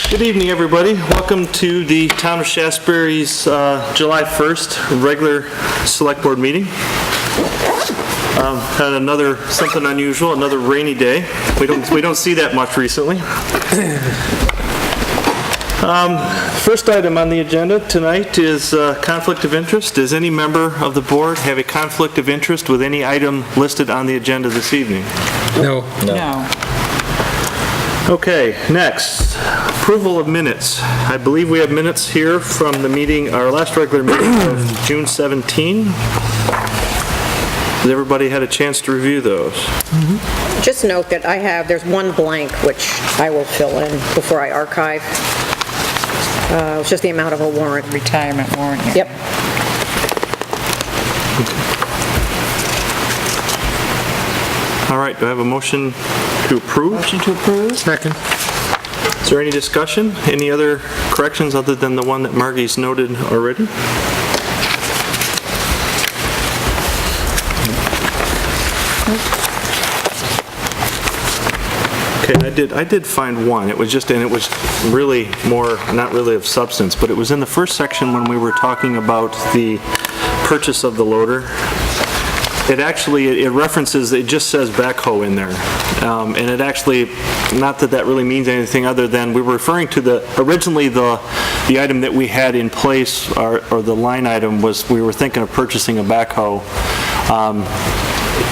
Good evening, everybody. Welcome to the Town of Shaftsbury's July 1st regular Select Board meeting. Had something unusual, another rainy day. We don't see that much recently. First item on the agenda tonight is conflict of interest. Does any member of the board have a conflict of interest with any item listed on the agenda this evening? No. Okay, next, approval of minutes. I believe we have minutes here from the meeting, our last regular meeting of June 17. Has everybody had a chance to review those? Just note that there's one blank which I will fill in before I archive. It's just the amount of a warrant. Retirement warrant. Yeah. Yep. All right, do I have a motion to approve? Motion to approve. Second. Is there any discussion? Any other corrections other than the one that Margie's noted already? Okay, I did find one. It was really more, not really of substance, but it was in the first section when we were talking about the purchase of the loader. It references, it just says backhoe in there. And it actually, not that that really means anything other than we were referring to originally the item that we had in place, or the line item was, we were thinking of purchasing a backhoe.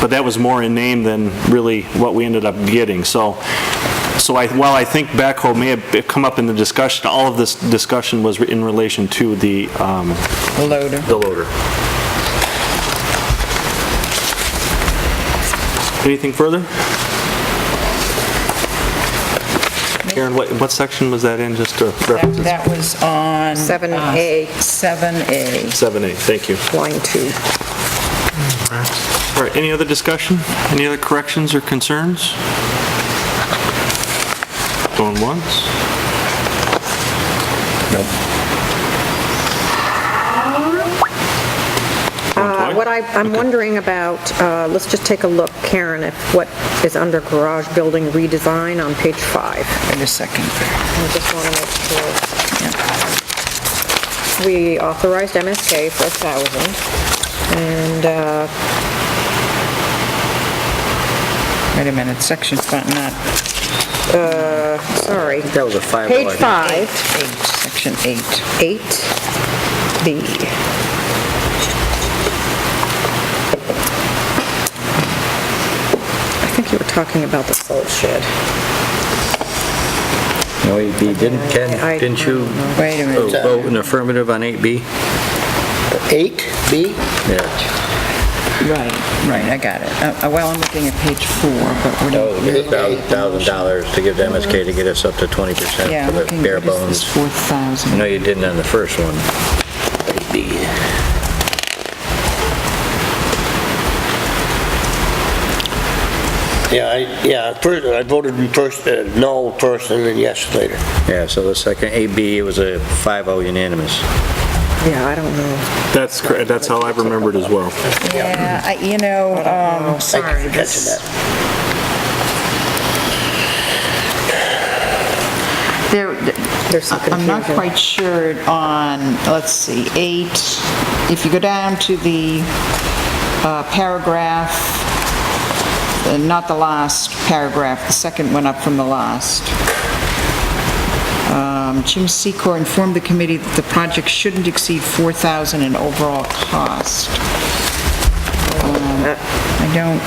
But that was more in name than really what we ended up getting. So while I think backhoe may have come up in the discussion, all of this discussion was in relation to the loader. The loader. Anything further? Karen, what section was that in, just to reference? That was on 7A. 7A. 7A, thank you. Line 2. All right, any other discussion? Any other corrections or concerns? Going once? Nope. What I'm wondering about, let's just take a look, Karen, at what is under garage building redesign on page 5. Wait a second. I just want to make sure. We authorized MSK for 1,000, and Wait a minute, section font, not... sorry. That was a 5. Page 5. 8, section 8. 8B. I think you were talking about the salt shed. No, 8B, didn't you Wait a minute. vote in affirmative on 8B? 8B? Yeah. Right, I got it. Well, I'm looking at page 4, but we're That not... was $1,000 to give to MSK to get us up to 20% Yeah, for the looking, bare what is bones. this, 4,000? No, you didn't on the first one. 8B. First, I voted first, no first, and then yes later. Yeah, so the second 8B, it was a 5-0 unanimous. Yeah, I don't know. That's correct. That's how I remembered as well. Yeah, Sorry. Catching that. There's some I'm not confusion. quite sure on, let's see, 8, if you go down to the paragraph, not the last paragraph, the second one up from the last. Jim Secor informed the committee that the project shouldn't exceed $4,000 in overall cost. I don't...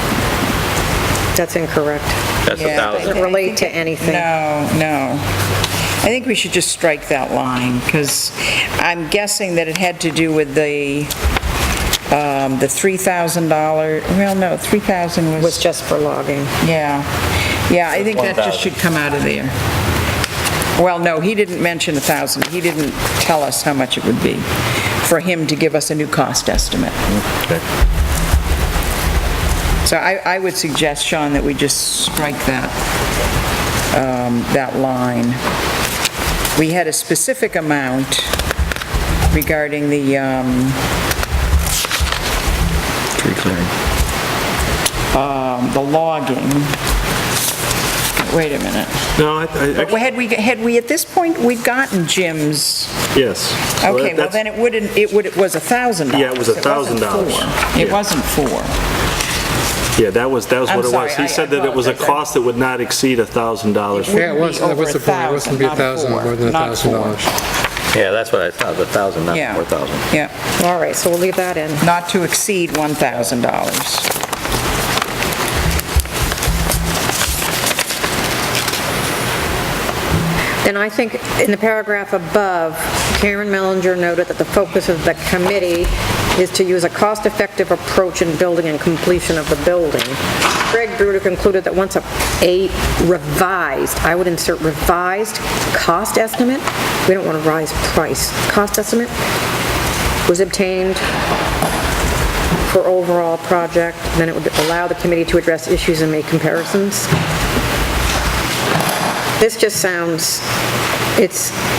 That's incorrect. That's Yeah, 1,000. Doesn't relate to anything. No. I think we should just strike that line, because I'm guessing that it had to do with the $3,000, well, no, 3,000 Was just for logging. Yeah, I think that just should come out of there. Well, no, he didn't mention 1,000. He didn't tell us how much it would be for him to give us a new cost estimate. Okay. So I would suggest, Sean, that we just strike that line. We had a specific amount regarding the Tree clearing. the logging. wait a minute. No, But had we, at this point, we'd gotten Jim's, yes. So okay, well, that's- then it was $1,000. Yeah, it was $1,000. It Yeah. wasn't 4. Yeah, that was what I'm it was. sorry, He I said that it was a apologize. cost that would not exceed $1,000. It Yeah, it was, that was the point, it wasn't be 1,000, more than Not four. $1,000. Yeah, that's what I thought, the 1,000, not Yeah. 4,000. Yeah, All right, so we'll leave that in. not to exceed $1,000. Then I think in the paragraph above, Karen Mellinger noted that the focus of the committee is to use a cost-effective approach in building and completion of the building. Craig Bruder concluded that once a revised, I would insert revised cost estimate, we don't want to rise price, cost estimate was obtained for overall project, then it would allow the committee to address issues and make comparisons. This just sounds,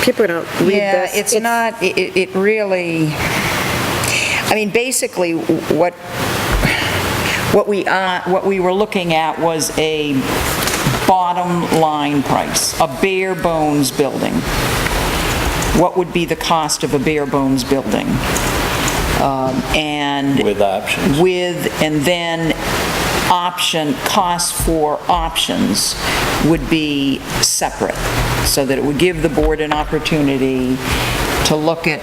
people don't read Yeah, this. it's not, it really, I mean, basically, what we were looking at was a bottom line price, a bare bones building. What would be the cost of a bare bones building? And With options. and then costs for options would be separate, so that it would give the board an opportunity to look at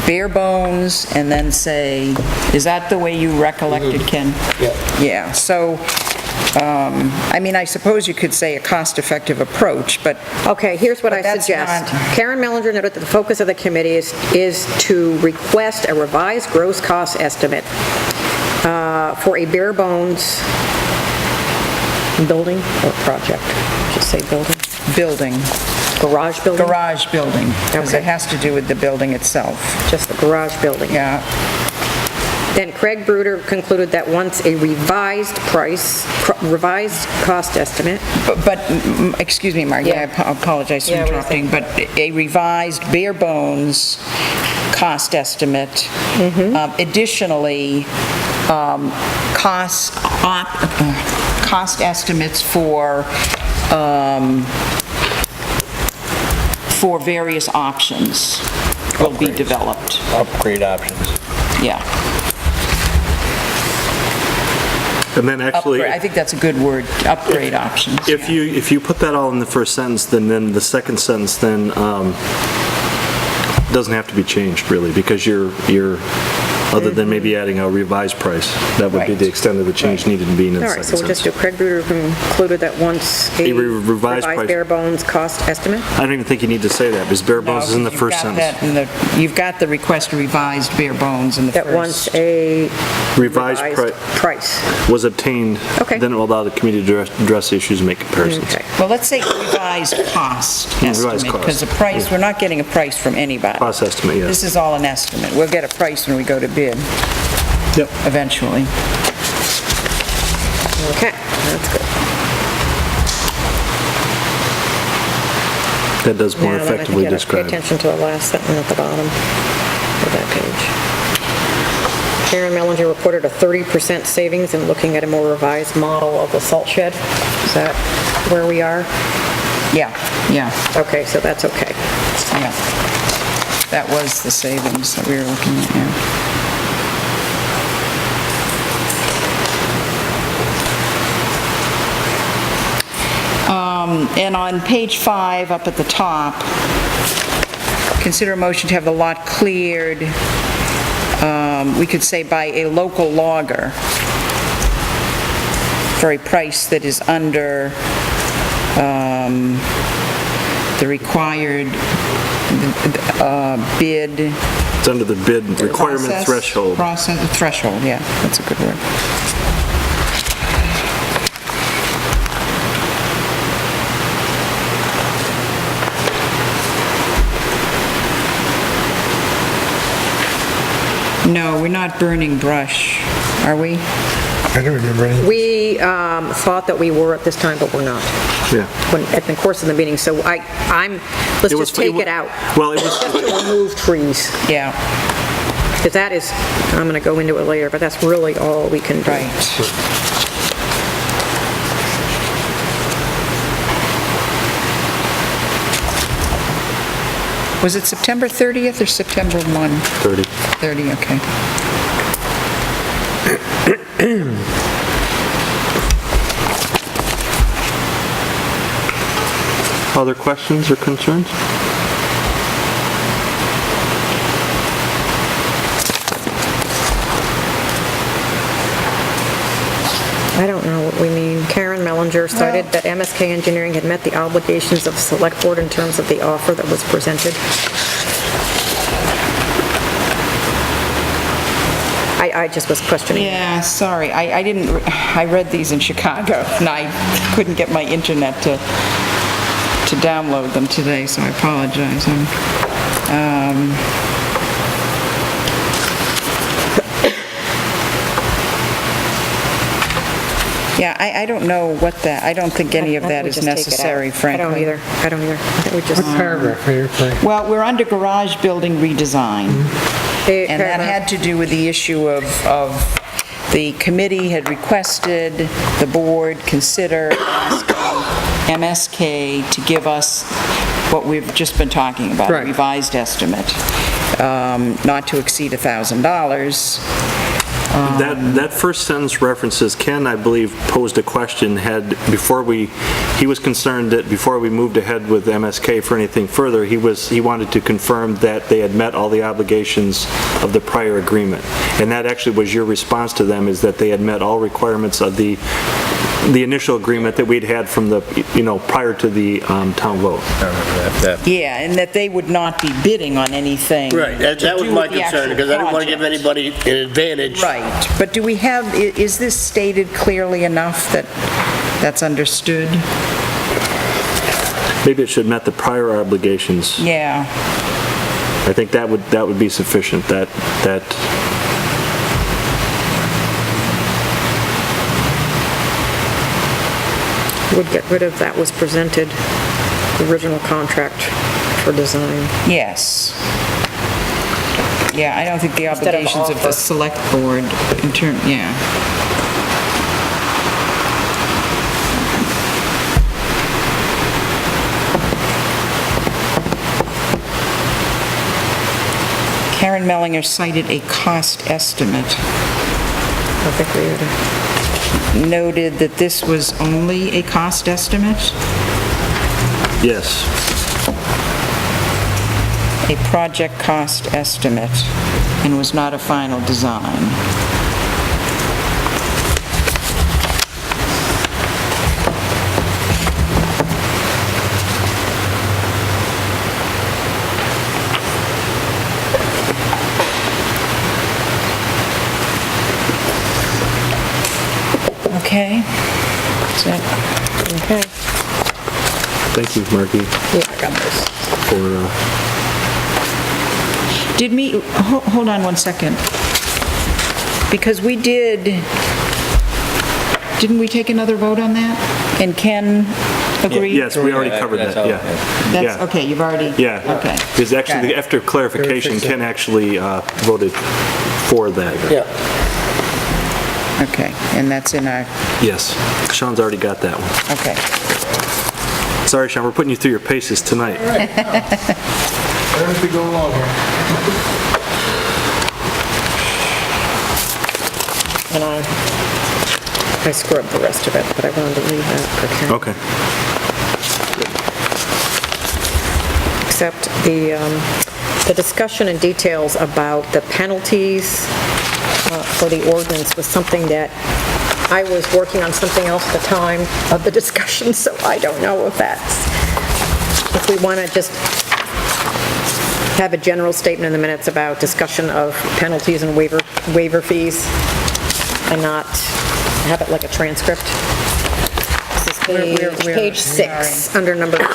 bare bones and then say, is that the way you recollected, Ken? Yeah. Yeah, so, I mean, I suppose you could say a cost-effective approach, but Okay, here's what But I that's suggest. not- Karen Mellinger noted that the focus of the committee is to request a revised gross cost estimate for a bare bones building or project, just say building, building, garage building? garage building, because Okay. it has to do with the building itself. Just the garage building. Yeah, Then Craig Bruder concluded that once a revised cost estimate, excuse me, Margie, I Yeah. apologize for Yeah, what do you interrupting, but a revised bare bones cost estimate, additionally, cost estimates for various options will be developed. Upgrade options. Yeah. And then actually, I think that's a good word, upgrade options. if you put that all in the first sentence, then the second sentence then doesn't have to be changed really, because you're other than maybe adding a revised price. That would be the Right. extent of the change needed to be in the all second right, so we'll just sentence. do Craig Bruder concluded that once a A revised price. bare bones cost estimate, I don't even think you need to say that, because bare bones is in the You've first got sentence. that you've got the request to revised bare bones in the first. that once a Revised price. was obtained, Okay. then it will allow the committee to address issues and make comparisons. Okay. Well, let's say revised cost Revised estimate, cost. because the price, we're not getting a price from anybody. Cost estimate, yes. This is all an estimate. We'll get a price when we go to bid, Yep. eventually. Okay, that's good. That does more Now, then I think effectively you gotta pay describe. attention to the last sentence at the bottom of that page. Karen Mellinger reported a 30% savings in looking at a more revised model of the salt shed. Is that where we are? Yeah, yeah, Okay, so that's okay. yeah. That was the savings that we were looking at, yeah. And on page 5, up at the top, consider a motion to have the lot cleared, we could say by a local logger, for a price that is under the required bid. It's under the bid requirement Process- threshold. Threshold, yeah, that's a good word. No, we're not burning brush, are we? I don't remember any. We thought that we were at this time, but we're not, Yeah. at the course of the meeting. So let's just take it out. Well, it was, Just to remove trees, Yeah, because that is, I'm going to go into it later, but that's really all we can do. right. Was it September 30th or September 1? 30. 30, okay. Other questions or concerns? I don't know what we mean. Karen Mellinger cited that MSK Engineering had met the obligations of the Select Board in terms of the offer that was presented. I just was questioning. Yeah, sorry, I read these in Chicago, and I couldn't get my internet to download them today, so I apologize. Yeah, I don't know what that, I don't think any of that is necessary, frankly. I don't either. I think we just... What paragraph are you playing? Well, we're under garage building redesign, and that had to do with the issue of the committee had requested the board consider asking MSK to give us what we've just been talking about, a Right. revised estimate, not to exceed $1,000. That first sentence references, Ken, I believe, posed a question, he was concerned that before we moved ahead with MSK for anything further, he wanted to confirm that they had met all the obligations of the prior agreement. And that actually was your response to them, is that they had met all requirements of the initial agreement that we'd had from the, prior to the town vote. Yeah, and that they would not be bidding on anything. Right, that was do my with the concern, actual because I didn't want to give project. anybody an advantage. Right, but do we have, is this stated clearly enough that that's understood? Maybe it should met the prior obligations. Yeah, I think that would be sufficient, that would get rid of that was presented, the original contract for design. yes. Yeah, I don't think the Instead of obligations of the offer. select board in term, yeah. Karen Mellinger cited a cost estimate, I think we ought to... noted that this was only a cost estimate, yes. a project cost estimate, and was not a final design. Okay? Is that Okay. Thank you, Margie, Yeah, I got this. for, Did me, hold on one second. Because we didn't we take another vote on that? And Ken agreed? yes, we already covered that, yeah. That's, Yeah. okay, you've already? Yeah. Okay. Because actually, Got it. after clarification, Ken actually voted for that. Yeah. Okay, and that's in our, Yes, Sean's already got that one. okay. Sorry, Sean, we're putting you through your paces tonight. Where did we go along here? And I scrubbed the rest of it, but I wanted to leave that for Karen. Okay. Except the discussion and details about the penalties for the ordinance was something that I was working on something else at the time of the discussion, so I don't know if we want to just have a general statement in the minutes about discussion of penalties and waiver fees and not have it like a transcript. This is page 6, under number 10.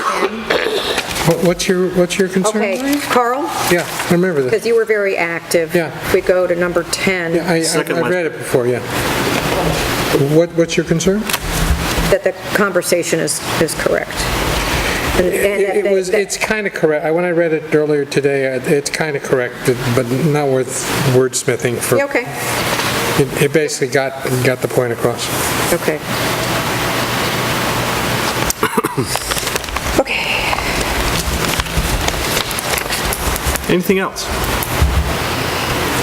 What's your concern? Okay, Carl? Yeah, I remember that. Because you were very active. Yeah. If we go to number 10, Yeah, I Second one. read it before, yeah. What's your concern? that the conversation is correct. And It's kind of correct. When I read it earlier today, it's kind of correct, but not worth wordsmithing for. Yeah, okay, It basically got the point across. okay. Okay. Anything else?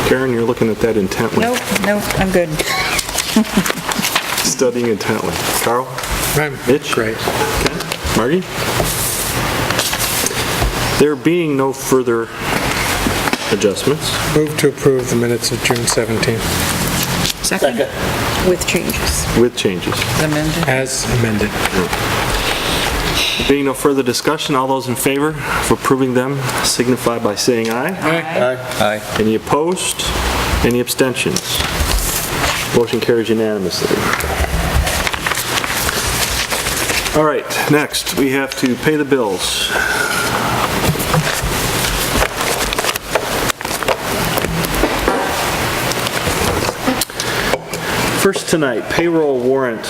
Karen, you're looking at that intently. Nope, I'm good. Studying intently. Carl? Mitch? Great. Ken? Margie? There being no further adjustments, Move to approve the minutes of June 17th Second? With changes. with changes. Amended. as amended. Being no further discussion, all those in favor of approving them signify by saying aye. Aye. Any opposed? Any abstentions? Motion carries unanimously. All right, next, we have to pay the bills. First tonight, payroll warrant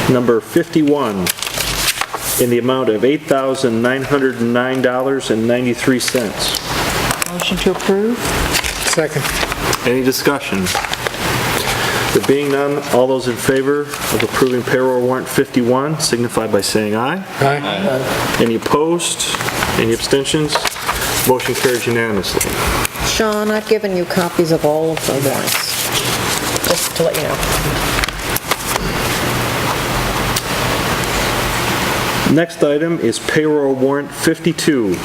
number 51 in the amount of $8,909.93. Motion to approve? Second. Any discussion? There being none, all those in favor of approving payroll warrant 51 signify by saying aye. Aye. Any opposed? Any abstentions? Motion carries unanimously. Sean, I've given you copies of all of the warrants, just to let you know. Next item is payroll warrant 52,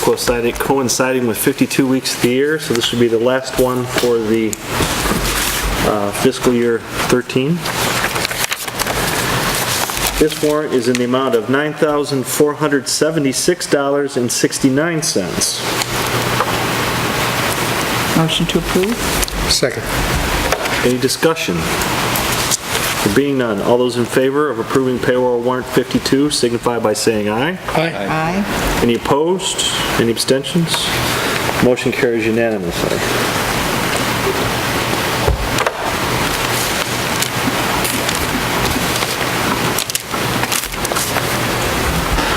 coinciding with 52 weeks of the year, so this would be the last one for the fiscal year 13. This warrant is in the amount of $9,476.69. Motion to approve? Second. Any discussion? There being none, all those in favor of approving payroll warrant 52 signify by saying aye. Aye. Aye. Any opposed? Any abstentions? Motion carries unanimously.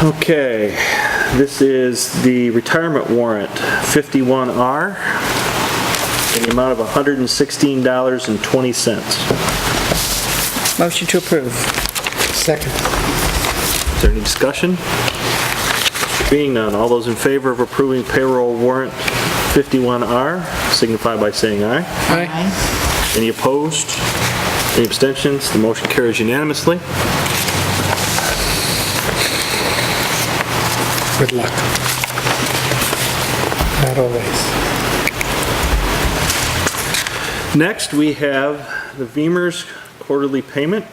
Okay, this is the retirement warrant 51R in the amount of $116.20. Motion to approve? Second. Is there any discussion? Being none, all those in favor of approving payroll warrant 51R signify by saying aye. Aye. Any opposed? Any abstentions? The motion carries unanimously. Good luck. Not always. Next, we have the Beamer's quarterly payment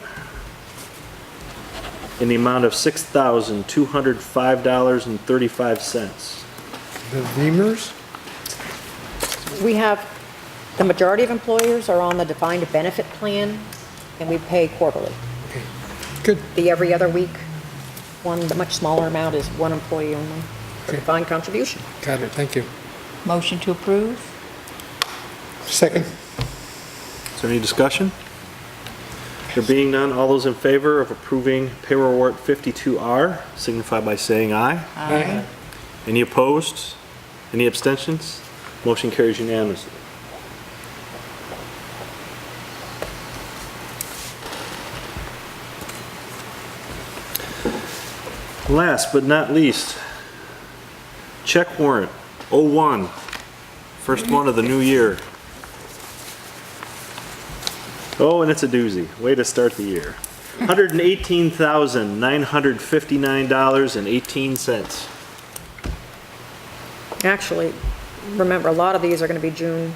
in the amount of $6,205.35. The Beamers? We have, the majority of employers are on the defined benefit plan, and we pay quarterly. Good. The every other week one, the much smaller amount is one employee only for defined contribution. Got it. Thank you. Motion to approve? Second. Is there any discussion? There being none, all those in favor of approving payroll warrant 52R signify by saying aye. Aye. Any opposed? Any abstentions? Motion carries unanimously. Last but not least, check warrant 01, first one of the new year. Oh, and it's a doozy. Way to start the year. $118,959.18. Actually, remember, a lot of these are going to be June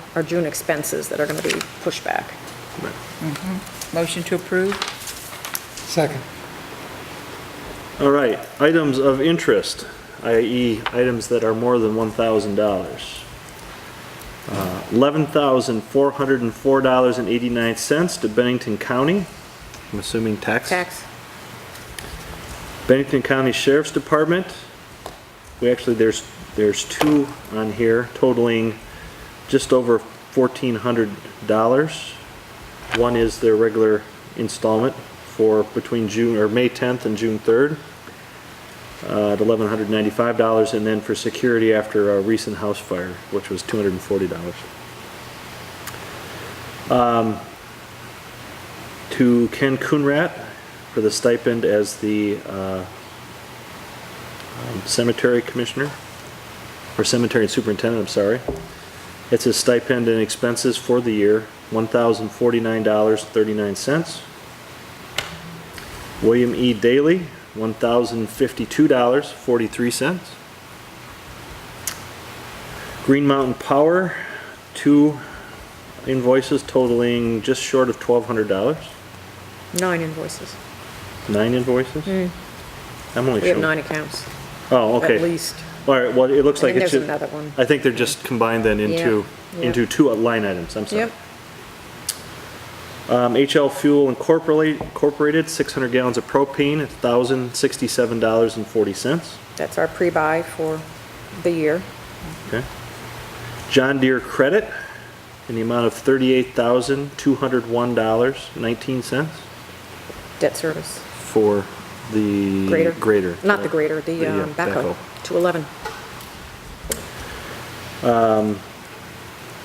expenses that are going to be pushed back. Motion to approve? Second. All right, items of interest, i.e. items that are more than $1,000. $11,404.89 to Bennington County, I'm assuming tax. Bennington County Sheriff's Department, there's two on here totaling just over $1,400. One is their regular installment for between May 10th and June 3rd at $1,195, and then for security after a recent house fire, which was $240. To Ken Coonrat for the stipend as the cemetery commissioner. or cemetery superintendent, I'm sorry. It's his stipend and expenses for the year, $1,049.39. William E. Daly, $1,052.43. Green Mountain Power, 2 invoices totaling just short of $1,200. 9 invoices. 9 invoices? I'm only We have showing. 9 accounts, Oh, okay. at least. All right, well, it looks I like think it's there's just. another one. I think they're just combined then into, Yeah, into 2 line items, I'm sorry. Yep. HL Fuel Incorporated, 600 gallons of propane at $1,067.40. That's our pre-buy for the year. Okay. John Deere Credit in the amount of $38,201.19 Debt service. for the grader. Not the grader, the backhoe, 211.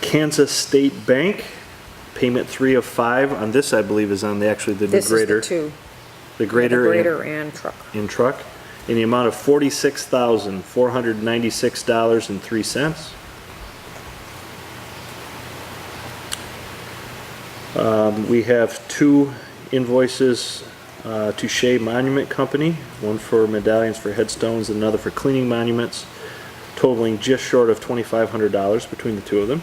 Kansas State Bank, payment 3 of 5 on this, I believe, is on the actually the This is grader. the 2. The The grader grader and truck. in truck in the amount of $46,496.03. We have 2 invoices to Shea Monument Company, one for medallions for headstones and another for cleaning monuments, totaling just short of $2,500 between the 2 of them.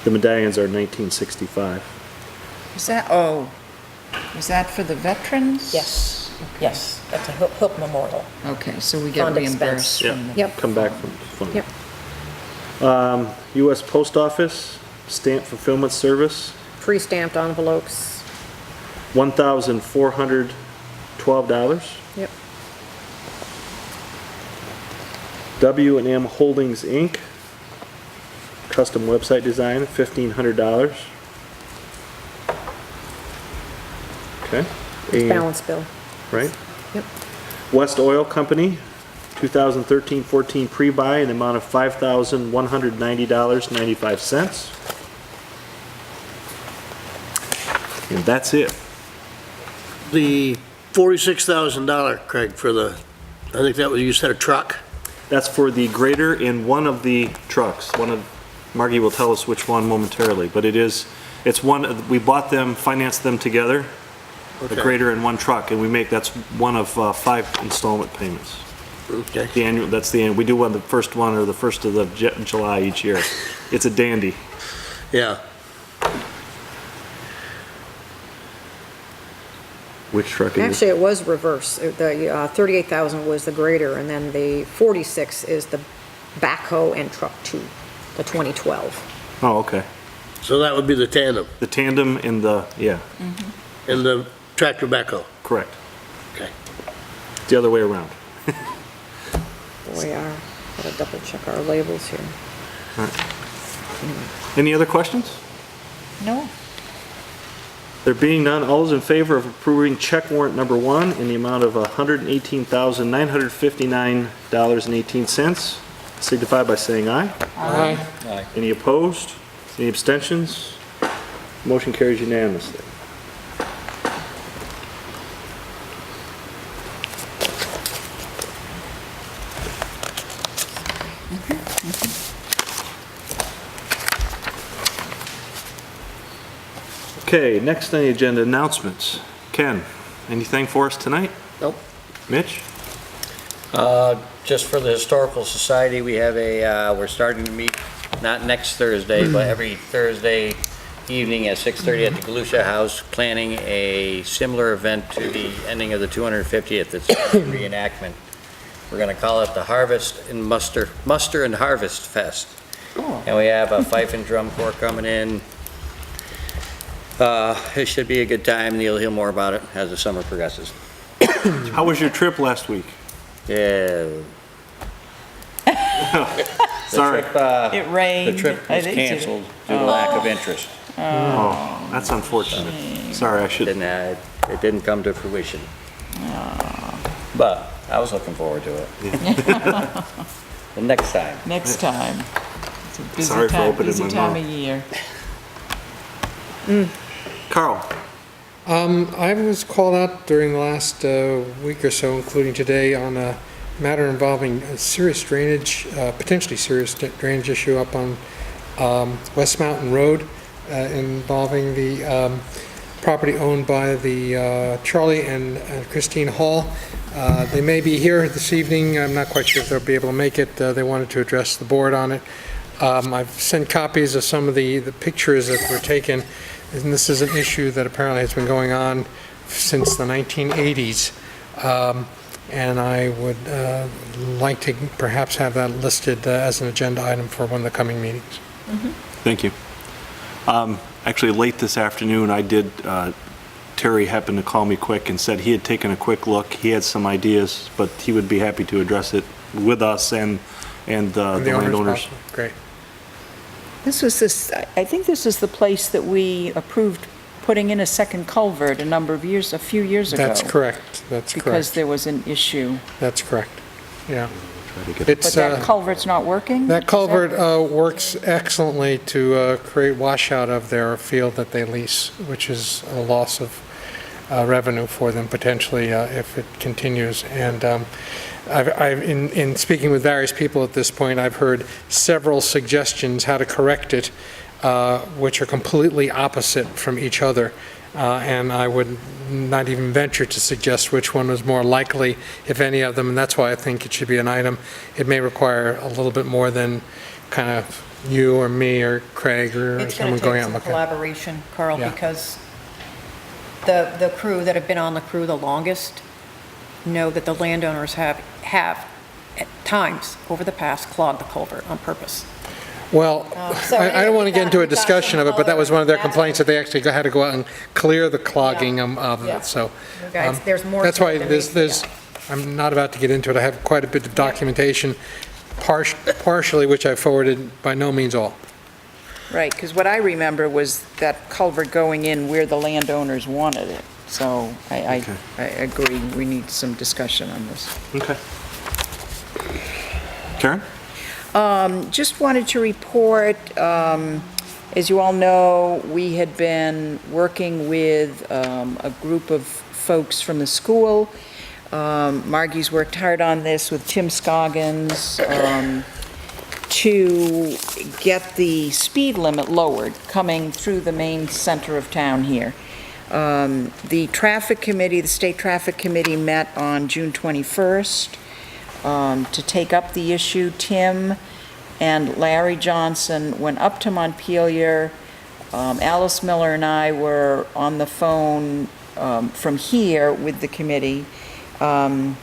The medallions are 1965. Is that for the veterans? Yes, yes, that's a Hook Memorial. Okay, so we get Fund expense. reimbursed from the... Yep. Come back from the fund. Yep. U.S. Post Office, stamp fulfillment service, Pre-stamped envelopes. $1,412. Yep. W&M Holdings, Inc., custom website design, $1,500. Okay. And- Balance bill. Right. Yep. West Oil Company, 2013-14 pre-buy in the amount of $5,190.95. And that's it. The $46,000, Craig, for the, I think that was, you said a truck? That's for the grader in one of the trucks. Margie will tell us which one momentarily, but it's one, we bought them, financed them together, the Okay. grader in one truck, and that's one of 5 installment payments. Okay. That's the end. We do the first one or the first of the July each year. It's a dandy. Yeah. Which truck is it? Actually, it was reverse. The 38,000 was the grader, and then the 46 is the backhoe and truck 2, the 2012. Oh, okay. So that would be the tandem The tandem and yeah, and the tractor backhoe. correct. Okay. It's the other way around. We are, gotta double check our labels here. Any other questions? No? There being none, all those in favor of approving check warrant number 1 in the amount of $118,959.18, signify by saying aye. Aye. Any opposed? Any abstentions? Motion carries unanimously. Okay, next on the agenda, announcements. Ken, anything for us tonight? Nope. Mitch? Just for the Historical Society, we have we're starting to meet, not next Thursday, but every Thursday evening at 6:30 at the Galusha House, planning a similar event to the ending of the 250th. It's a reenactment. We're going to call it the Harvest and Muster and Harvest Fest. And we have a fife and drum corps coming in. It should be a good time, and you'll hear more about it as the summer progresses. How was your trip last week? Yeah. Sorry. It rained. The trip was canceled due to lack of interest. Oh, that's unfortunate. Sorry, I should. It didn't come to fruition. But I was looking forward to it. The next time. Next time. It's a Sorry for opening busy my time mouth. of year. Carl? I was called out during the last week or so, including today, on a matter involving a serious drainage, potentially serious drainage issue up on West Mountain Road, involving the property owned by the Charlie and Christine Hall. They may be here this evening. I'm not quite sure if they'll be able to make it. They wanted to address the board on it. I've sent copies of some of the pictures that were taken, and this is an issue that apparently has been going on since the 1980s. And I would like to perhaps have that listed as an agenda item for one of the coming meetings. Thank you. Actually, late this afternoon, Terry happened to call me quick and said he had taken a quick look. He had some ideas, but he would be happy to address it with us and the landowners. Great. I think this is the place that we approved putting in a second culvert a few years ago. That's correct. That's correct. Because there was an issue. That's correct. Yeah. But that culvert's not working? That culvert works excellently to create washout of their field that they lease, which is a loss of revenue for them potentially if it continues. And in speaking with various people at this point, I've heard several suggestions how to correct it, which are completely opposite from each other. And I would not even venture to suggest which one was more likely, if any of them, and that's why I think it should be an item. It may require a little bit more than kind of you or me or Craig or someone going out and looking. It's going to take some collaboration, Carl, Yeah. because the crew that have been on the crew the longest know that the landowners have at times over the past clogged the culvert on purpose. Well, So I don't want to get into a discussion of it, but that was one of their That's- complaints, that they actually had to go out and clear the clogging of Yeah. it, so. You guys, there's more That's to why it than meets the there's, eye. I'm not about to get into it. I have quite a bit of documentation, partially which I forwarded, by no means all. Right, because what I remember was that culvert going in where the landowners wanted it. So I agree, we need some discussion on this. Okay. Karen? Just wanted to report, as you all know, we had been working with a group of folks from the school. Margie's worked hard on this with Tim Scoggins to get the speed limit lowered coming through the main center of town here. The traffic committee, the state traffic committee met on June 21st to take up the issue. Tim and Larry Johnson went up to Montpelier. Alice Miller and I were on the phone from here with the committee. And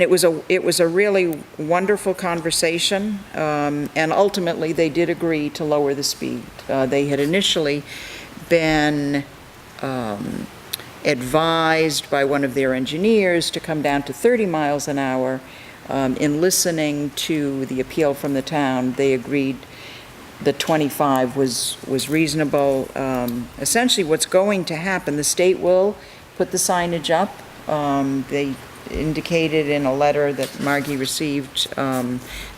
it was a really wonderful conversation, and ultimately they did agree to lower the speed. They had initially been advised by one of their engineers to come down to 30 miles an hour. In listening to the appeal from the town, they agreed that 25 was reasonable. Essentially, what's going to happen, the state will put the signage up. They indicated in a letter that Margie received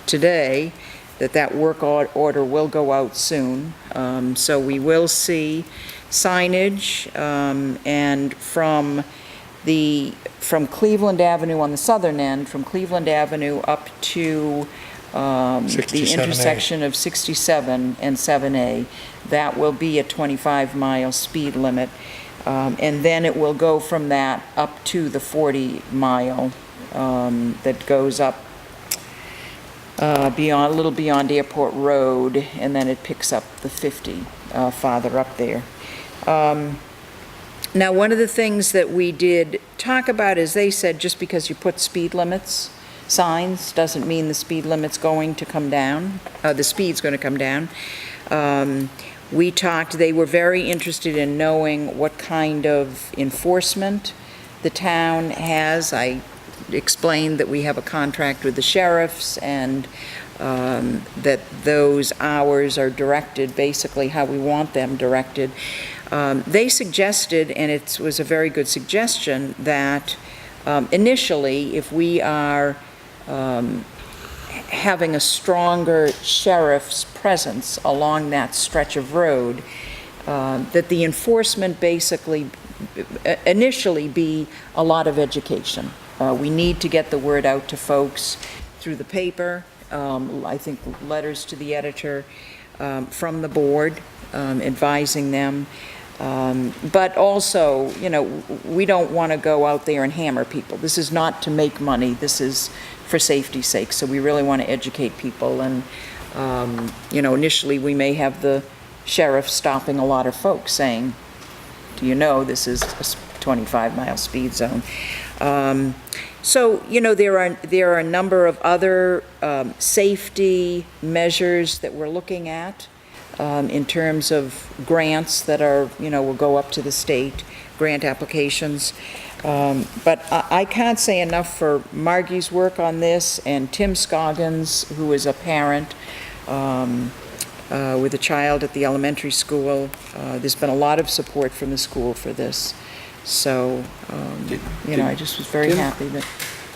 today that work order will go out soon. So we will see signage, and from Cleveland Avenue on the southern end, from Cleveland Avenue up to the 67A. intersection of 67 and 7A, that will be a 25-mile speed limit. And then it will go from that up to the 40-mile that goes up a little beyond Airport Road, and then it picks up the 50 farther up there. Now, one of the things that we did talk about is they said just because you put speed limits signs doesn't mean the speed limit's going to come down, the speed's going to come down. We talked, they were very interested in knowing what kind of enforcement the town has. I explained that we have a contract with the sheriffs and that those hours are directed basically how we want them directed. They suggested, and it was a very good suggestion, that initially, if we are having a stronger sheriff's presence along that stretch of road, that the enforcement basically initially be a lot of education. We need to get the word out to folks through the paper, I think letters to the editor from the board, advising them. But also, we don't want to go out there and hammer people. This is not to make money, this is for safety's sake, so we really want to educate people. And, initially, we may have the sheriff stopping a lot of folks saying, do you know this is a 25-mile speed zone? So, there are a number of other safety measures that we're looking at in terms of grants that are, will go up to the state, grant applications. But I can't say enough for Margie's work on this, and Tim Scoggins, who is a parent with a child at the elementary school. There's been a lot of support from the school for this. So, I just was very happy that...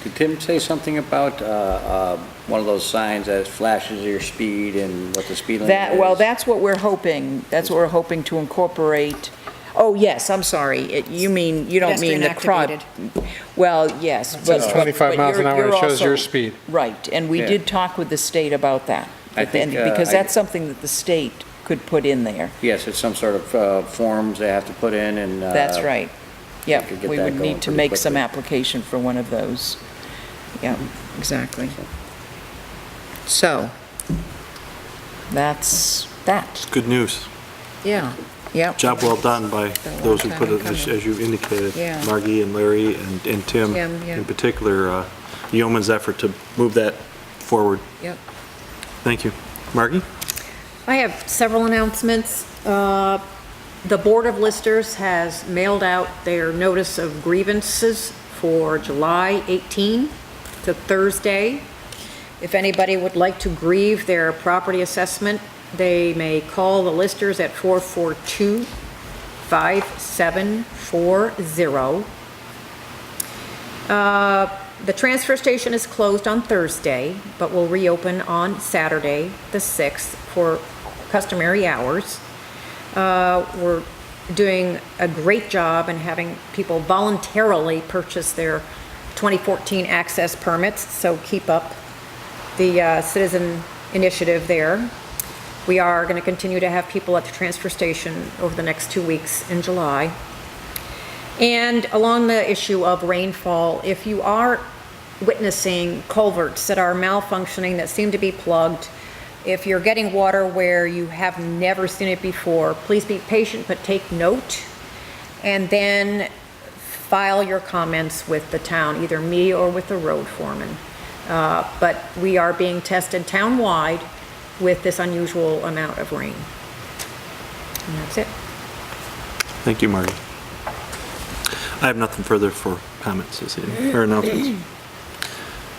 Did Tim say something about one of those signs that flashes your speed and what the speed limit is? Well, that's what we're hoping. That's what we're hoping to incorporate. Oh, yes, I'm sorry. You don't mean the CROD. Well, yes. It says 25 miles an hour, it shows your speed. Right, and we did talk with the state about that. Because that's something that the state could put in there. Yes, it's some sort of forms they have to put in and... That's right. Yeah, could get we that would going need to pretty make some quickly. application for one of those. Yeah, exactly. So, that's that. Good news. Yeah, yeah. Job well done by Been a those long who put time it, as coming. you indicated. Yeah. Margie and Larry and Tim, Tim, yeah. in particular, yeoman's effort to move that forward. Yep. Thank you. Margie? I have several announcements. The Board of Listers has mailed out their notice of grievances for July 18 to Thursday. If anybody would like to grieve their property assessment, they may call the Listers at 442-5740. The transfer station is closed on Thursday, but will reopen on Saturday, the 6th, for customary hours. We're doing a great job in having people voluntarily purchase their 2014 access permits, so keep up the citizen initiative there. We are going to continue to have people at the transfer station over the next 2 weeks in July. And along the issue of rainfall, if you are witnessing culverts that are malfunctioning, that seem to be plugged, if you're getting water where you have never seen it before, please be patient, but take note, and then file your comments with the town, either me or with the road foreman. But we are being tested town-wide with this unusual amount of rain. And that's it. Thank you, Margie. I have nothing further for comments this evening, or announcements.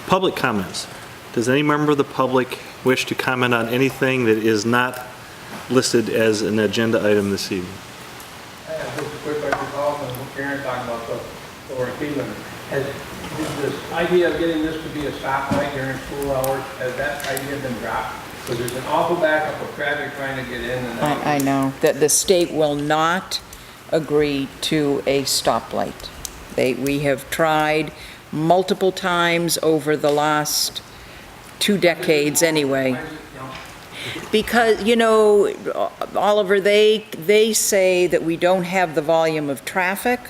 Public comments. Does any member of the public wish to comment on anything that is not listed as an agenda item this evening? Just a quick call on what Karen talking about the lower speed limit. Has this idea of getting this to be a stoplight during school hours, has that idea been dropped? Because there's an awful backup of traffic trying to get in and out. I know that the state will not agree to a stoplight. We have tried multiple times over the last 2 decades anyway. Because, Oliver, they say that we don't have the volume of traffic,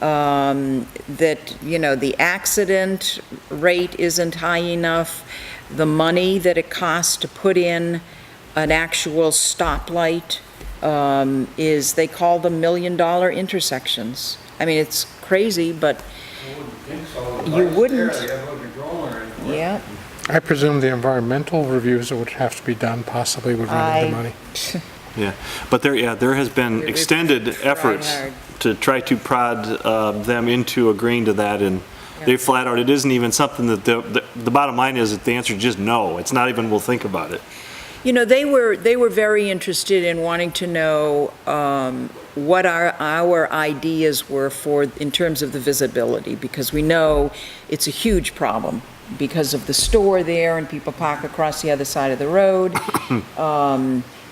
that, the accident rate isn't high enough, the money that it costs to put in an actual stoplight is, they call them $1 million intersections. I mean, it's crazy, but I wouldn't think so. You wouldn't. They have no control or anything. yeah. I presume the environmental reviews that would have to be done possibly would run into money. Yeah, but there has been We've extended tried efforts hard. to try to prod them into agreeing to that, and they flat out, it isn't even something that, the bottom line is that the answer is just no. It's not even, we'll think about it. They were very interested in wanting to know what our ideas were in terms of the visibility, because we know it's a huge problem because of the store there and people park across the other side of the road.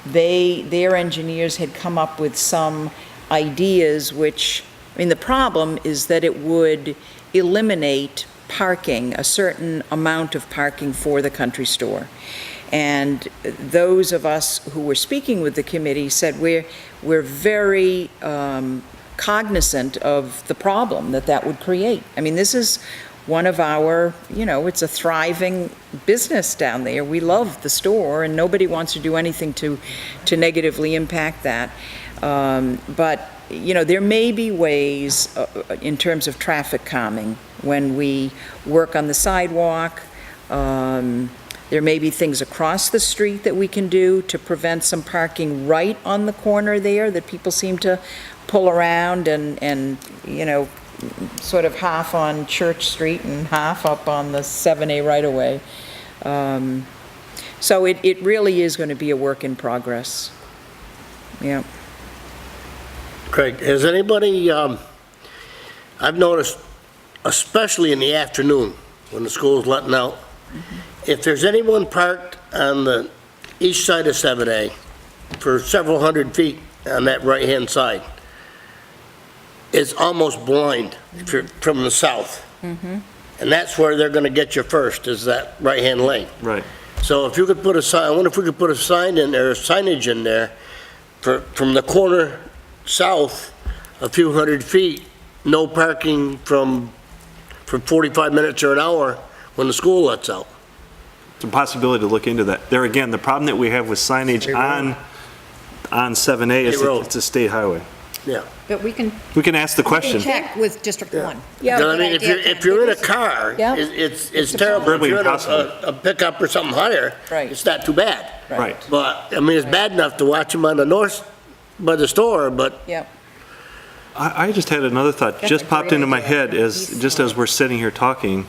Their engineers had come up with some ideas which, the problem is that it would eliminate parking, a certain amount of parking for the country store. And those of us who were speaking with the committee said we're very cognizant of the problem that would create. I mean, this is one of our, it's a thriving business down there. We love the store, and nobody wants to do anything to negatively impact that. But, there may be ways in terms of traffic calming when we work on the sidewalk. There may be things across the street that we can do to prevent some parking right on the corner there that people seem to pull around and sort of half on Church Street and half up on the 7A right-of-way. So it really is going to be a work in progress. Yeah. Craig, has anybody, I've noticed, especially in the afternoon, when the school's letting out, if there's anyone parked on the east side of 7A for several hundred feet on that right-hand side, it's almost blind if you're from the south. And that's where they're gonna get you first, is that right-hand lane. Right. So if you could put a sign, I wonder if we could put a sign in there, signage in there, from the corner south, a few hundred feet, no parking for 45 minutes or an hour when the school lets out. It's a possibility to look into that. There again, the problem that we have with signage on 7A is State road. it's a state highway. Yeah. But we can We can ask the question. check with District 1. Yeah, I mean, good idea, if you're in a car, Yeah. it's terrible. If Really you're in impossible. a pickup or something higher, Right. it's not too bad. Right. But, I mean, it's bad enough to watch them on the north by the store, but Yep. I just had another thought, That's just a popped great into my idea. head as we're sitting here talking.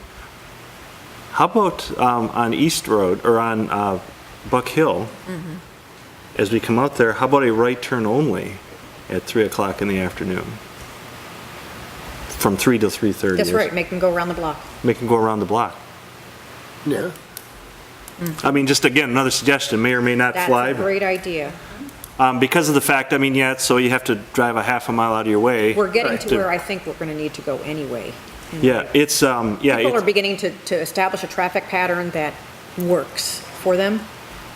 How about on East Road, or on Buck Hill, as we come out there, how about a right turn only at 3 o'clock in the afternoon? From 3 to 3:30. That's right, make them go around the block. Make them go around the block. yeah. I mean, just again, another suggestion, may or may not fly. That's a great idea. Because of the fact, I mean, yeah, so you have to drive a half a mile out of your way. We're getting to where I think we're going to need to go anyway. Yeah, it's, yeah. People are it's- beginning to establish a traffic pattern that works for them.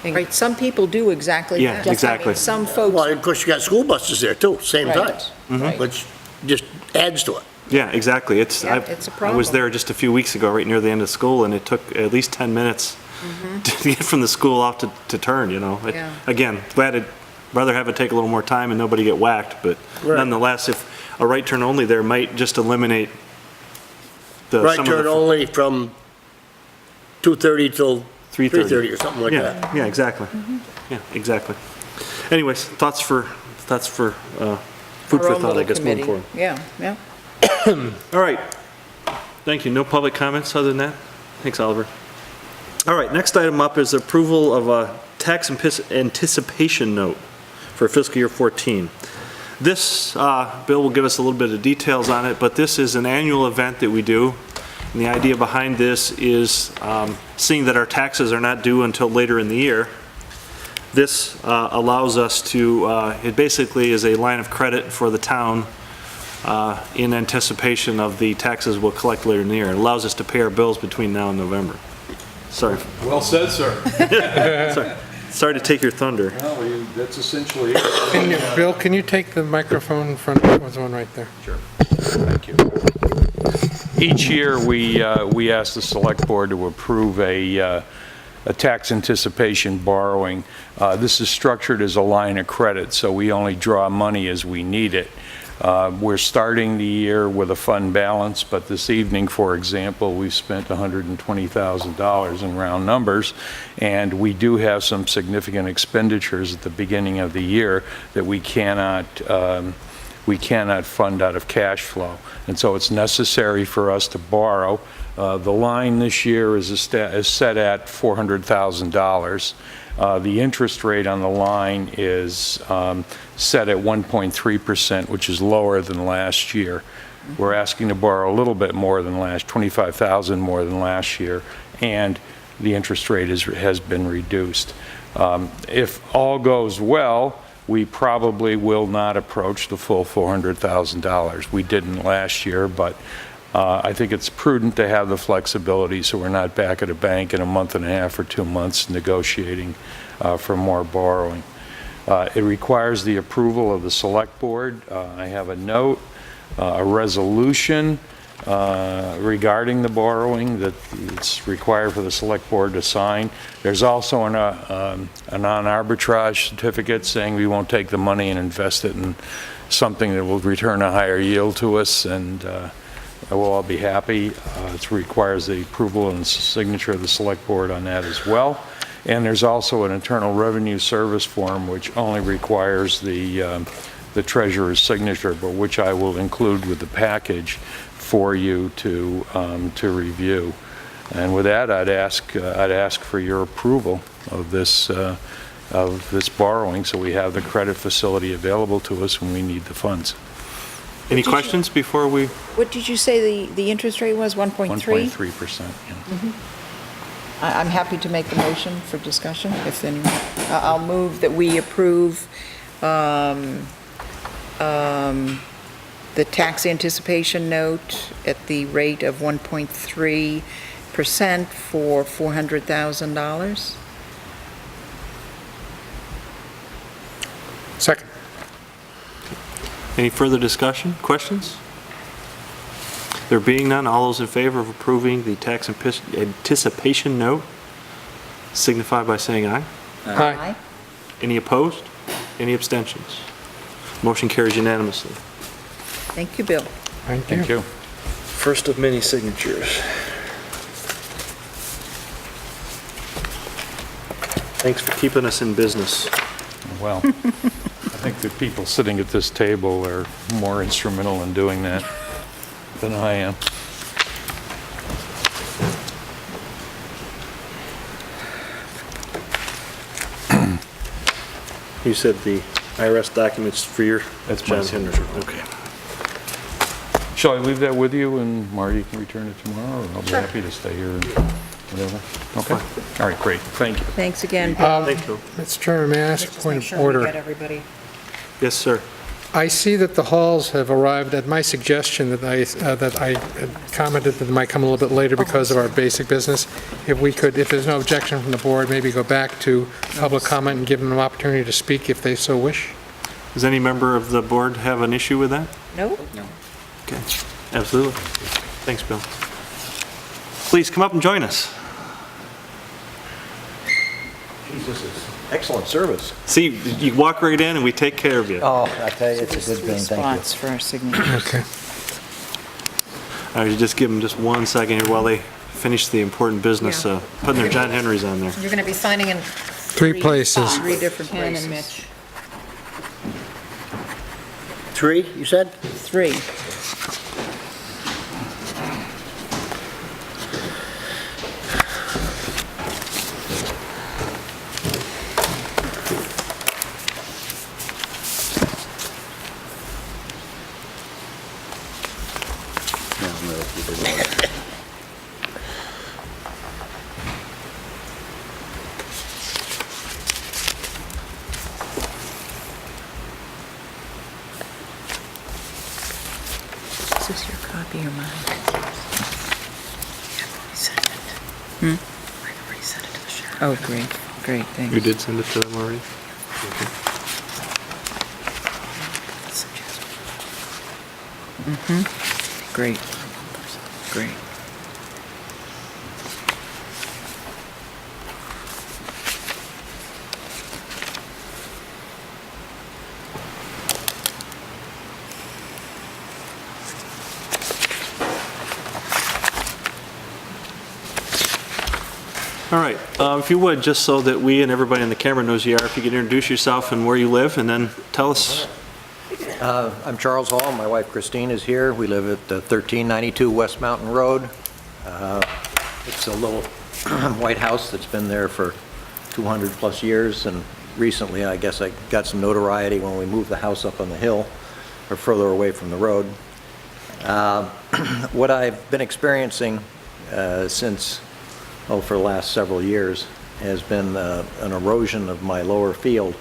And Right, some people do exactly Yeah, that. exactly. Some folks, Well, of course, you got school buses there too, same Right. time, Right. which just adds to it. Yeah, exactly. Yeah, it's a I was problem. there just a few weeks ago, right near the end of school, and it took at least 10 minutes to get from the school out to turn, It- Yeah. Again, rather have it take a little more time and nobody get whacked, but Right. nonetheless, if a right turn only there might just eliminate Right some of turn the only from 2:30 till 3:30. 3:30 or something like Yeah, that. yeah, exactly. Yeah, exactly. Anyways, thoughts for food our for own thought, I little guess, moving committee. forward. Yeah, yeah. All right. Thank you. No public comments other than that? Thanks, Oliver. All right, next item up is approval of a tax anticipation note for fiscal year 14. This bill will give us a little bit of details on it, but this is an annual event that we do. And the idea behind this is seeing that our taxes are not due until later in the year. This allows us to, it basically is a line of credit for the town in anticipation of the taxes we'll collect later in the year. It allows us to pay our bills between now and November. Sorry, Well said, sir. sorry to take your thunder. Well, that's essentially it. Bill, can you take the microphone in front? There's one right there. Sure. Thank you. Each year, we ask the select board to approve a tax anticipation borrowing. This is structured as a line of credit, so we only draw money as we need it. We're starting the year with a fund balance, but this evening, for example, we've spent $120,000 in round numbers, and we do have some significant expenditures at the beginning of the year that we cannot fund out of cash flow. And so it's necessary for us to borrow. The line this year is set at $400,000. The interest rate on the line is set at 1.3%, which is lower than last year. We're asking to borrow a little bit more than $25,000 more than last year, and the interest rate has been reduced. If all goes well, we probably will not approach the full $400,000. We didn't last year, but I think it's prudent to have the flexibility so we're not back at a bank in a month and a half or 2 months negotiating for more borrowing. It requires the approval of the Select Board. I have a note, a resolution regarding the borrowing that it's required for the Select Board to sign. There's also a non-arbitrage certificate saying we won't take the money and invest it in something that will return a higher yield to us, and we'll all be happy. It requires the approval and signature of the Select Board on that as well. And there's also an Internal Revenue Service form which only requires the treasurer's signature, but which I will include with the package for you to review. And with that, I'd ask for your approval of this borrowing, so we have the credit facility available to us when we need the funds. Any questions before we? What did you say the interest rate was, 1.3? 1.3%, yeah. I'm happy to make the motion for discussion, if anyone, I'll move that we approve the tax anticipation note at the rate of 1.3% for $400,000. Second. Any further discussion, questions? There being none, all those in favor of approving the tax anticipation note signify by saying aye. Aye. Any opposed? Any abstentions? Motion carries unanimously. Thank you, Bill. Thank you. Thank you. First of many signatures. Thanks for keeping us in business. Well, I think the people sitting at this table are more instrumental in doing that than I am. You said the IRS documents for your... That's my John signature. Okay. Shall I leave that with you and Marty can return it tomorrow, or I'll be happy to stay here and whatever? Okay. All right, great. Thank you. Thanks again, Bill. Thank you. Mr. Chairman, may I ask a point of order? everybody. Yes, sir. I see that the halls have arrived at my suggestion that I had commented that they might come a little bit later because of our basic business. If we could, if there's no objection from the board, maybe go back to public comment and give them an opportunity to speak if they so wish. Does any member of the board have an issue with that? Nope. Okay, absolutely. Thanks, Bill. Please come up and join us. This is excellent service. See, you walk right in and we take care of you. Oh, I tell you, it's a good Three thing, thank spots for our signature. Okay. All right, you just give them just 1 second here while they finish the important business, Yeah. putting their John Henrys on there. You're going to be signing in Three places. 3 different Ken and places. Mitch. 3, you said? 3. Is this your copy or mine? I've already sent it to the sheriff. Oh, great, great, thanks. You did send it to them already? Great, great. All right, if you would, just so that we and everybody on the camera knows who you are, if you could introduce yourself and where you live, and then tell us. I'm Charles Hall, my wife Christine is here. We live at 1392 West Mountain Road. It's a little white house that's been there for 200 plus years, and recently I guess I got some notoriety when we moved the house up on the hill, or further away from the road. What I've been experiencing since for the last several years has been an erosion of my lower field,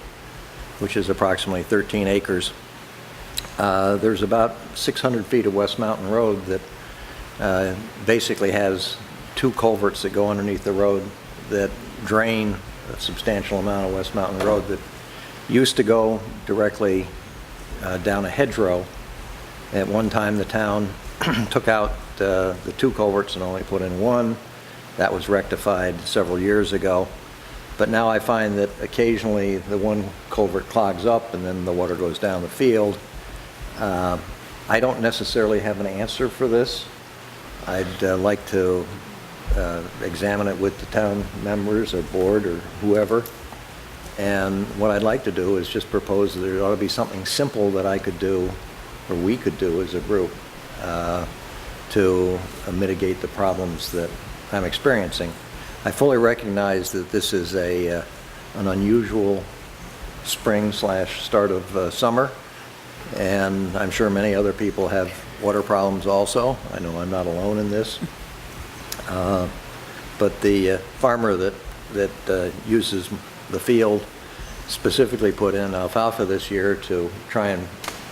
which is approximately 13 acres. There's about 600 feet of West Mountain Road that basically has two culverts that go underneath the road that drain a substantial amount of West Mountain Road that used to go directly down a hedgerow. At one time, the town took out the two culverts and only put in one. That was rectified several years ago. But now I find that occasionally the one culvert clogs up and then the water goes down the field. I don't necessarily have an answer for this. I'd like to examine it with the town members or board or whoever. And what I'd like to do is just propose that there ought to be something simple that I could do, or we could do as a group, to mitigate the problems that I'm experiencing. I fully recognize that this is an unusual spring/start of summer, and I'm sure many other people have water problems also. I know I'm not alone in this. But the farmer that uses the field specifically put in alfalfa this year to try and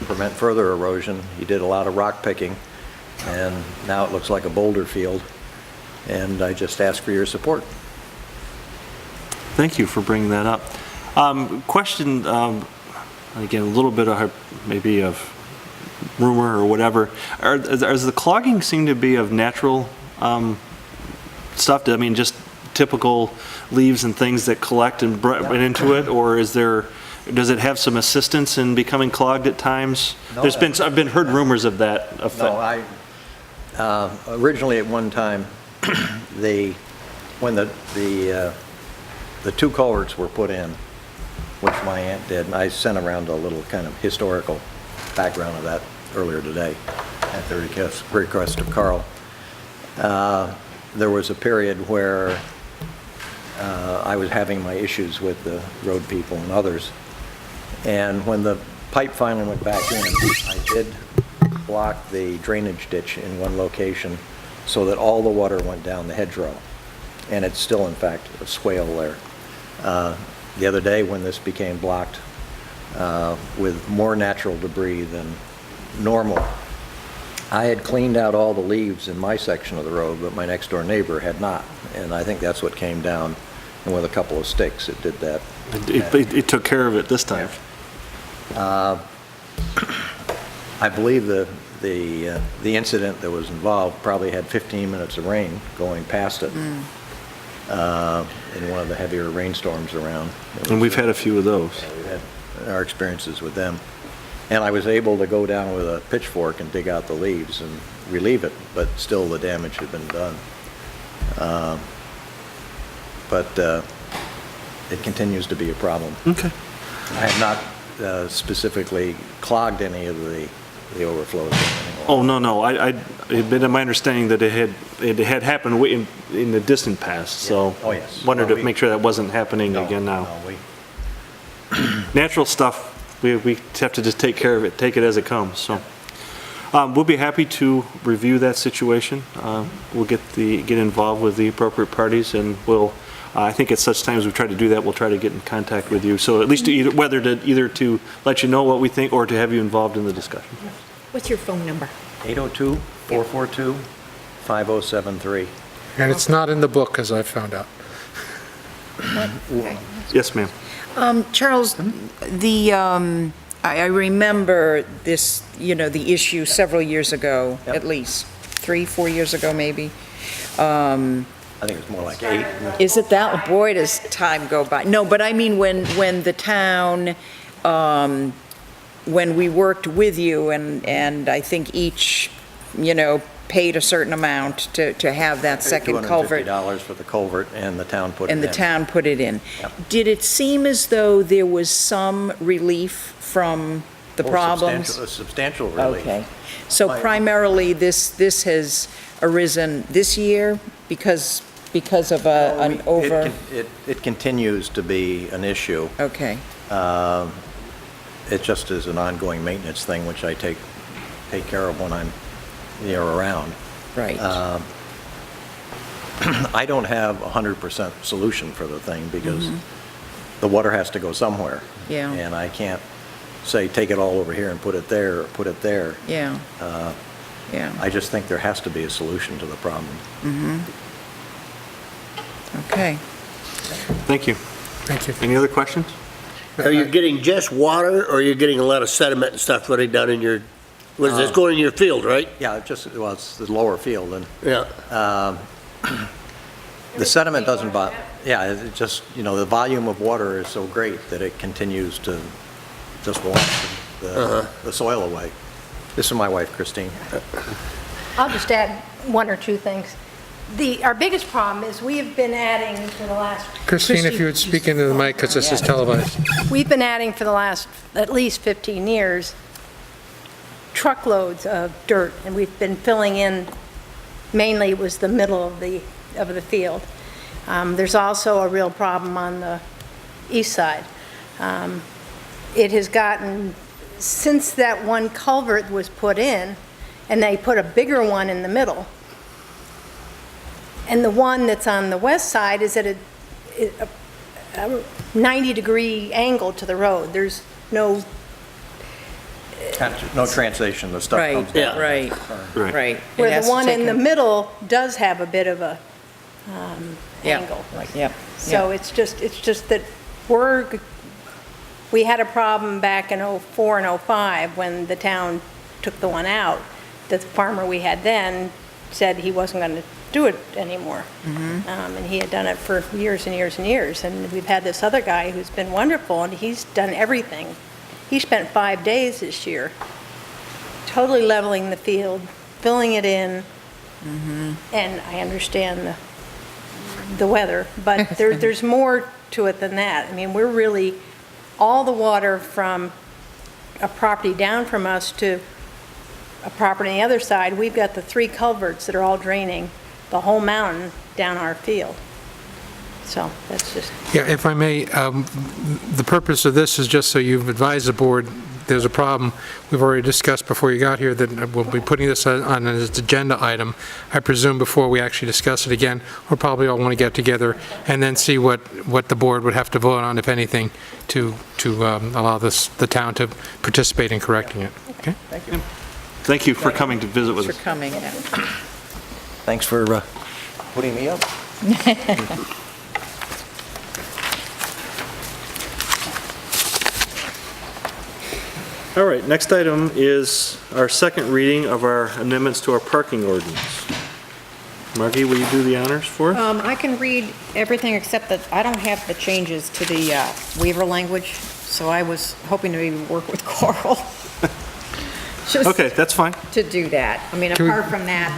prevent further erosion. He did a lot of rock picking, and now it looks like a boulder field, and I just ask for your support. Thank you for bringing that up. Question, again, a little bit of maybe of rumor or whatever. Does the clogging seem to be of natural stuff? I mean, just typical leaves and things that collect and went into it, or does it have some assistance in becoming clogged at times? No, I've been heard rumors of that effect. No, originally at one time, when the two culverts were put in, which my aunt did, and I sent around a little kind of historical background of that earlier today at the request of Carl. There was a period where I was having my issues with the road people and others, and when the pipe finally went back in, I did block the drainage ditch in one location so that all the water went down the hedgerow, and it's still in fact a swale there. The other day when this became blocked with more natural debris than normal, I had cleaned out all the leaves in my section of the road, but my next door neighbor had not, and I think that's what came down, and with a couple of sticks it did that. It took care of it this time. I believe the incident that was involved probably had 15 minutes of rain going past it in one of the heavier rainstorms around. And we've had a few of those. Yeah, we've had our experiences with them. And I was able to go down with a pitchfork and dig out the leaves and relieve it, but still the damage had been done. But it continues to be a problem. Okay. I have not specifically clogged any of the overflows. Oh, no. It had been my understanding that it had happened in the distant past, so. Oh, yes. Wanted to make sure that wasn't happening again now. Natural stuff, we have to just take care of it, take it as it comes, so. We'll be happy to review that situation. We'll get involved with the appropriate parties, and I think at such times we try to do that, we'll try to get in contact with you. So at least either to let you know what we think or to have you involved in the discussion. What's your phone number? 802-442-5073. And it's not in the book, as I found out. Yes, ma'am. Charles, I remember this, the issue several years ago, Yep. at least 3-4 years ago, maybe. I think it's more like 8. Is it that? Boy, does time go by. No, but I mean, when the town, when we worked with you, and I think each, paid a certain amount to have that second culvert. $250 for the culvert, and the town put it in. And the town put it in. Yep. Did it seem as though there was some relief from the problems? Substantial relief. Okay. So primarily, this has arisen this year because of an over... It continues to be an issue. Okay. It just is an ongoing maintenance thing, which I take care of when I'm around. Right. I don't have a 100% solution for the thing because the water has to go somewhere. Yeah. And I can't say, take it all over here and put it there, or put it there. Yeah. Yeah. I just think there has to be a solution to the problem. Okay. Thank you. Thank you. Any other questions? Are you getting just water, or are you getting a lot of sediment and stuff running down in your, what is this, going in your field, right? Yeah, well, it's the lower field, and Yeah. the sediment doesn't bother, yeah, it just, the volume of water is so great that it continues to just wash the soil away. This is my wife, Christine. I'll just add one or two things. Our biggest problem is we have been adding for the last... Christine, if you would speak into the mic, because this is televised. We've been adding for the last at least 15 years truckloads of dirt, and we've been filling in, mainly it was the middle of the field. There's also a real problem on the east side. It has gotten, since that one culvert was put in, and they put a bigger one in the middle, and the one that's on the west side is at a 90-degree angle to the road. There's no... No translation, the stuff Right, comes down. right, Right. right. It Where has the to one take in the a- middle does have a bit of a Yeah. angle. Yep. So it's just that we had a problem back in '04 and '05 when the town took the one out. The farmer we had then said he wasn't going to do it anymore. And he had done it for years and years and years. And we've had this other guy who's been wonderful, and he's done everything. He spent 5 days this year totally leveling the field, filling it in, and I understand the weather, but there's more to it than that. I mean, we're really, all the water from a property down from us to a property on the other side, we've got the 3 culverts that are all draining the whole mountain down our field. So that's just... Yeah, if I may, the purpose of this is just so you've advised the board there's a problem. We've already discussed before you got here that we'll be putting this on as an agenda item. I presume before we actually discuss it again, we'll probably all want to get together and then see what the board would have to vote on, if anything, to allow the town to participate in correcting it. Okay? Thank you. Thank you for coming to visit with For us. coming, yeah. Thanks for putting me up. All right, next item is our second reading of our amendments to our parking ordinance. Margie, will you do the honors for us? I can read everything except that I don't have the changes to the waiver language, so I was hoping to maybe work with Carl. Just Okay, that's fine. to do that. I mean, Can we- apart from that,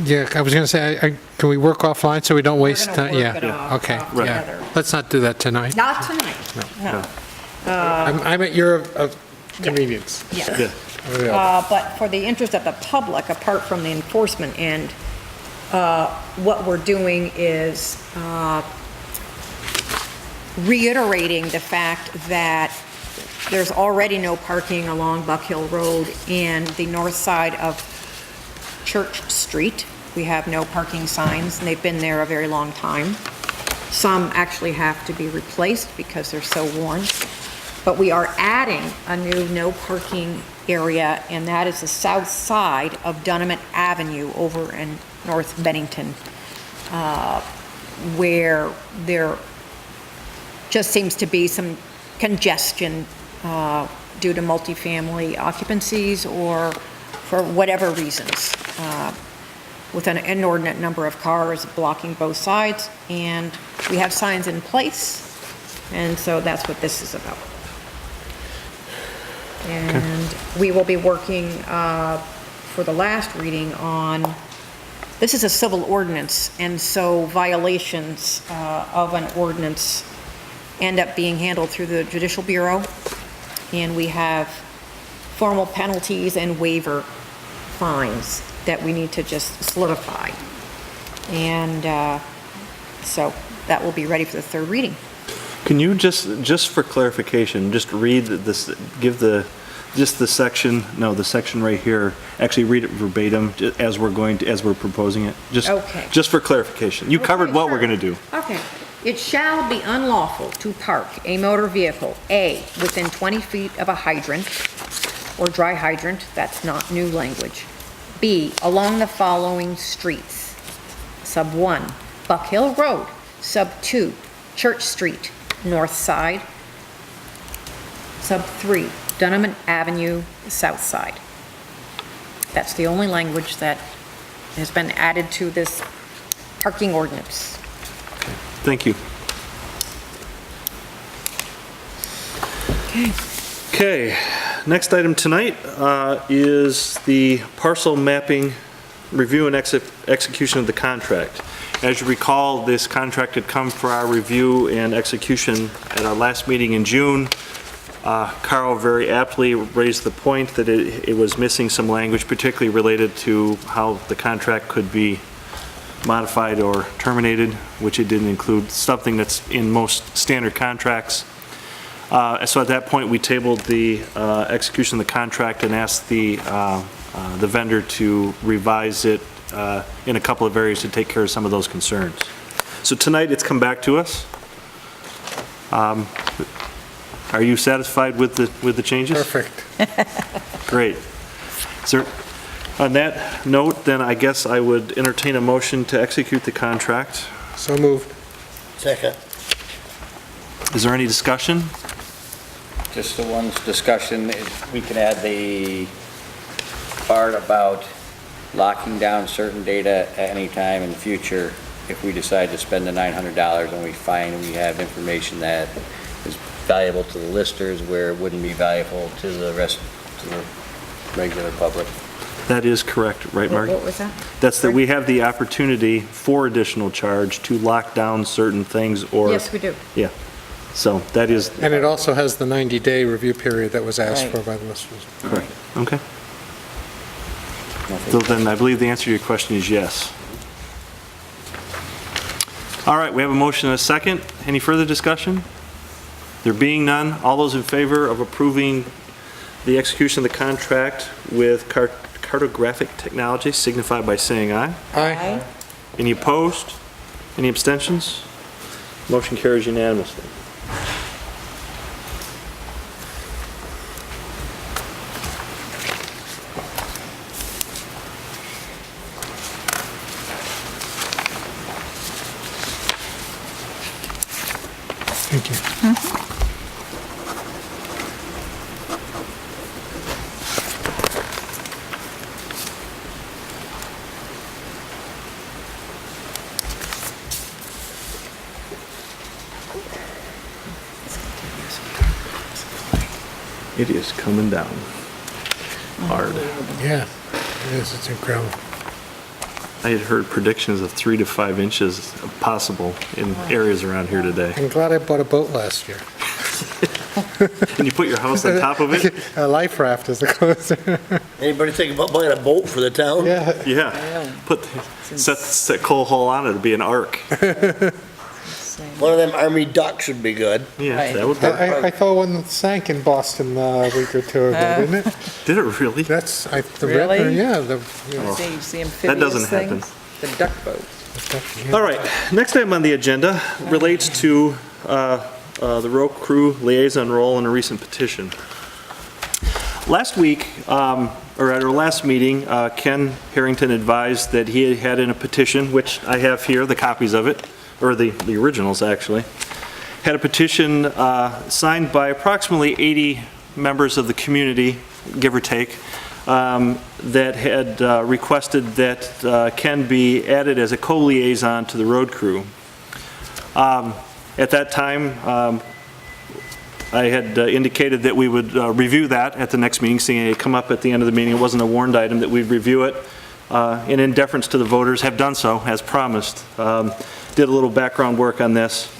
Yeah, I was going to say, can we work offline so we don't waste we're going time? to work it Yeah, off okay, yeah. together. Let's not do that tonight. Not tonight, no. I'm at your convenience. Yes. Yeah. But for the interest of the public, apart from the enforcement end, what we're doing is reiterating the fact that there's already no parking along Buck Hill Road and the north side of Church Street. We have no parking signs, and they've been there a very long time. Some actually have to be replaced because they're so worn. But we are adding a new no parking area, and that is the south side of Dunham Avenue over in North Bennington, where there just seems to be some congestion due to multifamily occupancies or for whatever reasons, with an inordinate number of cars blocking both sides, and we have signs in place, and so that's what this is about. And we will be working for the last reading on, this is a civil ordinance, and so violations of an ordinance end up being handled through the Judicial Bureau, and we have formal penalties and waiver fines that we need to just solidify. And so that will be ready for the third reading. Can you just for clarification, just read this, give the section, no, the section right here, actually read it verbatim as we're proposing it? Okay. Just for clarification. You covered what we're going to do. Okay. It shall be unlawful to park a motor vehicle, A, within 20 feet of a hydrant or dry hydrant, that's not new language. B, along the following streets. Sub 1, Buck Hill Road. Sub 2, Church Street, north side. Sub 3, Dunham Avenue, south side. That's the only language that has been added to this parking ordinance. Thank you. Okay, next item tonight is the parcel mapping review and execution of the contract. As you recall, this contract had come for our review and execution at our last meeting in June. Carl very aptly raised the point that it was missing some language, particularly related to how the contract could be modified or terminated, which it didn't include, something that's in most standard contracts. So at that point, we tabled the execution of the contract and asked the vendor to revise it in a couple of areas to take care of some of those concerns. So tonight, it's come back to us. Are you satisfied with the changes? Perfect. Great. Is there, on that note, then I guess I would entertain a motion to execute the contract. So moved. Second. Is there any discussion? Just the one discussion, we can add the part about locking down certain data at any time in the future if we decide to spend the $900 and we find we have information that is valuable to the listers where it wouldn't be valuable to the rest, to the regular public. That is correct, right, Mark? What was that? That's that we have the opportunity for additional charge to lock down certain things or... Yes, we do. Yeah. So that is... And it also has the 90-day review period that was asked Right. for by the listers. Correct. Okay. So then I believe the answer to your question is yes. All right, we have a motion and a second. Any further discussion? There being none, all those in favor of approving the execution of the contract with Cartographic Technology signify by saying aye. Aye. Any opposed? Any abstentions? Motion carries unanimously. Thank you. It is coming down hard. Yeah, it is, it's incredible. I had heard predictions of 3 to 5 inches possible in areas around here today. I'm glad I bought a boat last year. And you put your house on top of it? A life raft is the closest. Anybody think about buying a boat for the town? Yeah. Yeah. Set coal hole on it, it'd be an ark. One of them army ducks would be good. Yeah, Right. that would work. I thought one sank in Boston a week or two ago, didn't it? Did it really? That's, Really? yeah, See the That doesn't amphibious happen. things? The duck boat. All right, next item on the agenda relates to the road crew liaison role in a recent petition. Last week, or at our last meeting, Ken Harrington advised that he had in a petition, which I have here, the copies of it, or the originals actually, had a petition signed by approximately 80 members of the community, give or take, that had requested that Ken be added as a co-liaison to the road crew. At that time, I had indicated that we would review that at the next meeting, seeing it come up at the end of the meeting. It wasn't a warned item, that we'd review it, and in deference to the voters, have done so, as promised. Did a little background work on this.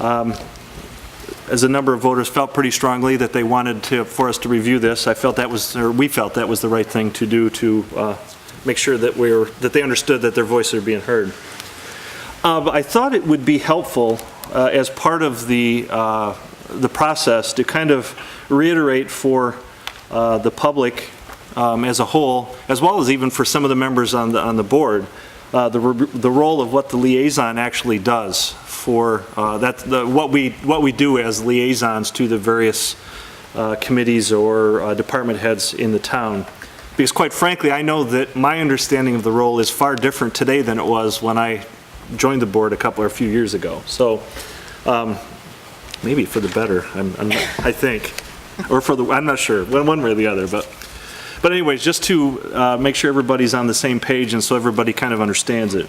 As a number of voters felt pretty strongly that they wanted for us to review this, we felt that was the right thing to do to make sure that they understood that their voices are being heard. But I thought it would be helpful as part of the process to kind of reiterate for the public as a whole, as well as even for some of the members on the board, the role of what the liaison actually does for what we do as liaisons to the various committees or department heads in the town. Because quite frankly, I know that my understanding of the role is far different today than it was when I joined the board a few years ago. So maybe for the better, I think, or I'm not sure, one way or the other. But anyways, just to make sure everybody's on the same page and so everybody kind of understands it.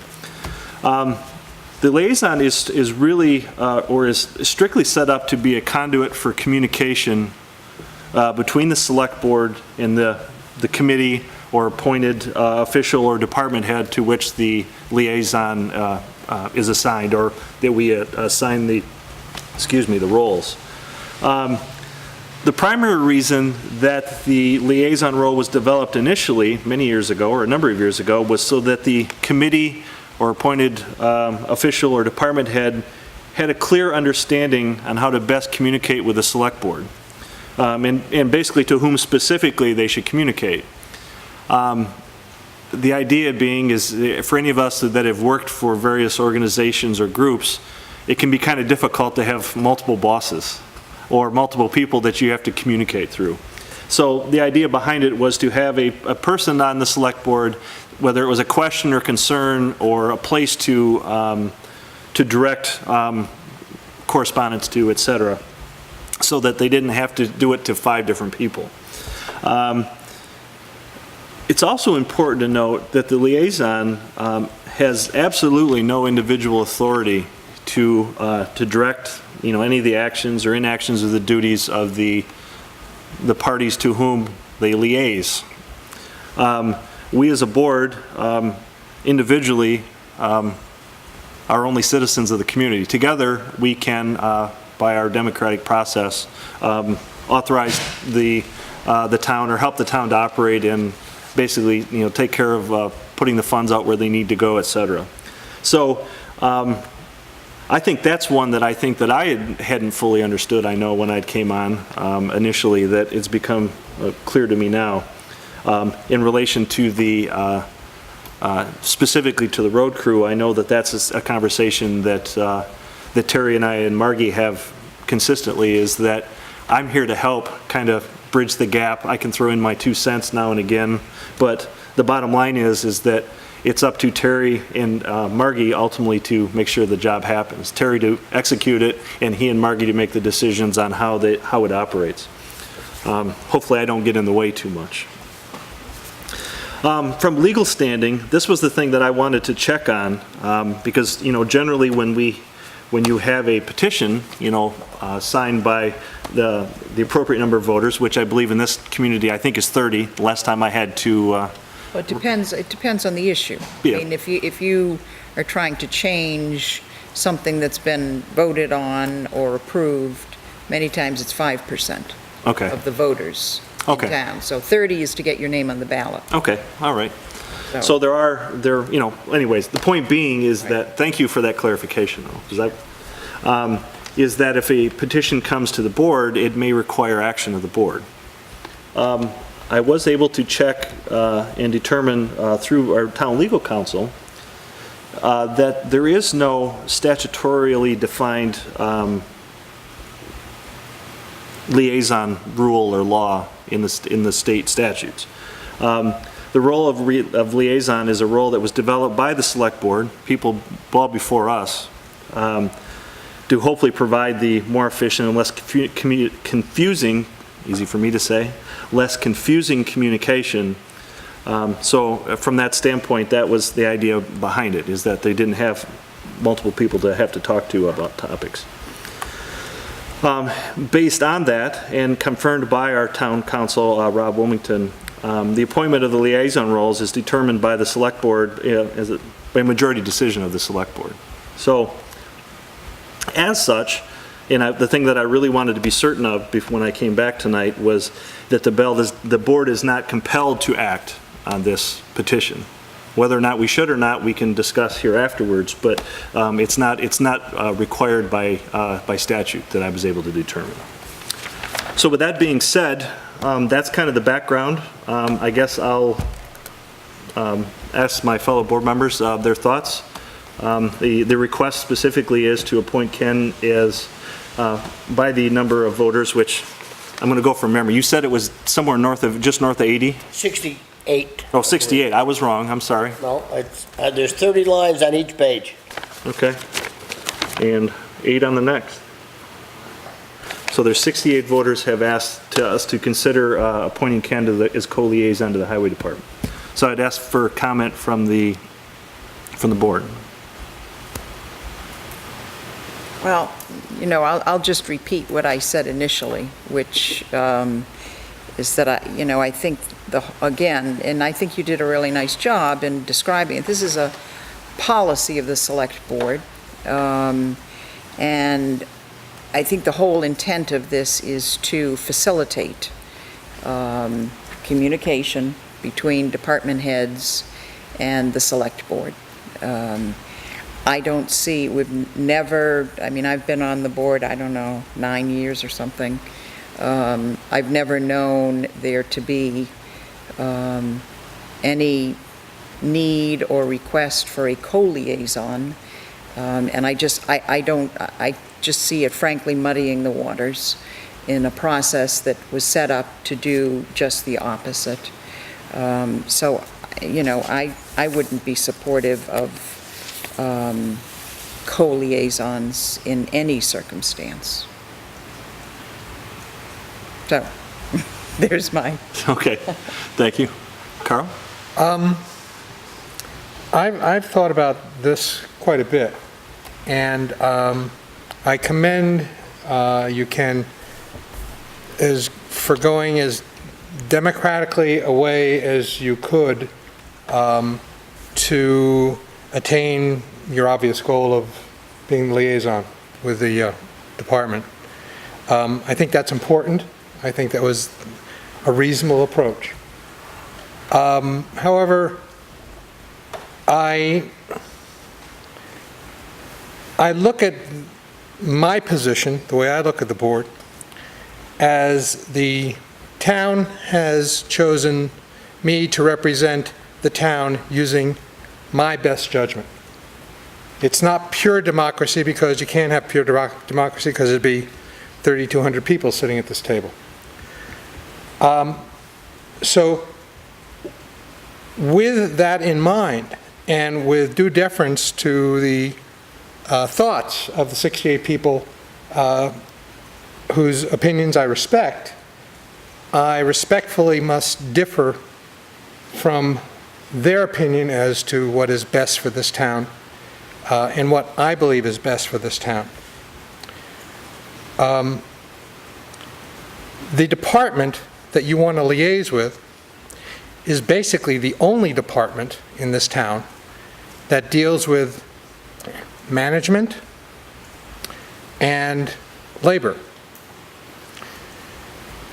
The liaison is really, or is strictly set up to be a conduit for communication between the select board and the committee or appointed official or department head to which the liaison is assigned, or that we assign the roles. The primary reason that the liaison role was developed initially, many years ago, or a number of years ago, was so that the committee or appointed official or department head had a clear understanding on how to best communicate with the select board, and basically to whom specifically they should communicate. The idea being is, for any of us that have worked for various organizations or groups, it can be kind of difficult to have multiple bosses or multiple people that you have to communicate through. So the idea behind it was to have a person on the select board, whether it was a question or concern or a place to direct correspondence to, et cetera, so that they didn't have to do it to 5 different people. It's also important to note that the liaison has absolutely no individual authority to direct, any of the actions or inactions of the duties of the parties to whom they liaise. We as a board, individually, are only citizens of the community. Together, we can, by our democratic process, authorize the town or help the town to operate and basically, take care of putting the funds out where they need to go, et cetera. So I think that's one that I hadn't fully understood, I know, when I came on initially, that it's become clear to me now. In relation to the, specifically to the road crew, I know that that's a conversation that Terry and I and Margie have consistently, is that I'm here to help kind of bridge the gap. I can throw in my 2 cents now and again, but the bottom line is that it's up to Terry and Margie ultimately to make sure the job happens. Terry to execute it, and he and Margie to make the decisions on how it operates. Hopefully I don't get in the way too much. From legal standing, this was the thing that I wanted to check on, because generally when you have a petition, signed by the appropriate number of voters, which I believe in this community I think is 30. The last time I had to. Well, it depends on the issue. Yeah. I mean, if you are trying to change something that's been voted on or approved, many times it's 5% Okay. of the voters in Okay. town. So 30 is to get your name on the ballot. Okay, all right. So anyways, the point being is that, thank you for that clarification, though, because is that if a petition comes to the board, it may require action of the board. I was able to check and determine through our town legal counsel that there is no statutorily defined liaison rule or law in the state statutes. The role of liaison is a role that was developed by the select board, people well before us, to hopefully provide the more efficient and less confusing, easy for me to say, less confusing communication. So from that standpoint, that was the idea behind it, is that they didn't have multiple people to have to talk to about topics. Based on that, and confirmed by our town council, Rob Wilmington, the appointment of the liaison roles is determined by the select board as a majority decision of the select board. So, as such, and the thing that I really wanted to be certain of when I came back tonight was that the board is not compelled to act on this petition. Whether or not we should or not, we can discuss here afterwards, but it's not required by statute that I was able to determine. So with that being said, that's kind of the background. I guess I'll ask my fellow board members their thoughts. The request specifically is to appoint Ken as, by the number of voters, which I'm going to go from memory. You said it was somewhere just north of 80? 60. 68. Oh, 68, I was wrong, I'm sorry. No, there's 30 lines on each page. Okay. And 8 on the next. So there's 68 voters have asked us to consider appointing Ken as co-liaison to the Highway Department. So I'd ask for comment from the board. Well, I'll just repeat what I said initially, which is that I think and I think you did a really nice job in describing it. This is a policy of the Select Board, and I think the whole intent of this is to facilitate communication between department heads and the Select Board. I don't see, I've been on the board, 9 years or something. I've never known there to be any need or request for a co-liaison. And I just see it frankly muddying the waters in a process that was set up to do just the opposite. So, I wouldn't be supportive of co-liaisons in any circumstance. So, there's my... Okay, thank you. Carl? I've thought about this quite a bit, and I commend you, Ken, for going as democratically away as you could to attain your obvious goal of being the liaison with the department. I think that's important. I think that was a reasonable approach. However, I look at my position, the way I look at the board, as the town has chosen me to represent the town using my best judgment. It's not pure democracy, because you can't have pure democracy, because it'd be 3,200 people sitting at this table. So with that in mind, and with due deference to the thoughts of the 68 people whose opinions I respectfully must differ from their opinion as to what is best for this town and what I believe is best for this town. The department that you want to liaise with is basically the only department in this town that deals with management and labor.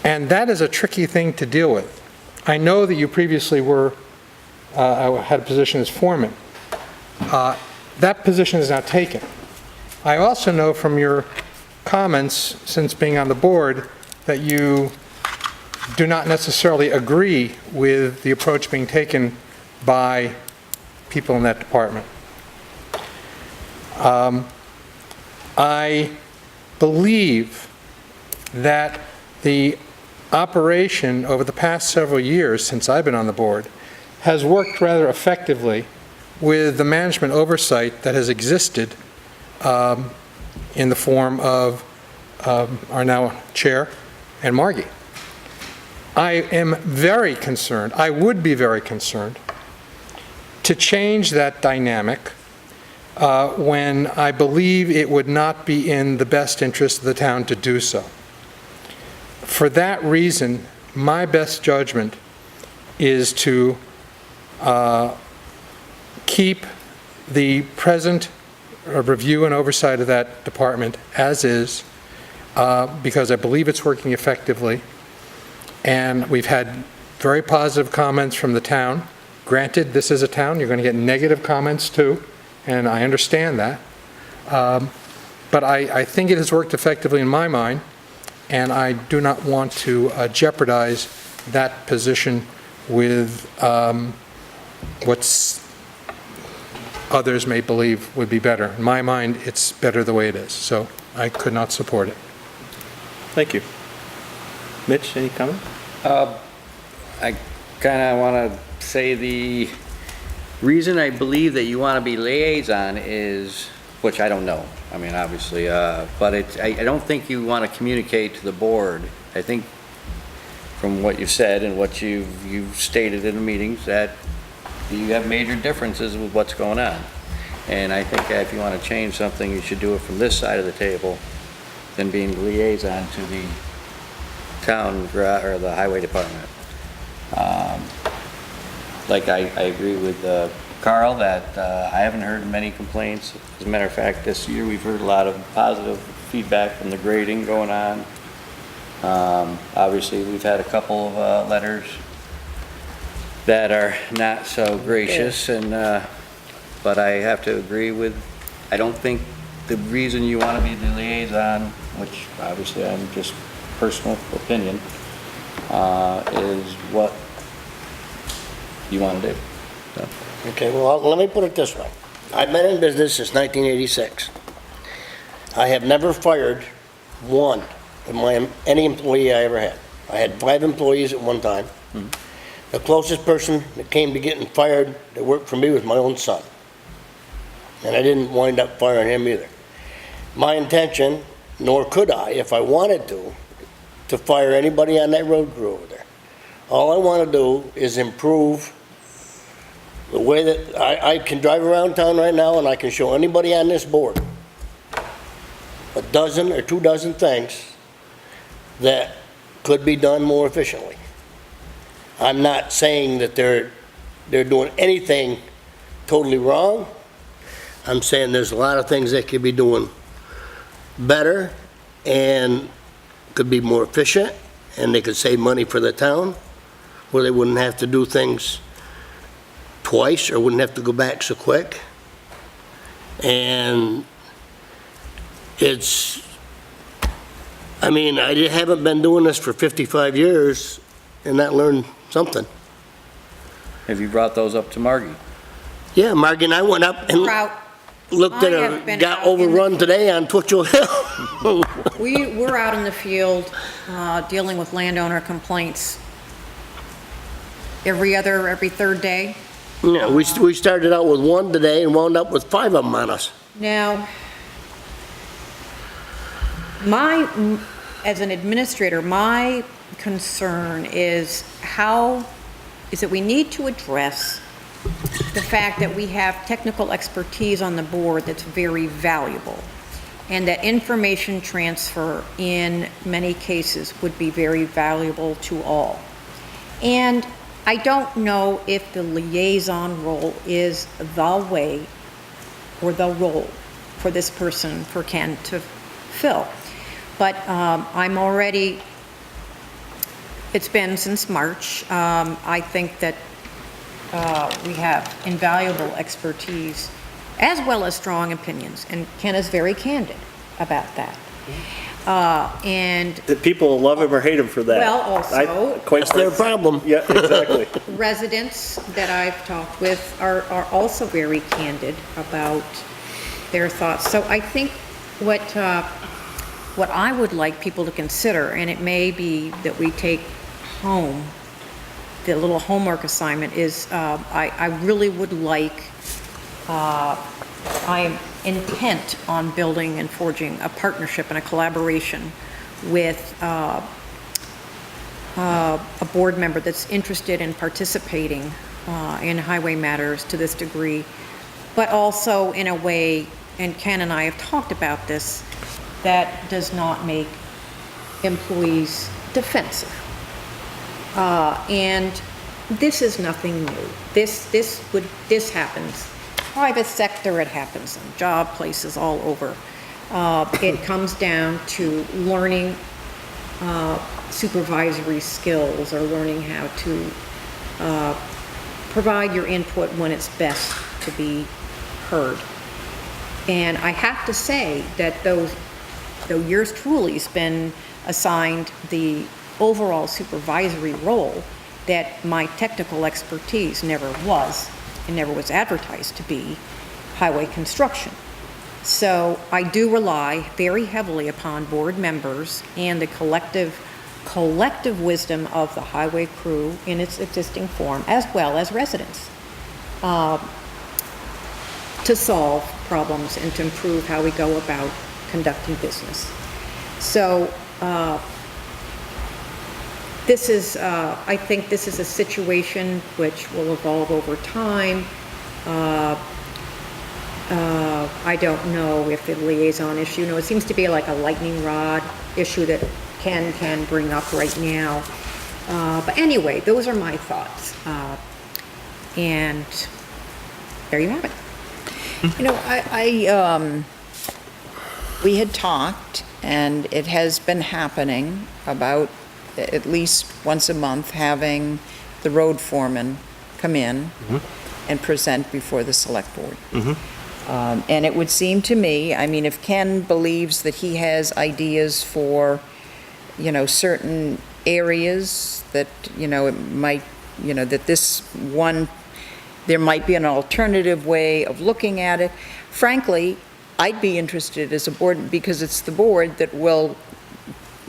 And that is a tricky thing to deal with. I know that you previously had a position as foreman. That position is now taken. I also know from your comments since being on the board that you do not necessarily agree with the approach being taken by people in that department. I believe that the operation over the past several years since I've been on the board has worked rather effectively with the management oversight that has existed in the form of our now chair and Margie. I am very concerned, I would be very concerned, to change that dynamic when I believe it would not be in the best interest of the town to do so. For that reason, my best judgment is to keep the present review and oversight of that department as is, because I believe it's working effectively. And we've had very positive comments from the town. Granted, this is a town, you're going to get negative comments too, and I understand that. But I think it has worked effectively in my mind, and I do not want to jeopardize that position with what others may believe would be better. In my mind, it's better the way it is, so I could not support it. Thank you. Mitch, any comment? kind of want to say the reason I believe that you want to be liaison is, which I don't know, I mean, obviously, but I don't think you want to communicate to the board. I think from what you've said and what you've stated in the meetings, that you have major differences with what's going on. And I think that if you want to change something, you should do it from this side of the table than being the liaison to the town or the highway department. Like I agree with Carl that I haven't heard many complaints. As a matter of fact, this year we've heard a lot of positive feedback from the grading going on. Obviously, we've had a couple of letters that are not so gracious, and but I have to agree with, I don't think the reason you want to be the liaison, which obviously I'm just personal opinion, is what you want to do. So. Okay, well, let me put it this way. I've been in business since 1986. I have never fired one of any employee I ever had. I had 5 employees at one time. Mm-hmm. The closest person that came to getting fired that worked for me was my own son. And I didn't wind up firing him either. My intention, nor could I, if I wanted to fire anybody on that road crew over there. All I want to do is improve the way that I can drive around town right now and I can show anybody on this board a dozen or 2 dozen things that could be done more efficiently. I'm not saying that they're doing anything totally wrong. I'm saying there's a lot of things they could be doing better and could be more efficient, and they could save money for the town, where they wouldn't have to do things twice or wouldn't have to go back so quick. And it's, I mean, I haven't been doing this for 55 years and not learned something. Have you brought those up to Margie? Yeah, Margie and I went up and looked at I have been got out in the- overrun today on Twitchell Hill. We're out in the field dealing with landowner complaints every third day. Yeah, we started out with 1 today and wound up with 5 of them on us. Now, as an administrator, my concern is that we need to address the fact that we have technical expertise on the board that's very valuable, and that information transfer in many cases would be very valuable to all. And I don't know if the liaison role is the way or the role for this person, for Ken to fill. But I'm already, it's been since March. I think that we have invaluable expertise as well as strong opinions, and Ken is very candid about that. And The people love him or hate him for that. Well, also- That's their problem. Yeah, exactly. residents that I've talked with are also very candid about their thoughts. So I think what I would like people to consider, and it may be that we take home, the little homework assignment, is I really would like, I am intent on building and forging a partnership and a collaboration with a board member that's interested in participating in highway matters to this degree, but also in a way, and Ken and I have talked about this, that does not make employees defensive. And this is nothing new. This happens. Private sector, it happens in job places all over. It comes down to learning supervisory skills, or learning how to provide your input when it's best to be heard. And I have to say that though yours truly's been assigned the overall supervisory role, that my technical expertise never was, and never was advertised to be, highway construction. So I do rely very heavily upon board members and the collective collective wisdom of the highway crew in its existing form, as well as residents, to solve problems and to improve how we go about conducting business. So this is, I think this is a situation which will evolve over time. I don't know if the liaison issue, it seems to be like a lightning rod issue that Ken can bring up right now. But anyway, those are my thoughts. And there you have it. You know, we had talked, and it has been happening, about at least once a month having the road foreman come in and present before the select board. And it would seem to me, I mean, if Ken believes that he has ideas for, certain areas that, it might, that this one, there might be an alternative way of looking at it. Frankly, I'd be interested as a board, because it's the board that will,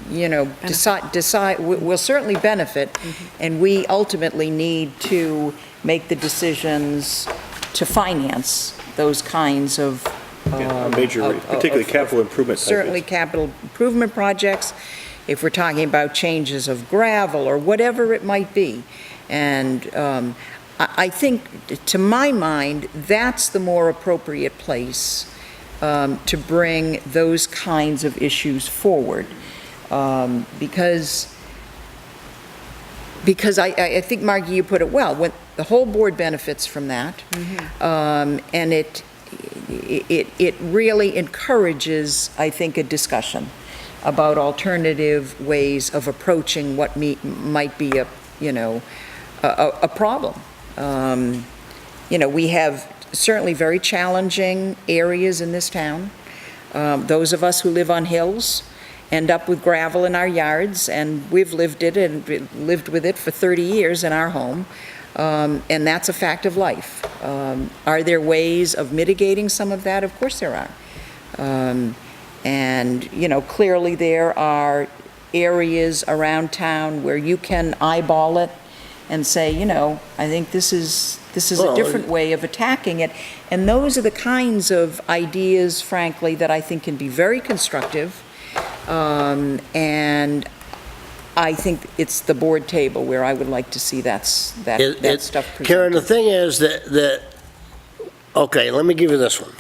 decide, will certainly benefit, and we ultimately need to make the decisions to finance those kinds of particularly capital improvement. Certainly capital improvement projects, if we're talking about changes of gravel or whatever it might be. And I think, to my mind, that's the more appropriate place to bring those kinds of issues forward. Because I think, Margie, you put it well, when the whole board benefits from that, and it really encourages, I think, a discussion about alternative ways of approaching what might be a problem. We have certainly very challenging areas in this town. Those of us who live on hills end up with gravel in our yards, and we've lived it and lived with it for 30 years in our home, and that's a fact of life. Are there ways of mitigating some of that? Of course there are. And clearly there are areas around town where you can eyeball it and say, I think this is a different way of attacking it. And those are the kinds of ideas, frankly, that I think can be very constructive. And I think it's the board table where I would like to see that stuff presented. Karen, the thing is that okay, let me give you this one.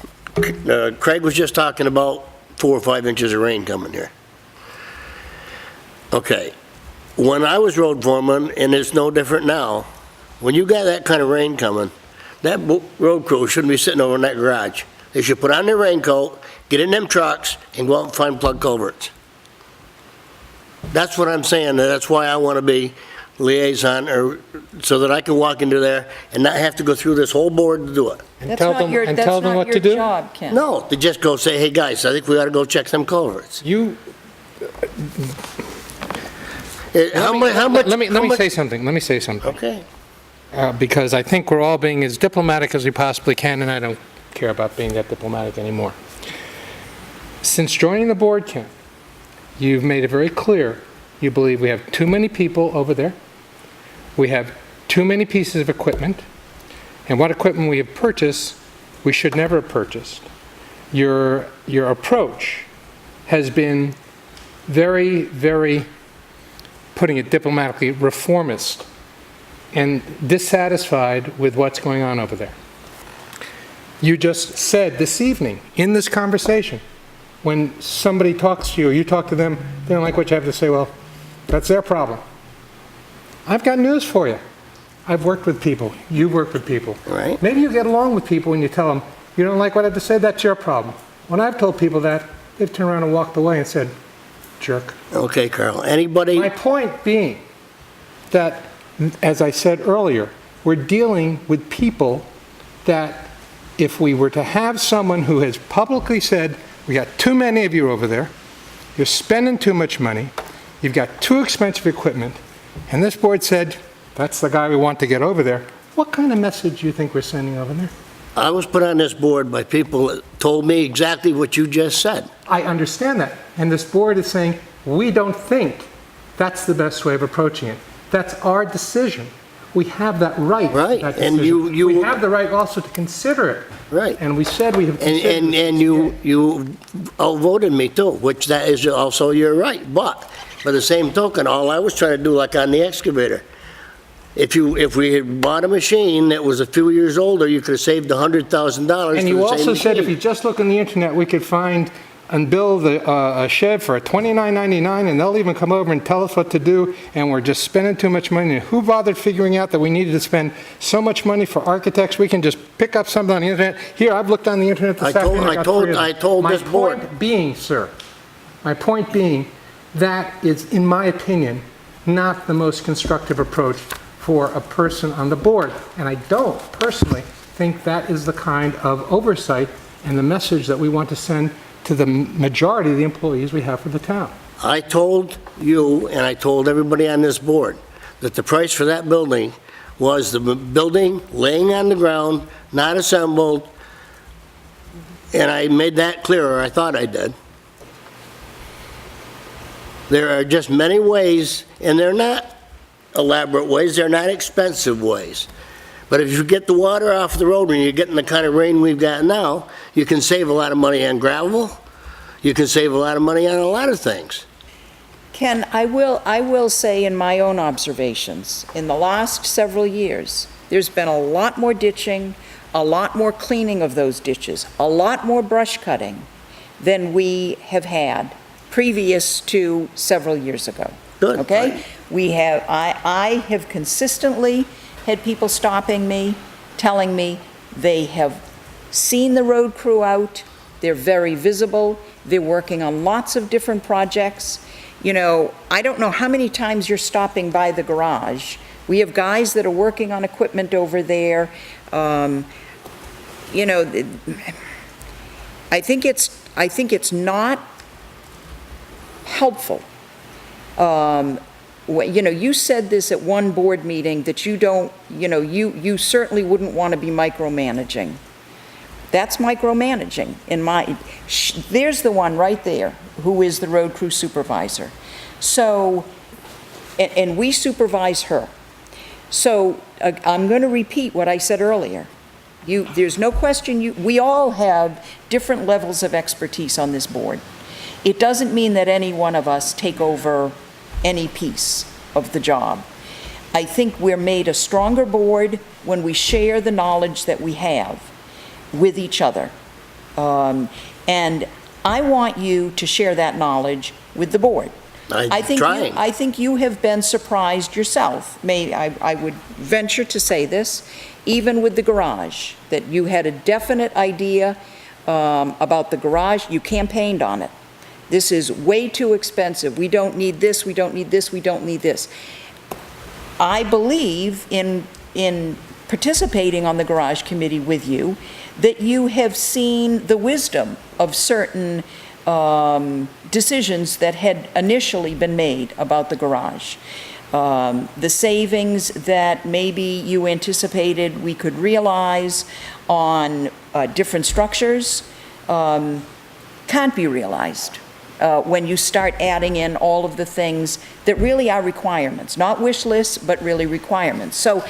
Craig was just talking about 4 or 5 inches of rain coming here. Okay, when I was road foreman, and it's no different now, when you got that kind of rain coming, that road crew shouldn't be sitting over in that garage. They should put on their raincoat, get in them trucks, and go out and find plug culverts. That's what I'm saying, and that's why I want to be liaison, or so that I can walk into there and not have to go through this whole board to do it. And tell them what to do? That's not your job, Ken. No, to just go say, hey, guys, I think we ought to go check some culverts. Let me say something. Okay. Because I think we're all being as diplomatic as we possibly can, and I don't care about being that diplomatic anymore. Since joining the board, Ken, you've made it very clear you believe we have too many people over there, we have too many pieces of equipment, and what equipment we have purchased, we should never have purchased. Your approach has been very, very, putting it diplomatically, reformist, and dissatisfied with what's going on over there. You just said this evening, in this conversation, when somebody talks to you, or you talk to them, they don't like what you have to say, well, that's their problem. I've got news for you. I've worked with people. You've worked with people. Right. Maybe you get along with people when you tell them, you don't like what I have to say, that's your problem. When I've told people that, they've turned around and walked away and said, jerk. Okay, Carl. Anybody? My point being that, as I said earlier, we're dealing with people that if we were to have someone who has publicly said, we got too many of you over there, you're spending too much money, you've got too expensive equipment, and this board said, that's the guy we want to get over there, what kind of message do you think we're sending over there? I was put on this board by people that told me exactly what you just said. I understand that. And this board is saying, we don't think that's the best way of approaching it. That's our decision. We have that right. Right, that and decision. you- We have the right also to consider it. Right. And we said we have considered it. And you outvoted me too, which that is also your right. But by the same token, all I was trying to do, like on the excavator, if we had bought a machine that was a few years older, you could have saved $100,000 And you also said if you just look on the internet, we could find and build a shed for $29.99, and they'll even come over and tell us what to do, and we're just spending too much money. And who bothered figuring out that we needed to spend so much money for architects? We can just pick up something on the internet. Here, I've looked on the internet this afternoon. I got 3 of them. I told this board. My point being, sir, my point being, that is, in my opinion, not the most constructive approach for a person on the board. And I don't personally think that is the kind of oversight and the message that we want to send to the majority of the employees we have for the town. I told you, and I told everybody on this board, that the price for that building was the building laying on the ground, not assembled, and I made that clearer, I thought I did. There are just many ways, and they're not elaborate ways, they're not expensive ways. But if you get the water off the road when you're getting the kind of rain we've got now, you can save a lot of money on gravel, you can save a lot of money on a lot of things. Ken, I will say in my own observations, in the last several years, there's been a lot more ditching, a lot more cleaning of those ditches, a lot more brush cutting than we have had previous to several years ago. Good. Okay? I have consistently had people stopping me, telling me they have seen the road crew out, they're very visible, they're working on lots of different projects. You know, I don't know how many times you're stopping by the garage. We have guys that are working on equipment over there. You know, I think it's not helpful. You know, you said this at one board meeting that you don't, you know, you certainly wouldn't want to be micromanaging. That's micromanaging in my, there's the one right there who is the road crew supervisor. So, and we supervise her. So I'm going to repeat what I said earlier. There's no question, we all have different levels of expertise on this board. It doesn't mean that any one of us take over any piece of the job. I think we're made a stronger board when we share the knowledge that we have with each other. And I want you to share that knowledge with the board. I think you have been surprised yourself. I would venture to say this, even with the garage, that you had a definite idea about the garage. You campaigned on it. This is way too expensive. We don't need this, we don't need this, we don't need this. I believe in participating on the garage committee with you, that you have seen the wisdom of certain decisions that had initially been made about the garage. The savings that maybe you anticipated we could realize on different structures can't be realized when you start adding in all of the things that really are requirements, not wish lists, but really requirements. So,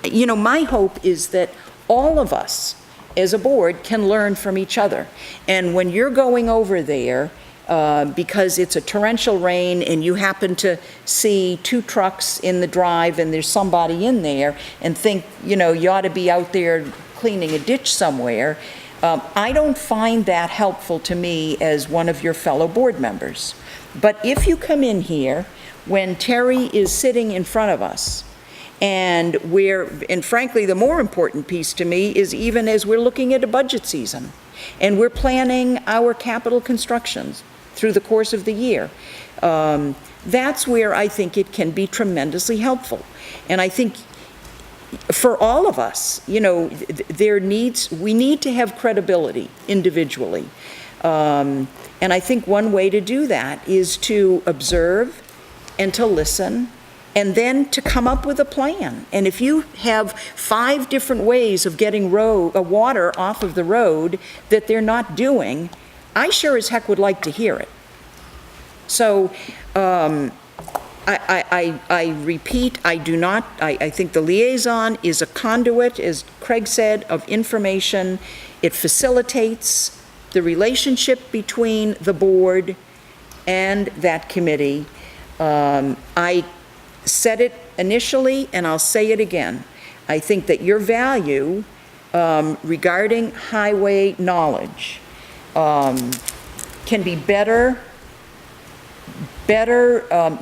you know, my hope is that all of us as a board can learn from each other. And when you're going over there, because it's a torrential rain and you happen to see 2 trucks in the drive and there's somebody in there and think, you know, you ought to be out there cleaning a ditch somewhere, I don't find that helpful to me as one of your fellow board members. But if you come in here when Terry is sitting in front of us, and frankly, the more important piece to me is even as we're looking at a budget season, and we're planning our capital constructions through the course of the year, that's where I think it can be tremendously helpful. And I think for all of us, you know, we need to have credibility individually. And I think one way to do that is to observe and to listen and then to come up with a plan. And if you have 5 different ways of getting water off of the road that they're not doing, I sure as heck would like to hear it. So I repeat, I think the liaison is a conduit, as Craig said, of information. It facilitates the relationship between the board and that committee. I said it initially, and I'll say it again. I think that your value regarding highway knowledge can be better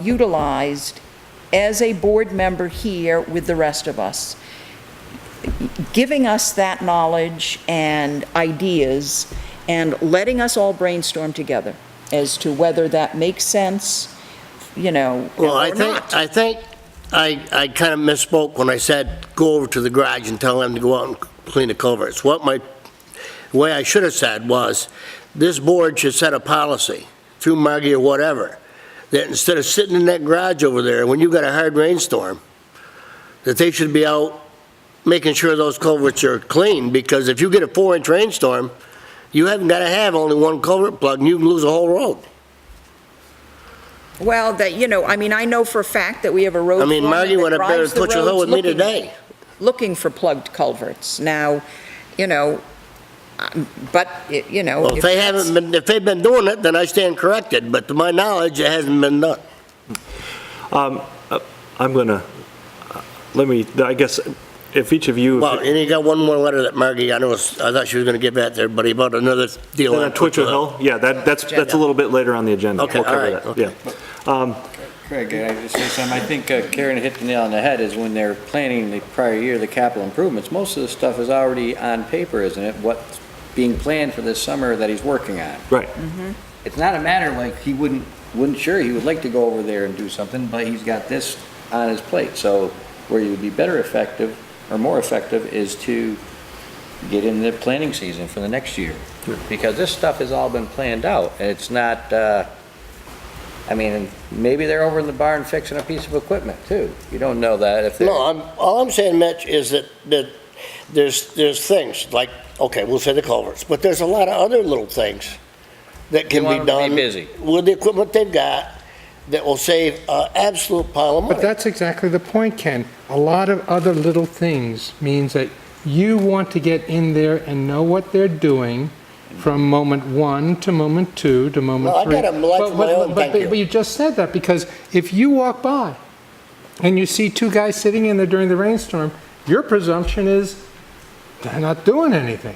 utilized as a board member here with the rest of us. Giving us that knowledge and ideas and letting us all brainstorm together as to whether that makes sense, you know, Well, or I not. think I kind of misspoke when I said go over to the garage and tell them to go out and clean the culverts. The way I should have said was, this board should set a policy through Margie or whatever, that instead of sitting in that garage over there when you've got a hard rainstorm, that they should be out making sure those culverts are clean, because if you get a 4-inch rainstorm, you haven't got to have only one culvert plug and you can lose a whole road. Well, that, you know, I mean, I know for a fact that we have a road I mean, foreman Margie that went up there drives to the Twitchell Hill roads with me today. looking for plugged culverts. Now, you know, but, you know. Well, if they've been doing it, then I stand corrected, but to my knowledge, it hasn't been done. I'm gonna, I guess, if each of you. Well, and you got one more letter that Margie, I thought she was gonna give that to everybody about another deal on Twitchell Hill? Yeah, that's a little bit later on the agenda. Okay, We'll cover all right, that, okay. yeah. Craig, can I just say something? I think Karen hit the nail on the head, is when they're planning the prior year, the capital improvements, most of the stuff is already on paper, isn't it? What's being planned for this summer that he's working on. Right. It's not a matter like he wouldn't sure, he would like to go over there and do something, but he's got this on his plate. So where you would be better effective, or more effective, is to get in the planning season for the next year. Because this stuff has all been planned out, and it's not, I mean, maybe they're over in the barn fixing a piece of equipment too. You don't know that if they're. No, all I'm saying, Mitch, is that there's things like, okay, we'll say the culverts, but there's a lot of other little things that can You want be them to done be busy. with the equipment they've got that will save an absolute pile of money. But that's exactly the point, Ken. A lot of other little things means that you want to get in there and know what they're doing from moment 1 to moment 2 to moment No, I 3. got 'em like my own, thank you. But you just said that, because if you walk by and you see 2 guys sitting in there during the rainstorm, your presumption is they're not doing anything.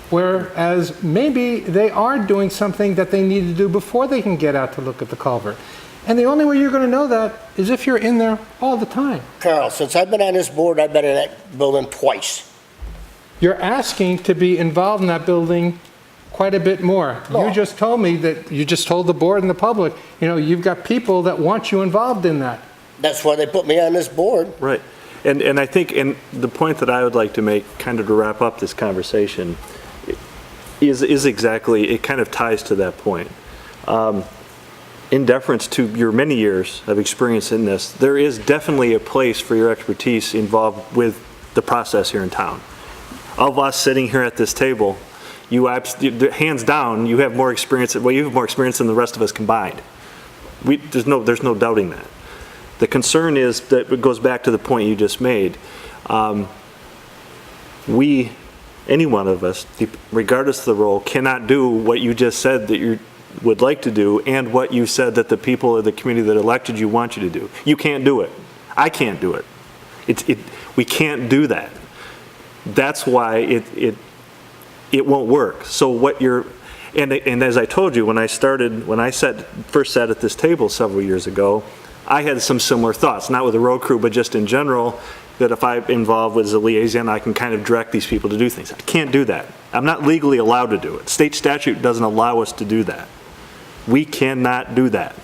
Whereas maybe they are doing something that they need to do before they can get out to look at the culvert. And the only way you're going to know that is if you're in there all the time. Carl, since I've been on this board, I've been in that building twice. You're asking to be involved in that building quite a bit more. No. You just told me that, you just told the board and the public, you know, you've got people that want you involved in that. That's why they put me on this board. Right. And I think, and the point that I would like to make, kind of to wrap up this conversation, is exactly, it kind of ties to that point. In deference to your many years of experience in this, there is definitely a place for your expertise involved with the process here in town. Of us sitting here at this table, hands down, you have more experience, well, you have more experience than the rest of us combined. There's no doubting that. The concern is that it goes back to the point you just made. Any one of us, regardless of the role, cannot do what you just said that you would like to do and what you said that the people of the community that elected you want you to do. You can't do it. I can't do it. We can't do that. That's why it won't work. So what you're, and as I told you, when I first sat at this table several years ago, I had some similar thoughts, not with the road crew, but just in general, that if I'm involved with a liaison, I can kind of direct these people to do things. I can't do that. I'm not legally allowed to do it. State statute doesn't allow us to do that. We cannot do that.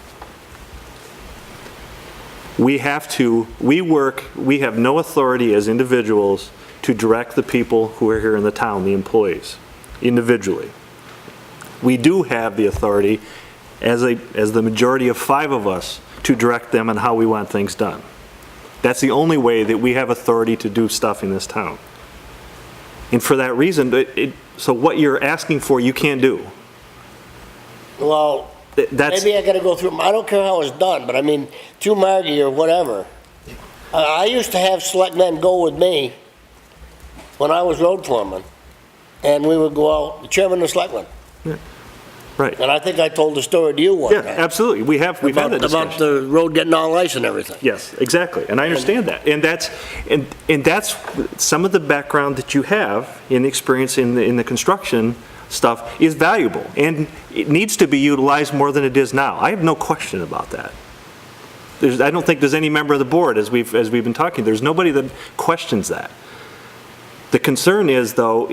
We have no authority as individuals to direct the people who are here in the town, the employees, individually. We do have the authority as the majority of 5 of us to direct them on how we want things done. That's the only way that we have authority to do stuff in this town. And for that reason, so what you're asking for, you can't do. Well, that's, maybe I gotta go through, I don't care how it's done, but I mean, through Margie or whatever. I used to have selectmen go with me when I was road foreman, and we would go out, the chairman of the selectmen. right. And I think I told the story to you one Yeah, time. absolutely. We've had that About discussion. the road getting all ice and everything. Yes, exactly, and I understand that. And that's some of the background that you have in experience in the construction stuff is valuable, and it needs to be utilized more than it is now. I have no question about that. I don't think there's any member of the board, as we've been talking, there's nobody that questions that. The concern is, though,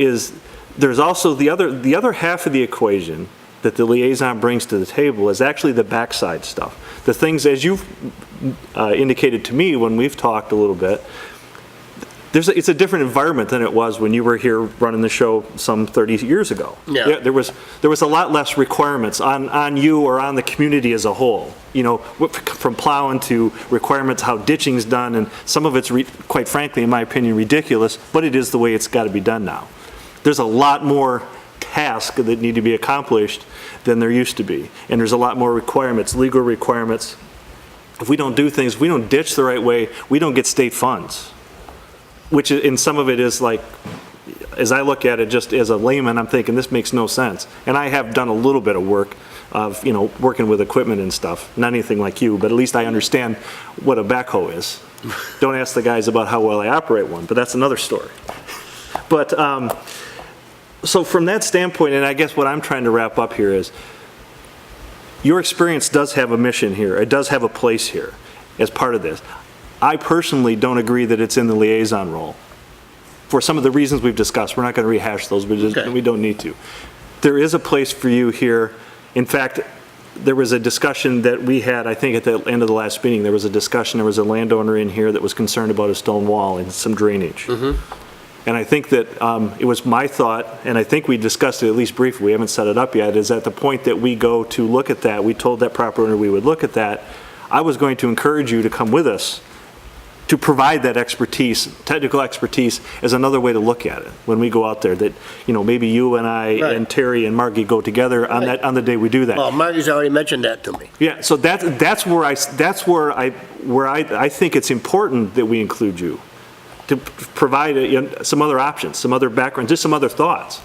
there's also the other half of the equation that the liaison brings to the table is actually the backside stuff. The things, as you've indicated to me when we've talked a little bit, it's a different environment than it was when you were here running the show some 30 years ago. Yeah. There was a lot less requirements on you or on the community as a whole. You know, from plowing to requirements, how ditching's done, and some of it's, quite frankly, in my opinion, ridiculous, but it is the way it's got to be done now. There's a lot more tasks that need to be accomplished than there used to be, and there's a lot more requirements, legal requirements. If we don't do things, if we don't ditch the right way, we don't get state funds. Which in some of it is like, as I look at it just as a layman, I'm thinking this makes no sense. And I have done a little bit of work of, working with equipment and stuff. Not anything like you, but at least I understand what a backhoe is. Don't ask the guys about how well I operate one, but that's another story. But, so from that standpoint, and I guess what I'm trying to wrap up here is, your experience does have a mission here. It does have a place here as part of this. I personally don't agree that it's in the liaison role. For some of the reasons we've discussed, we're not going to rehash those, we don't need to. There is a place for you here. In fact, there was a discussion that we had, I think at the end of the last meeting, there was a landowner in here that was concerned about a stone wall and some drainage. And I think that it was my thought, and I think we discussed it at least briefly, we haven't set it up yet, is at the point that we go to look at that, we told that property owner we would look at that, I was going to encourage you to come with us to provide that expertise, technical expertise, as another way to look at it when we go out there, that, maybe you and I and Terry and Margie go together on the day we do that. Well, Margie's already mentioned that to me. Yeah, so that's where I think it's important that we include you, to provide some other options, some other background, just some other thoughts.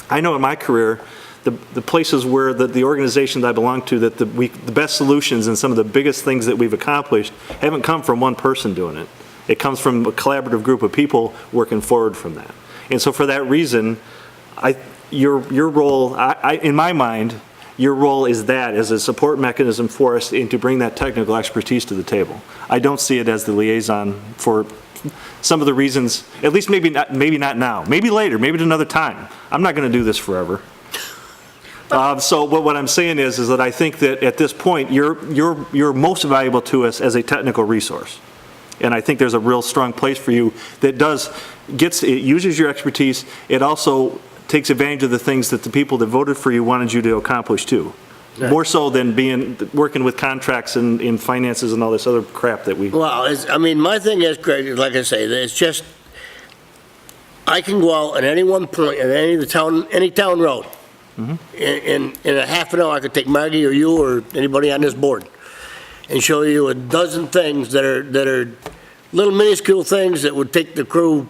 I know in my career, the places where the organizations I belong to, that the best solutions and some of the biggest things that we've accomplished haven't come from one person doing it. It comes from a collaborative group of people working forward from that. And so for that reason, your role, in my mind, your role is that as a support mechanism for us and to bring that technical expertise to the table. I don't see it as the liaison for some of the reasons, at least maybe not now, maybe later, maybe at another time. I'm not going to do this forever. So what I'm saying is that I think that at this point, you're most valuable to us as a technical resource. And I think there's a real strong place for you that it uses your expertise. It also takes advantage of the things that the people that voted for you wanted you to accomplish too. Right. More so than working with contracts and in finances and all this other crap that we... Well, my thing is, Greg, like I say, it's just, I can go out at any one point, at any town road, in a half an hour, I could take Margie or you or anybody on this board and show you a dozen things that are little minuscule things that would take the crew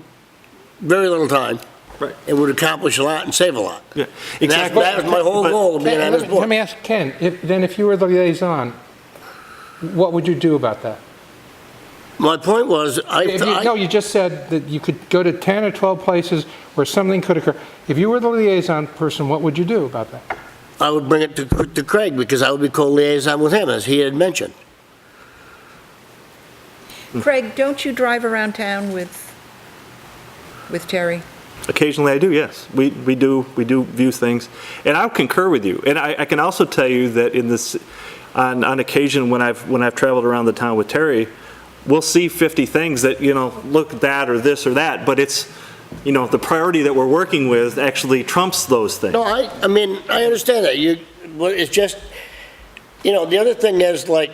very little time. Right. It would accomplish a lot and save a lot. Yeah, exactly. That was my whole goal of being on this board. Let me ask Ken, if you were the liaison, what would you do about that? My point was, you just said that you could go to 10 or 12 places where something could occur. If you were the liaison person, what would you do about that? I would bring it to Craig, because I would be co-liaison with him, as he had mentioned. Craig, don't you drive around town with Terry? Occasionally I do, yes. We do view things. And I'll concur with you. And I can also tell you that on occasion when I've traveled around the town with Terry, we'll see 50 things that, look at that or this or that, but it's, the priority that we're working with actually trumps those things. No, I understand that. It's just, the other thing is, like,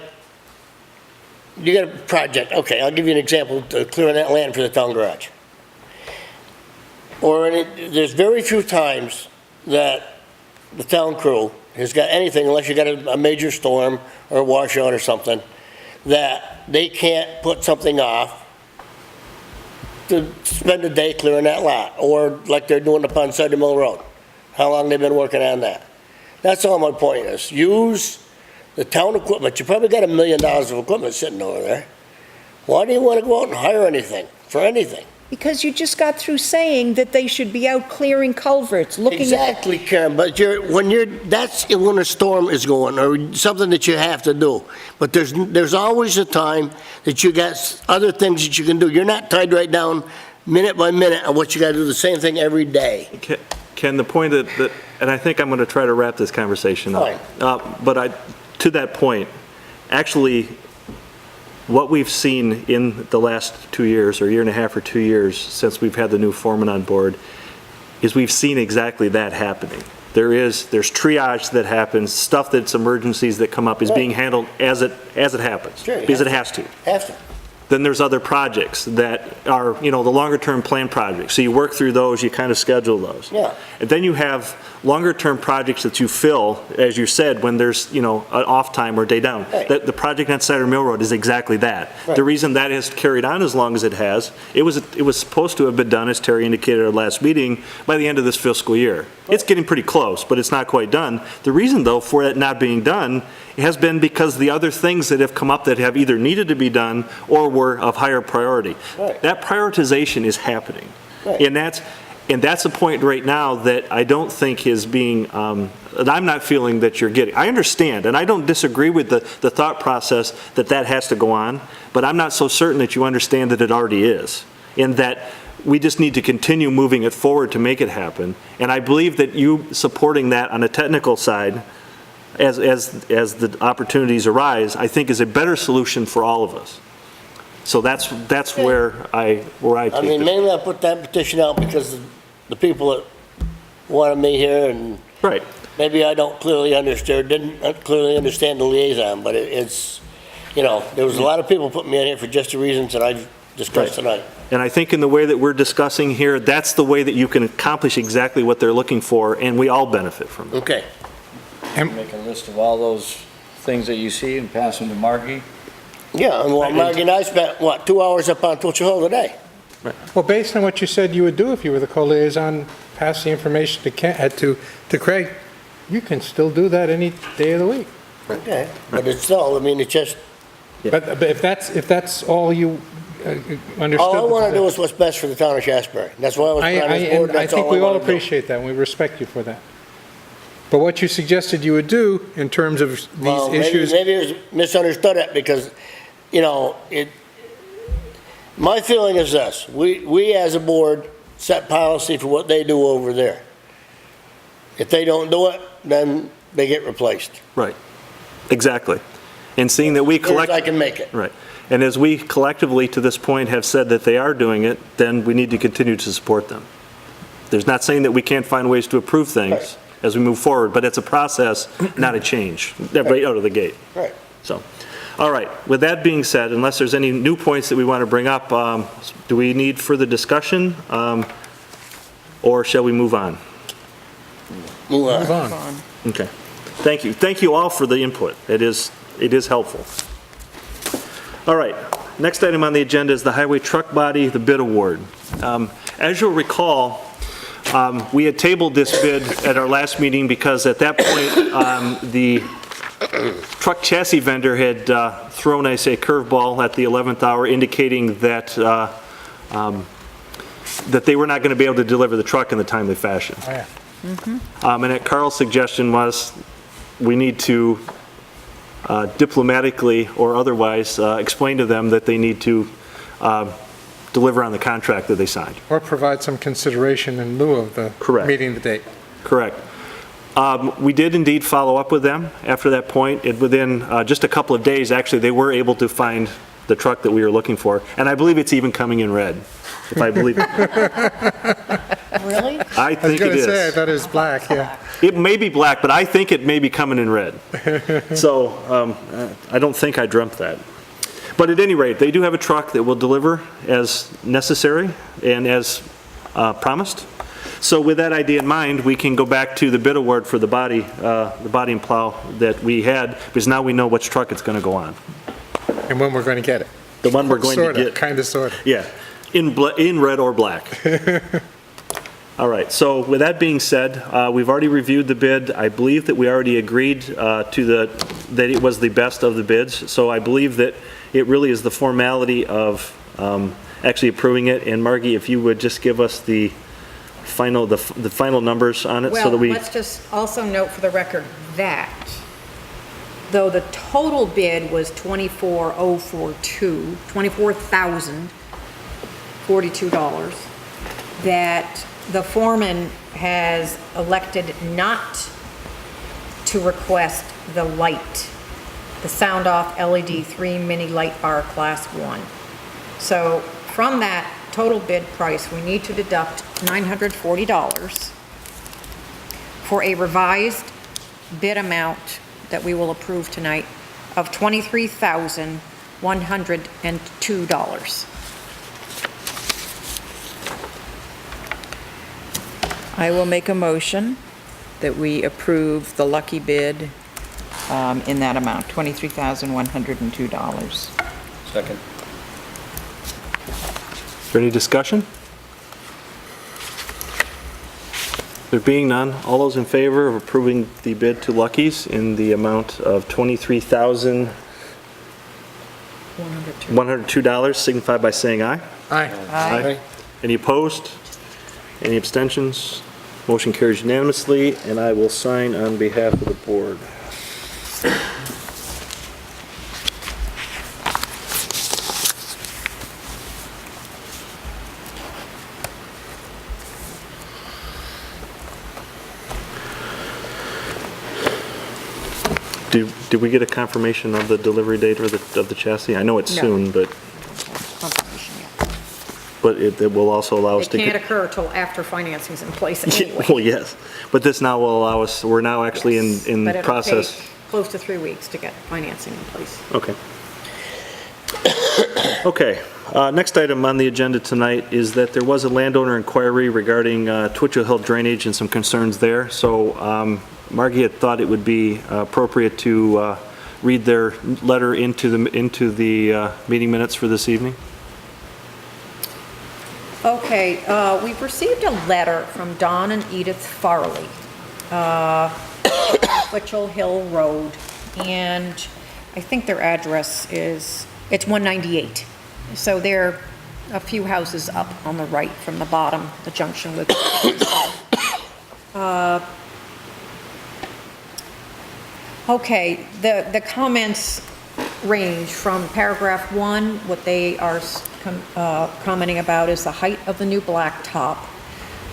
you got a project. Okay, I'll give you an example, clearing that land for the town garage. There's very few times that the town crew has got anything, unless you got a major storm or a washout or something, that they can't put something off to spend a day clearing that lot, or like they're doing up on Cider Mill Road. How long they've been working on that. That's all my point is. Use the town equipment. You probably got $1 million of equipment sitting over there. Why do you want to go out and hire anything, for anything? Because you just got through saying that they should be out clearing culverts, looking at... Exactly, Karen, but that's when a storm is going, or something that you have to do. But there's always a time that you got other things that you can do. You're not tied right down minute by minute on what you got to do, the same thing every day. Ken, the point that, and I think I'm going to try to wrap this conversation up. But to that point, actually, what we've seen in the last 2 years, or year and a half or 2 years, since we've had the new foreman on board, is we've seen exactly that happening. There's triage that happens, stuff that's emergencies that come up is being handled as it happens, Sure, because it has to. Have to. Then there's other projects that are, the longer-term plan projects. So you work through those, you kind of schedule those. Yeah. And then you have longer-term projects that you fill, as you said, when there's, an off time or day down. Right. The project on Cider Mill Road is exactly that. Right. The reason that has carried on as long as it has, it was supposed to have been done, as Terry indicated at our last meeting, by the end of this fiscal year. It's getting pretty close, but it's not quite done. The reason, though, for it not being done has been because the other things that have come up that have either needed to be done or were of higher priority. Right. That prioritization is happening. Right. And that's a point right now that I don't think is being, that I'm not feeling that you're getting. I understand, and I don't disagree with the thought process that has to go on, but I'm not so certain that you understand that it already is, and that we just need to continue moving it forward to make it happen. And I believe that you supporting that on a technical side, as the opportunities arise, I think is a better solution for all of us. So that's where I take it. Mainly I put that petition out because the people that wanted me here, and Right. maybe I didn't clearly understand the liaison, but it's, there was a lot of people putting me in here for just the reasons that I've discussed tonight. And I think in the way that we're discussing here, that's the way that you can accomplish exactly what they're looking for, and we all benefit from it. Okay. Make a list of all those things that you see and pass them to Margie. Yeah, and Margie and I spent, 2 hours up on Twitchell Hill today? Well, based on what you said you would do if you were the co-liaison, pass the information to Craig, you can still do that any day of the week. Okay, but it's still, it's just, But if that's all you understood. all I want to do is what's best for the town of Shaftsbury. That's why I was put on this board, And I that's all think I we all want to do. appreciate that, and we respect you for that. But what you suggested you would do in terms of Well, these issues... Maybe it was misunderstood it, because, my feeling is this, we as a board set policy for what they do over there. If they don't do it, then they get replaced. Right. Exactly. And seeing that we Clear as I can make it. Right. And as we collectively to this point have said that they are doing it, then we need to continue to support them. There's not saying that we can't find ways to improve things Right. as we move forward, but it's a process, not a change, right out of the gate. Right. So, all right. With that being said, unless there's any new points that we want to bring up, do we need further discussion, or shall we move on? Move on. Move on. Okay. Thank you. Thank you all for the input. It is helpful. All right. Next item on the agenda is the highway truck body, the bid award. As you'll recall, we had tabled this bid at our last meeting because at that point, the truck chassis vendor had thrown, I say, a curveball at the 11th hour, indicating that that they were not going to be able to deliver the truck in a timely fashion. Oh, yeah. And at Carl's suggestion was, we need to diplomatically or otherwise explain to them that they need to deliver on the contract that they signed. Or provide some consideration in lieu of the Correct. meeting the date. Correct. We did indeed follow up with them after that point. Within just a couple of days, actually, they were able to find the truck that we were looking for. And I believe it's even coming in red, if I believe it. Really? I think it I was going to say, I is. thought it was black, yeah. It may be black, but I think it may be coming in red. So I don't think I dreamt that. But at any rate, they do have a truck that will deliver as necessary and as promised. So with that idea in mind, we can go back to the bid award for the body and plow that we had, because now we know which truck it's going to go on. And when we're going to get it. The one we're going to get. Kind of, sort of. Yeah, in red or black. All right, so with that being said, we've already reviewed the bid. I believe that we already agreed that it was the best of the bids. So I believe that it really is the formality of actually approving it. And Margie, if you would just give us the final numbers on it, so that Well, we. let's just also note for the record that, though the total bid was $24,042, that the foreman has elected not to request the light, the sound-off LED 3 mini light bar class 1. So from that total bid price, we need to deduct $940 for a revised bid amount that we will approve tonight of $23,102. I will make a motion that we approve the lucky bid in that amount, $23,102. Second. Is there any discussion? There being none, all those in favor of approving the bid to Lucky's in the amount of $23,102 signify by saying aye. Aye. Aye. Any opposed? Any abstentions? Motion carries unanimously, and I will sign on behalf of the board. Did we get a confirmation of the delivery date or of the chassis? I know it's No. soon, but Confirmation, yeah. it will also allow us It to. can't occur until after financing's in place anyway. Well, yes, but this now will allow us, we're now actually Yes, in but it'll process. take close to 3 weeks to get financing in place. Okay. Okay, next item on the agenda tonight is that there was a landowner inquiry regarding Twitchell Hill drainage and some concerns there. So Margie had thought it would be appropriate to read their letter into the meeting minutes for this evening. Okay, we've received a letter from Don and Edith Farley, Twitchell Hill Road, and I think their address it's 198. So they're a few houses up on the right from the bottom, the junction with. Okay, the comments range from paragraph 1, what they are commenting about is the height of the new blacktop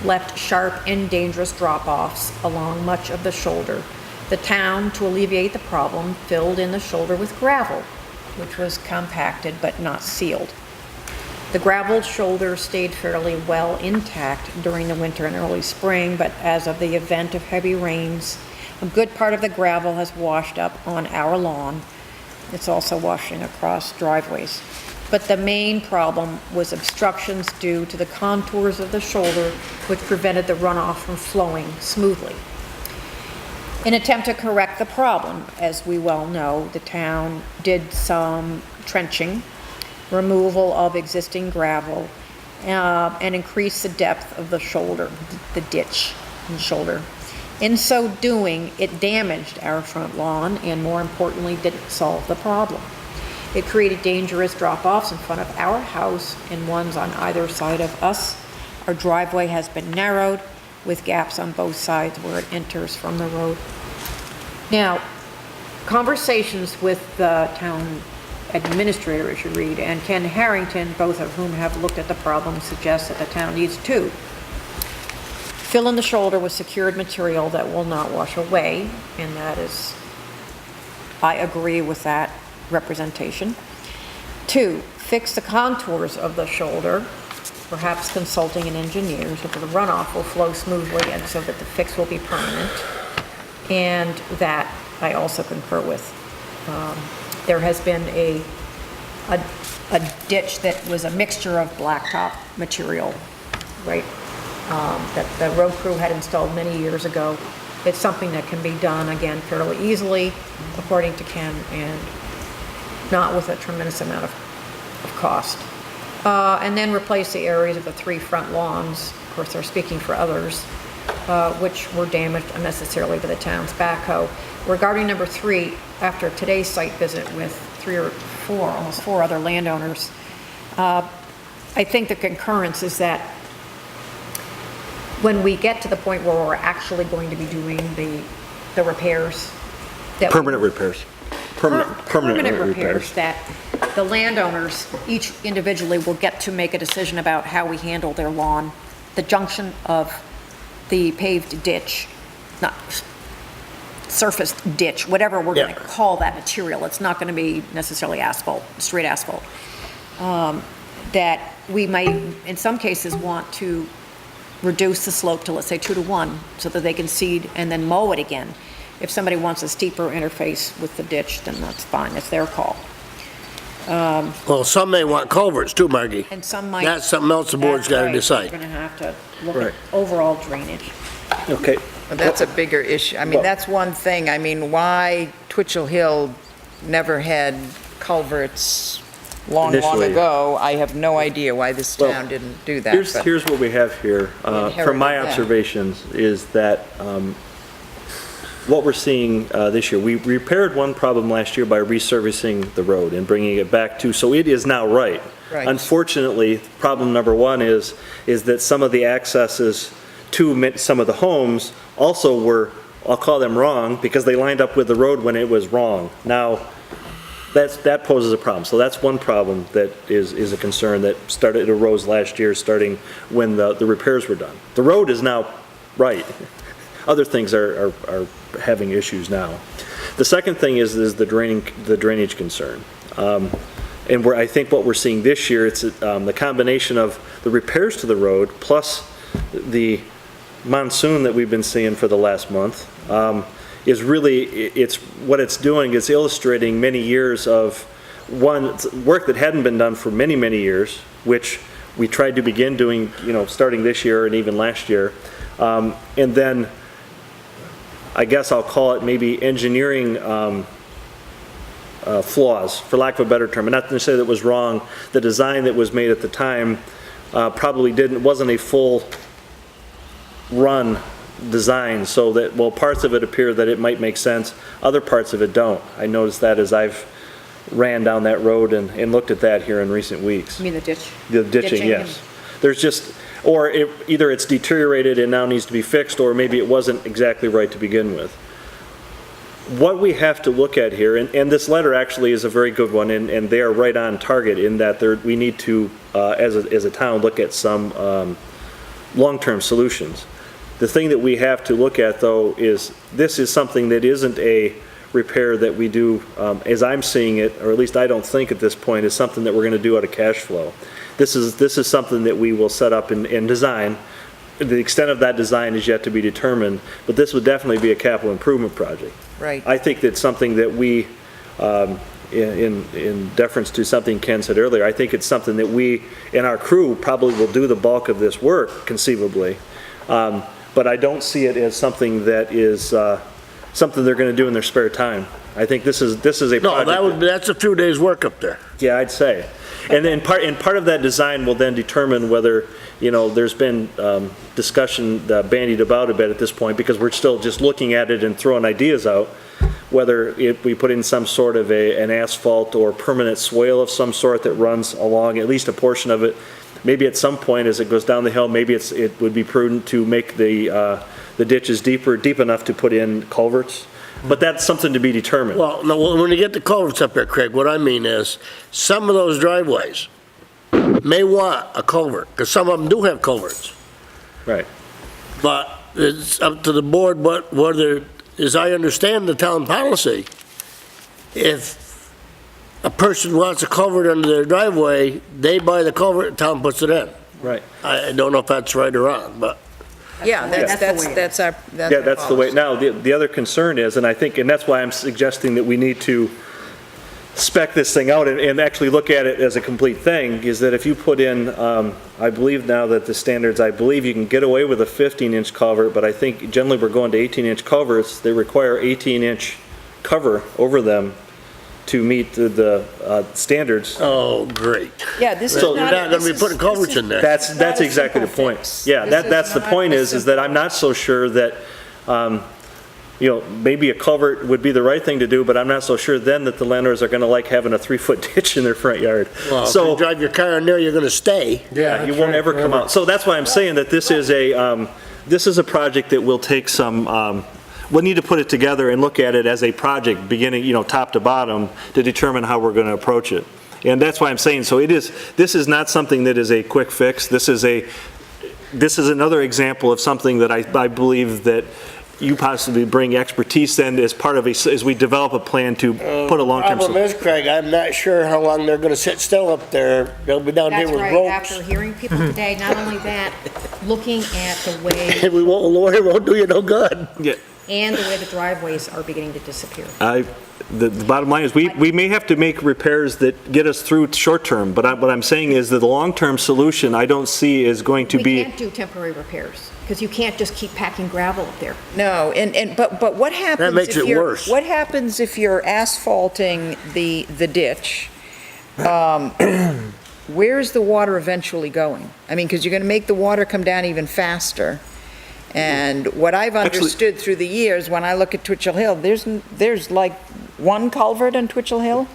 left sharp and dangerous drop-offs along much of the shoulder. The town, to alleviate the problem, filled in the shoulder with gravel, which was compacted but not sealed. The gravel shoulder stayed fairly well intact during the winter and early spring, but as of the event of heavy rains, a good part of the gravel has washed up on our lawn. It's also washing across driveways. But the main problem was obstructions due to the contours of the shoulder, which prevented the runoff from flowing smoothly. In an attempt to correct the problem, as we well know, the town did some trenching, removal of existing gravel, and increased the depth of the shoulder, the ditch and shoulder. In so doing, it damaged our front lawn and, more importantly, didn't solve the problem. It created dangerous drop-offs in front of our house and ones on either side of us. Our driveway has been narrowed with gaps on both sides where it enters from the road. Now, conversations with the town administrator, as you read, and Ken Harrington, both of whom have looked at the problem, suggest that the town needs to fill in the shoulder with secured material that will not wash away, and that is, I agree with that representation. 2, fix the contours of the shoulder, perhaps consulting an engineer so that the runoff will flow smoothly and so that the fix will be permanent. And that I also concur with. There has been a ditch that was a mixture of blacktop material right that the road crew had installed many years ago. It's something that can be done, again, fairly easily, according to Ken, and not with a tremendous amount of cost. And then replace the areas of the 3 front lawns, of course, they're speaking for others, which were damaged unnecessarily by the town's backhoe. Regarding number 3, after today's site visit with 3 or 4, almost 4 other landowners, I think the concurrence is that when we get to the point where we're actually going to be doing the repairs. Permanent repairs. Permanent repairs, that the landowners, each individually, will get to make a decision about how we handle their lawn, the junction of the paved ditch, not surface ditch, whatever we're going to call that material. It's not going to be necessarily asphalt, straight asphalt. That we might, in some cases, want to reduce the slope to, let's say, 2 to 1, so that they can seed and then mow it again. If somebody wants a steeper interface with the ditch, then that's fine, it's their call. Well, some may want culverts too, Margie. And some might. That's something else the board's got to decide. We're going to have to look at overall drainage. Okay. But that's a bigger issue. I mean, that's one thing. I mean, why Twitchell Hill never had culverts long Initially. ago, I have no idea why this Well, town didn't do that. but- Here's what we have here, from my inherited that. observations, is that what we're seeing this year, we repaired one problem last year by resurfacing the road and bringing it back to, so it is now right. Right. Unfortunately, problem number 1 is that some of the accesses to some of the homes also were, I'll call them wrong, because they lined up with the road when it was wrong. Now, that poses a problem. So that's one problem that is a concern that it arose last year, starting when the repairs were done. The road is now right. Other things are having issues now. The second thing is the drainage concern. And I think what we're seeing this year, it's the combination of the repairs to the road plus the monsoon that we've been seeing for the last month. Is really, what it's doing is illustrating many years of work that hadn't been done for many, many years, which we tried to begin doing, starting this year and even last year. And then, I guess I'll call it maybe engineering flaws, for lack of a better term. And not to say that it was wrong. The design that was made at the time probably wasn't a full run design, so that, well, parts of it appear that it might make sense, other parts of it don't. I noticed that as I've ran down that road and looked at that here in recent weeks. You mean the ditch? The ditching, yes. There's just, or either it's deteriorated and now needs to be fixed, or maybe it wasn't exactly right to begin with. What we have to look at here, and this letter actually is a very good one, and they are right on target in that we need to, as a town, look at some long-term solutions. The thing that we have to look at, though, is this is something that isn't a repair that we do, as I'm seeing it, or at least I don't think at this point, is something that we're going to do out of cash flow. This is something that we will set up and design. The extent of that design is yet to be determined, but this would definitely be a capital improvement project. Right. I think that's something that we, in deference to something Ken said earlier, I think it's something that we and our crew probably will do the bulk of this work, conceivably. But I don't see it as something that is something they're going to do in their spare time. I think this is a project. No, that's a few days' work up there. Yeah, I'd say. And then part of that design will then determine whether, there's been discussion bandied about a bit at this point, because we're still just looking at it and throwing ideas out, whether we put in some sort of an asphalt or permanent swale of some sort that runs along at least a portion of it. Maybe at some point as it goes down the hill, maybe it would be prudent to make the ditches deep enough to put in culverts. But that's something to be determined. Well, no, when you get the culverts up there, Craig, what I mean is, some of those driveways may want a culvert, because some of them do have culverts. Right. But it's up to the board, whether, as I understand the town policy, if a person wants a culvert under their driveway, they buy the culvert, the town puts it in. Right. I don't know if that's right or wrong, but. Yeah, that's our The way. Now, the other concern is, and that's why I'm suggesting that we need to spec this thing out and actually look at it as a complete thing, is that if you put in, I believe now that the standards, I believe you can get away with a 15-inch culvert, but I think generally we're going to 18-inch culverts. They require 18-inch cover over them to meet the standards. Oh, great. Yeah, this is So not. you're not gonna be this putting is- culverts this is in there. That's not a exactly the simple point. fix. Yeah, This that's the not point a is that simple- I'm not so sure that, maybe a culvert would be the right thing to do, but I'm not so sure then that the landowners are gonna like having a 3-foot ditch in their front yard. Well, if So, you drive your car in there, you're gonna stay. yeah, you that's won't right, ever come forever. out. So that's why I'm saying that this is a project that will take some, we'll need to put it together and look at it as a project, beginning, top to bottom, to determine how we're gonna approach it. And that's why I'm saying, this is not something that is a quick fix. This is another example of something that I believe that you possibly bring expertise in as part of as we develop a plan to put a long-term Problem solution. is, Craig, I'm not sure how long they're gonna sit still up there. They'll be down here That's with right, ropes. after hearing people today, not only that, looking at the way, And lawyer won't do you no good. Yeah, and the way the driveways are beginning to disappear. the bottom line is, we may have to make repairs that get us through short-term, but what I'm saying is that the long-term solution, I don't see is going to We be. can't do temporary repairs, because you can't just keep packing gravel up there. No, but what happens makes if it you're, worse. what happens if you're asphalting the ditch? Where's the water eventually going? I mean, because you're going to make the water come down even faster. And what I've Actually- understood through the years, when I look at Twitchell Hill, there's like one culvert on Twitchell Hill?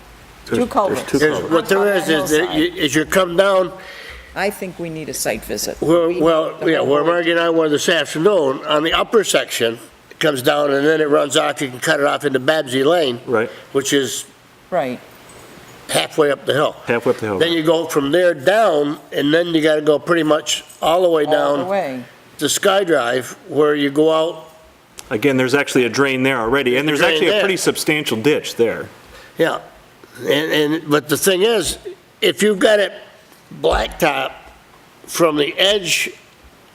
Two culverts. two There's- What there is On the that hillside. as you come down, I think we need a site visit. well, We need the yeah, whole where board. Margie and I were this afternoon, on the upper section, it comes down and then it runs off, you can cut it off into Babsy Lane, Right, which is Right. halfway up the hill. halfway up the hill. Then you go from there down, and then you gotta go pretty much all the way All the down way. to Sky Drive, where you go out, Again, there's actually a drain there already, and there's Drain actually a there. pretty substantial ditch there. yeah. But the thing is, if you've got it blacktop from the edge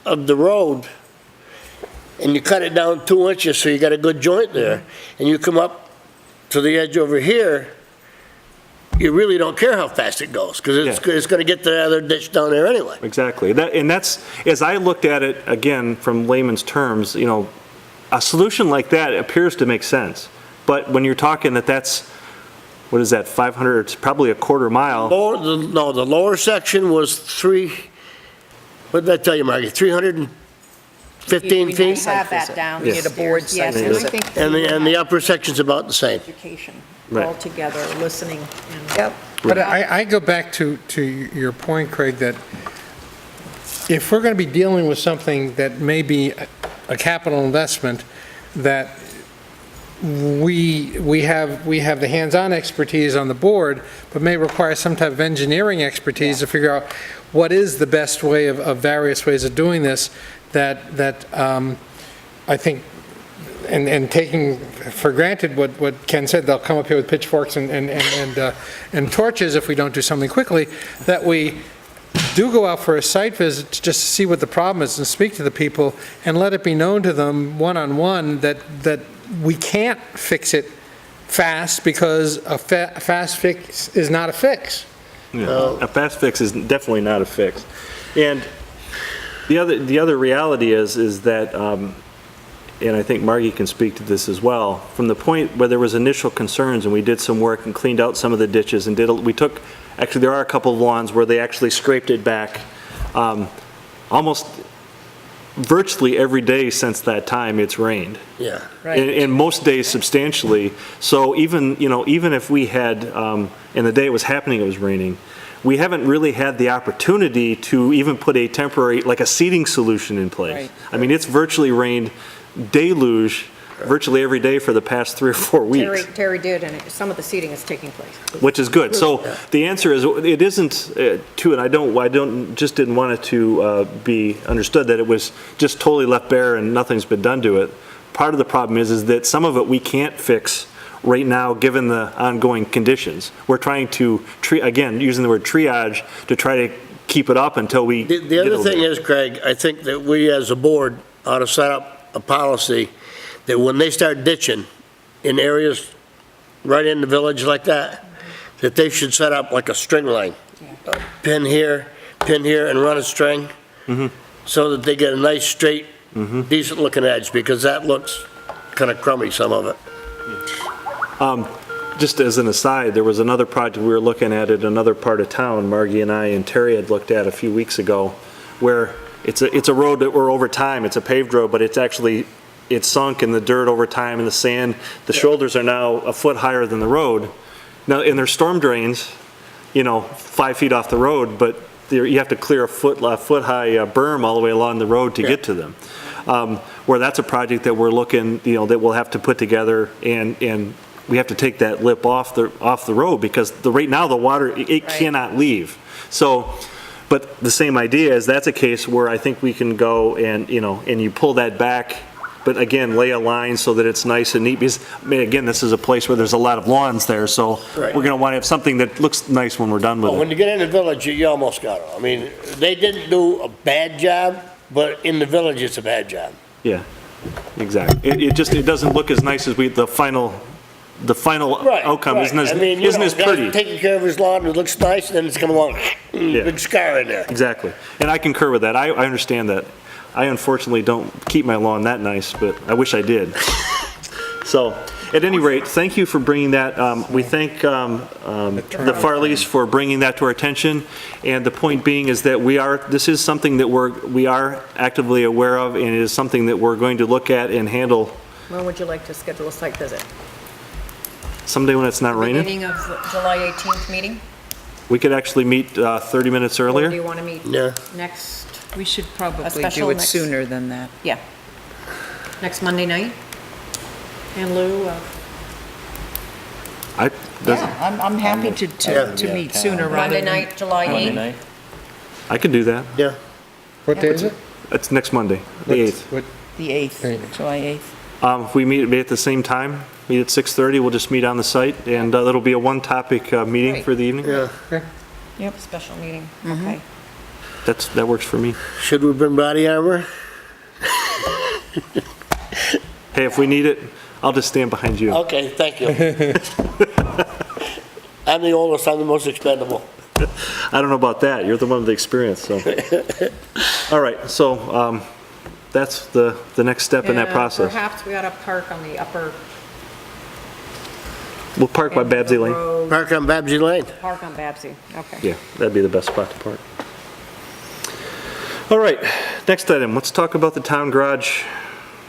of the road, and you cut it down 2 inches, so you got a good joint there, and you come up to the edge over here, you really don't care how fast it goes, because it's gonna get to the other ditch down there anyway. Exactly. And that's, as I looked at it, again, from layman's terms, a solution like that appears to make sense. But when you're talking that's, what is that, 500, it's probably a quarter mile. The lower section was what did I tell you, Margie, 315 We feet? need Have visit. that down. We need a board Yes, site and I visit. think And the upper section's about the same. education Right. all together, listening. and- Yep. But I go back to your point, Craig, that if we're going to be dealing with something that may be a capital investment, that we have the hands-on expertise on the board, but may require some type of engineering expertise to figure out what is the best way of various ways of doing this, that I think, and taking for granted what Ken said, they'll come up here with pitchforks and torches if we don't do something quickly, that we do go out for a site visit just to see what the problem is and speak to the people and let it be known to them one-on-one that we can't fix it fast because a fast fix is not a fix. Yeah, a fast fix is definitely not a fix. And the other reality is that, and I think Margie can speak to this as well, from the point where there was initial concerns and we did some work and cleaned out some of the ditches and actually there are a couple of lawns where they actually scraped it back, almost virtually every day since that time it's rained. Yeah. And most days substantially. So even if we had, and the day it was happening, it was raining, we haven't really had the opportunity to even put a temporary, like a seating solution in place. Right. I mean, it's virtually rained deluge virtually every day for the past 3 or 4 weeks. Terry did, and some of the seating is taking place. Which is good. So the answer is, it isn't, and I didn't want it to be understood that it was just totally left bare and nothing's been done to it. Part of the problem is that some of it we can't fix right now, given the ongoing conditions. We're trying to, again, using the word triage, to try to keep it up until we The get other over thing it. is, Craig, I think that we as a board ought to set up a policy that when they start ditching in areas right in the village like that, that they should set up like a string line. Pin here, and run a string, so that they get a nice, straight, decent-looking edge, because that looks kind of crummy, some of it. Just as an aside, there was another project we were looking at in another part of town, Margie and I and Terry had looked at a few weeks ago, where it's a road that we're over time, it's a paved road, but it's sunk in the dirt over time and the sand. The shoulders are now a foot higher than the road. Now, and there's storm drains, 5 feet off the road, but you have to clear a foot-high berm all the way along the road to get to them. Where that's a project that we're looking, that we'll have to put together, and we have to take that lip off the road, because right now the water, it cannot leave. So, but the same idea is that's a case where I think we can go and you pull that back, but again, lay a line so that it's nice and neat, because, again, this is a place where there's a lot of lawns there, so we're going to want to have something that looks nice when we're done with it. When you get in the village, you almost got it. I mean, they didn't do a bad job, but in the village, it's a bad job. Yeah, exactly. It doesn't look as nice as the final outcome isn't as pretty. Taking care of his lawn, it looks nice, and then it's coming along, big scar in there. Exactly. And I concur with that. I understand that. I unfortunately don't keep my lawn that nice, but I wish I did. So, at any rate, thank you for bringing that. We thank the Farleys for bringing that to our attention. And the point being is that this is something that we are actively aware of, and it is something that we're going to look at and handle. When would you like to schedule a site visit? Someday when it's not raining. Beginning of July 18th meeting? We could actually meet 30 minutes earlier. Or do you want to meet next? We should probably special do it next- sooner than that. Yeah. Next Monday night? In lieu of? Yeah, I'm happy to meet sooner rather Monday than... night, July 8th? night. I could do that. Yeah. What day is it? It's next Monday, the 8th. The 8th, July 8th. If we meet at the same time, meet at 6:30, we'll just meet on the site, and it'll be a one-topic meeting Right. for the evening. Yeah. Special meeting, okay. That works for me. Should we bring body armor? Hey, if we need it, I'll just stand behind you. Okay, thank you. I'm the oldest, I'm the most expendable. I don't know about that. You're the one with the experience, so. All right, so that's the next step in that process. Perhaps we ought to park on the upper. We'll park by Babsy Lane. Park on Babsy Lane. Park on Babsy, okay. Yeah, that'd be the best spot to park. All right, next item. Let's talk about the town garage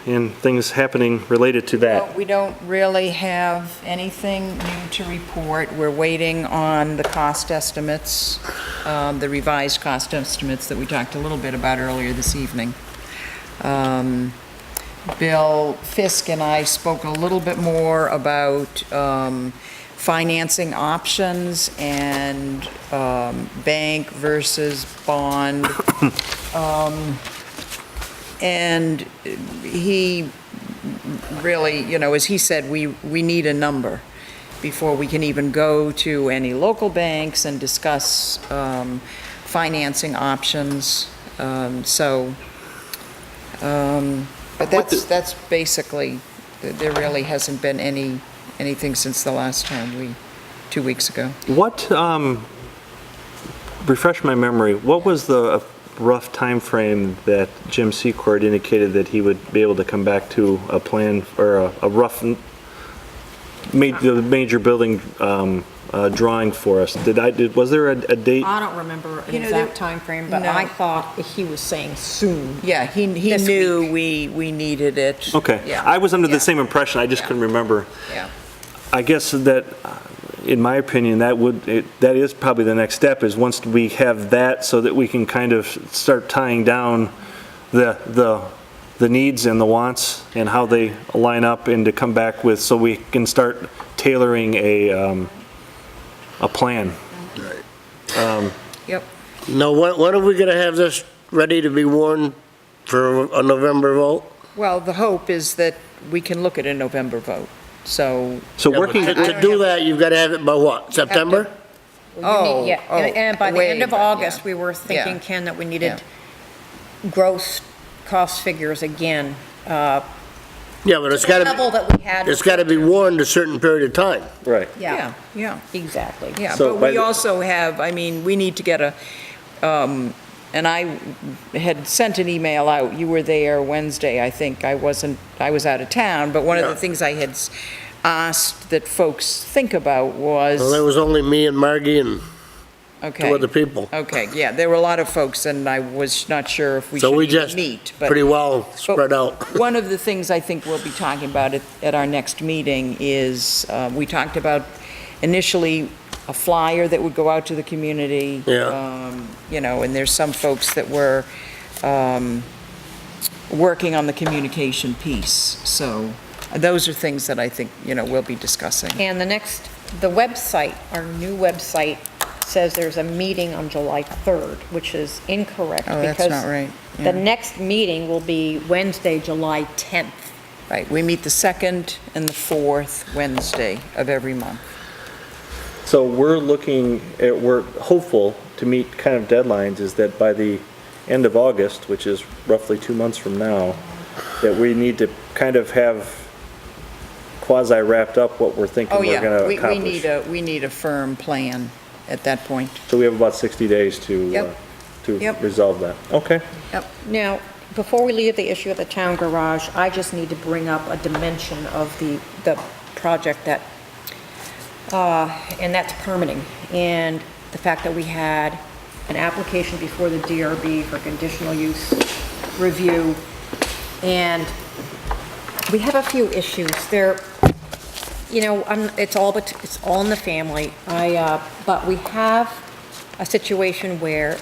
and things happening related to that. Well, we don't really have anything new to report. We're waiting on the cost estimates, the revised cost estimates that we talked a little bit about earlier this evening. Bill Fisk and I spoke a little bit more about financing options and bank versus bond. And he really, as he said, we need a number before we can even go to any local banks and discuss financing options. But that's basically, there really hasn't been anything since the last time 2 weeks ago. What, refresh my memory, what was the rough time frame that Jim Secord indicated that he would be able to come back to a plan, or a rough, the major building drawing for us? Was there a date? I don't remember an exact timeframe, but No. I thought he was saying soon. Yeah, he This knew we needed it. Okay. Yeah. I was under Yeah. the same impression, I just couldn't remember. Yeah. I guess that, in my opinion, that is probably the next step, is once we have that, so that we can kind of start tying down the needs and the wants and how they line up, and to come back with, so we can start tailoring a plan. Yep. Now, when are we gonna have this ready to be warned for a November vote? Well, the hope is that we can look at a November vote, so. So Yeah, but working, to do that, you've gotta have it by what, September? Yeah, and by the end of way, August, yeah. we were thinking, Yeah. Ken, that we needed gross cost figures again, Yeah, but it's The gotta, level that we had. it's gotta be warned a certain period of time. Right. Yeah, yeah. Exactly. Yeah, So but by we the- also have, I mean, we need to get a, and I had sent an email out, you were there Wednesday, I think, I was out of town, but one of Yeah. the things I had asked that folks think about was, Well, there was only me and Margie and okay. two other people. Okay, yeah, there were a lot of folks, and I was not sure if we So should we even just meet, but. pretty well spread out. One of the things I think we'll be talking about at our next meeting is, we talked about initially a flyer that would go out to the community. Yeah. You know, and there's some folks that were working on the communication piece. So those are things that I think, you know, we'll be discussing. And the website, our new website, says there's a meeting on July 3rd, which is incorrect. Oh, that's not right. The Yeah. next meeting will be Wednesday, July 10th. Right, we meet the second and the fourth Wednesday of every month. So we're hopeful to meet kind of deadlines, is that by the end of August, which is roughly 2 months from now, that we need to kind of have quasi wrapped up what we're thinking Oh, we're yeah, gonna we accomplish. need a firm plan at that point. So we have about 60 days to Yep. resolve that. Okay. Now, before we leave the issue of the town garage, I just need to bring up a dimension of the project that, and that's permitting. And the fact that we had an application before the DRB for conditional use review. And we have a few issues. You know, it's all in the family. But we have a situation where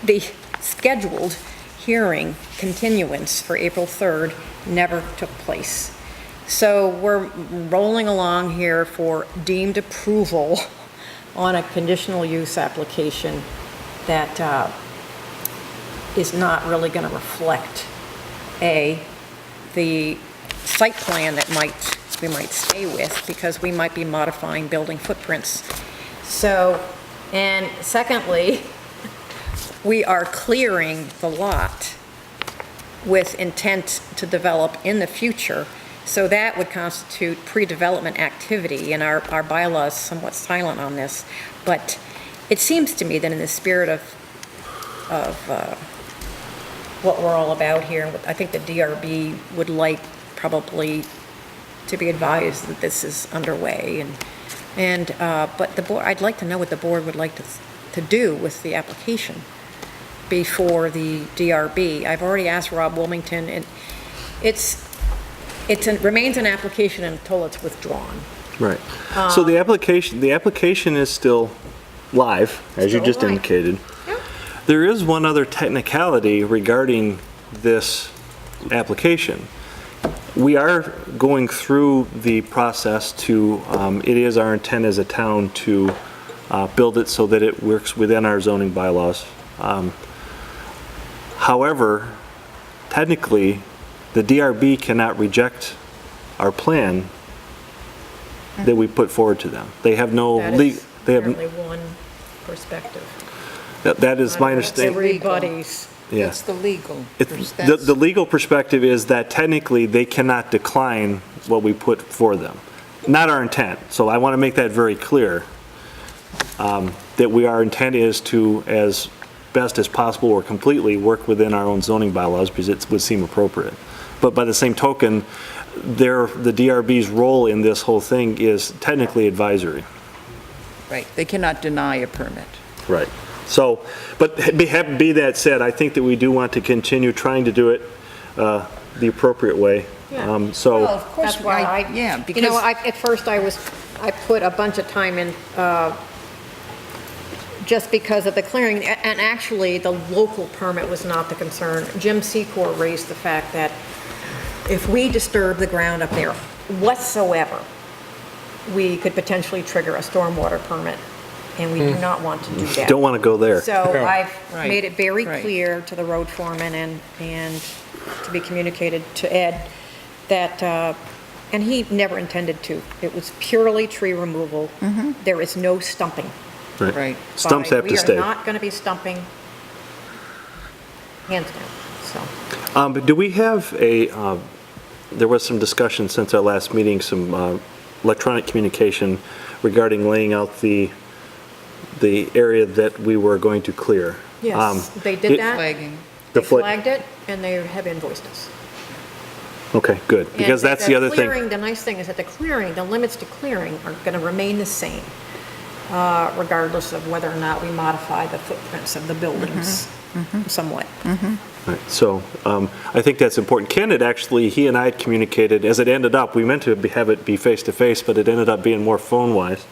the scheduled hearing continuance for April 3rd never took place. So we're rolling along here for deemed approval on a conditional use application that is not really going to reflect, the site plan that we might stay with, because we might be modifying building footprints. So, and secondly, we are clearing the lot with intent to develop in the future. So that would constitute pre-development activity, and our bylaw is somewhat silent on this. But it seems to me that in the spirit of what we're all about here, I think the DRB would like probably to be advised that this is underway. But the board, I'd like to know what the board would like to do with the application before the DRB. I've already asked Rob Wilmington, and it remains an application until it's withdrawn. Right. So the application is still live, as you Still just live. indicated. Yep. There is one other technicality regarding this application. We are going through the process to, it is our intent as a town to build it so that it works within our zoning bylaws. However, technically, the DRB cannot reject our plan that we put forward to them. They have no That legal, is they have, apparently one perspective. that is my understanding. Everybody's. Yeah. It's the legal. The legal perspective is that technically they cannot decline what we put for them. Not our intent, so I want to make that very clear, that our intent is to, as best as possible or completely, work within our own zoning bylaws because it would seem appropriate. But by the same token, the DRB's role in this whole thing is technically advisory. Right, they cannot deny a permit. Right. So, but be that said, I think that we do want to continue trying to do it the appropriate way. Yeah. So, Well, of course, That's why yeah, you know, because, at first I put a bunch of time in, just because of the clearing, and actually, the local permit was not the concern. Jim Secor raised the fact that if we disturb the ground up there whatsoever, we could potentially trigger a stormwater permit, and we do not want to do that. don't want to go there. So I've Right, made it very right. clear to the road foreman and to be communicated to Ed that, and he never intended to. It was purely tree removal. There is no stumping. right, Stumps have to stay. We are not going to be stumping, hands down, so. But do we have there was some discussion since our last meeting, some electronic communication regarding laying out the area that we were going to clear. Yes, they did that. Flagging. They The flag- flagged it, and they have invoiced us. Okay, good, because And that's the other clearing, thing. the nice thing is that the clearing, the limits to clearing are going to remain the same, regardless of whether or not we modify the footprints of the buildings somewhat. Right, so I think that's important. Ken had actually, he and I had communicated, as it ended up, we meant to have it be face-to-face, but it ended up being more phone-wise,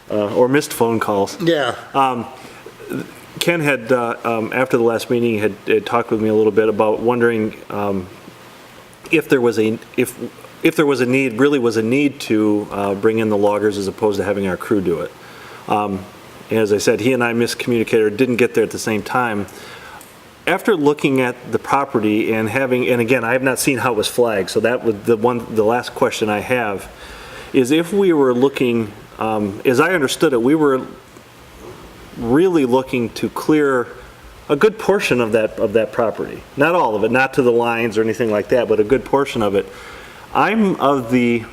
or missed phone calls. Yeah. Ken had, after the last meeting, had talked with me a little bit about wondering if there was a need to bring in the loggers as opposed to having our crew do it. As I said, he and I miscommunicated, or didn't get there at the same time. After looking at the property and again, I have not seen how it was flagged, so that was the last question I have, is if we were looking, as I understood it, we were really looking to clear a good portion of that property. Not all of it, not to the lines or anything like that, but a good portion of it. I'm of the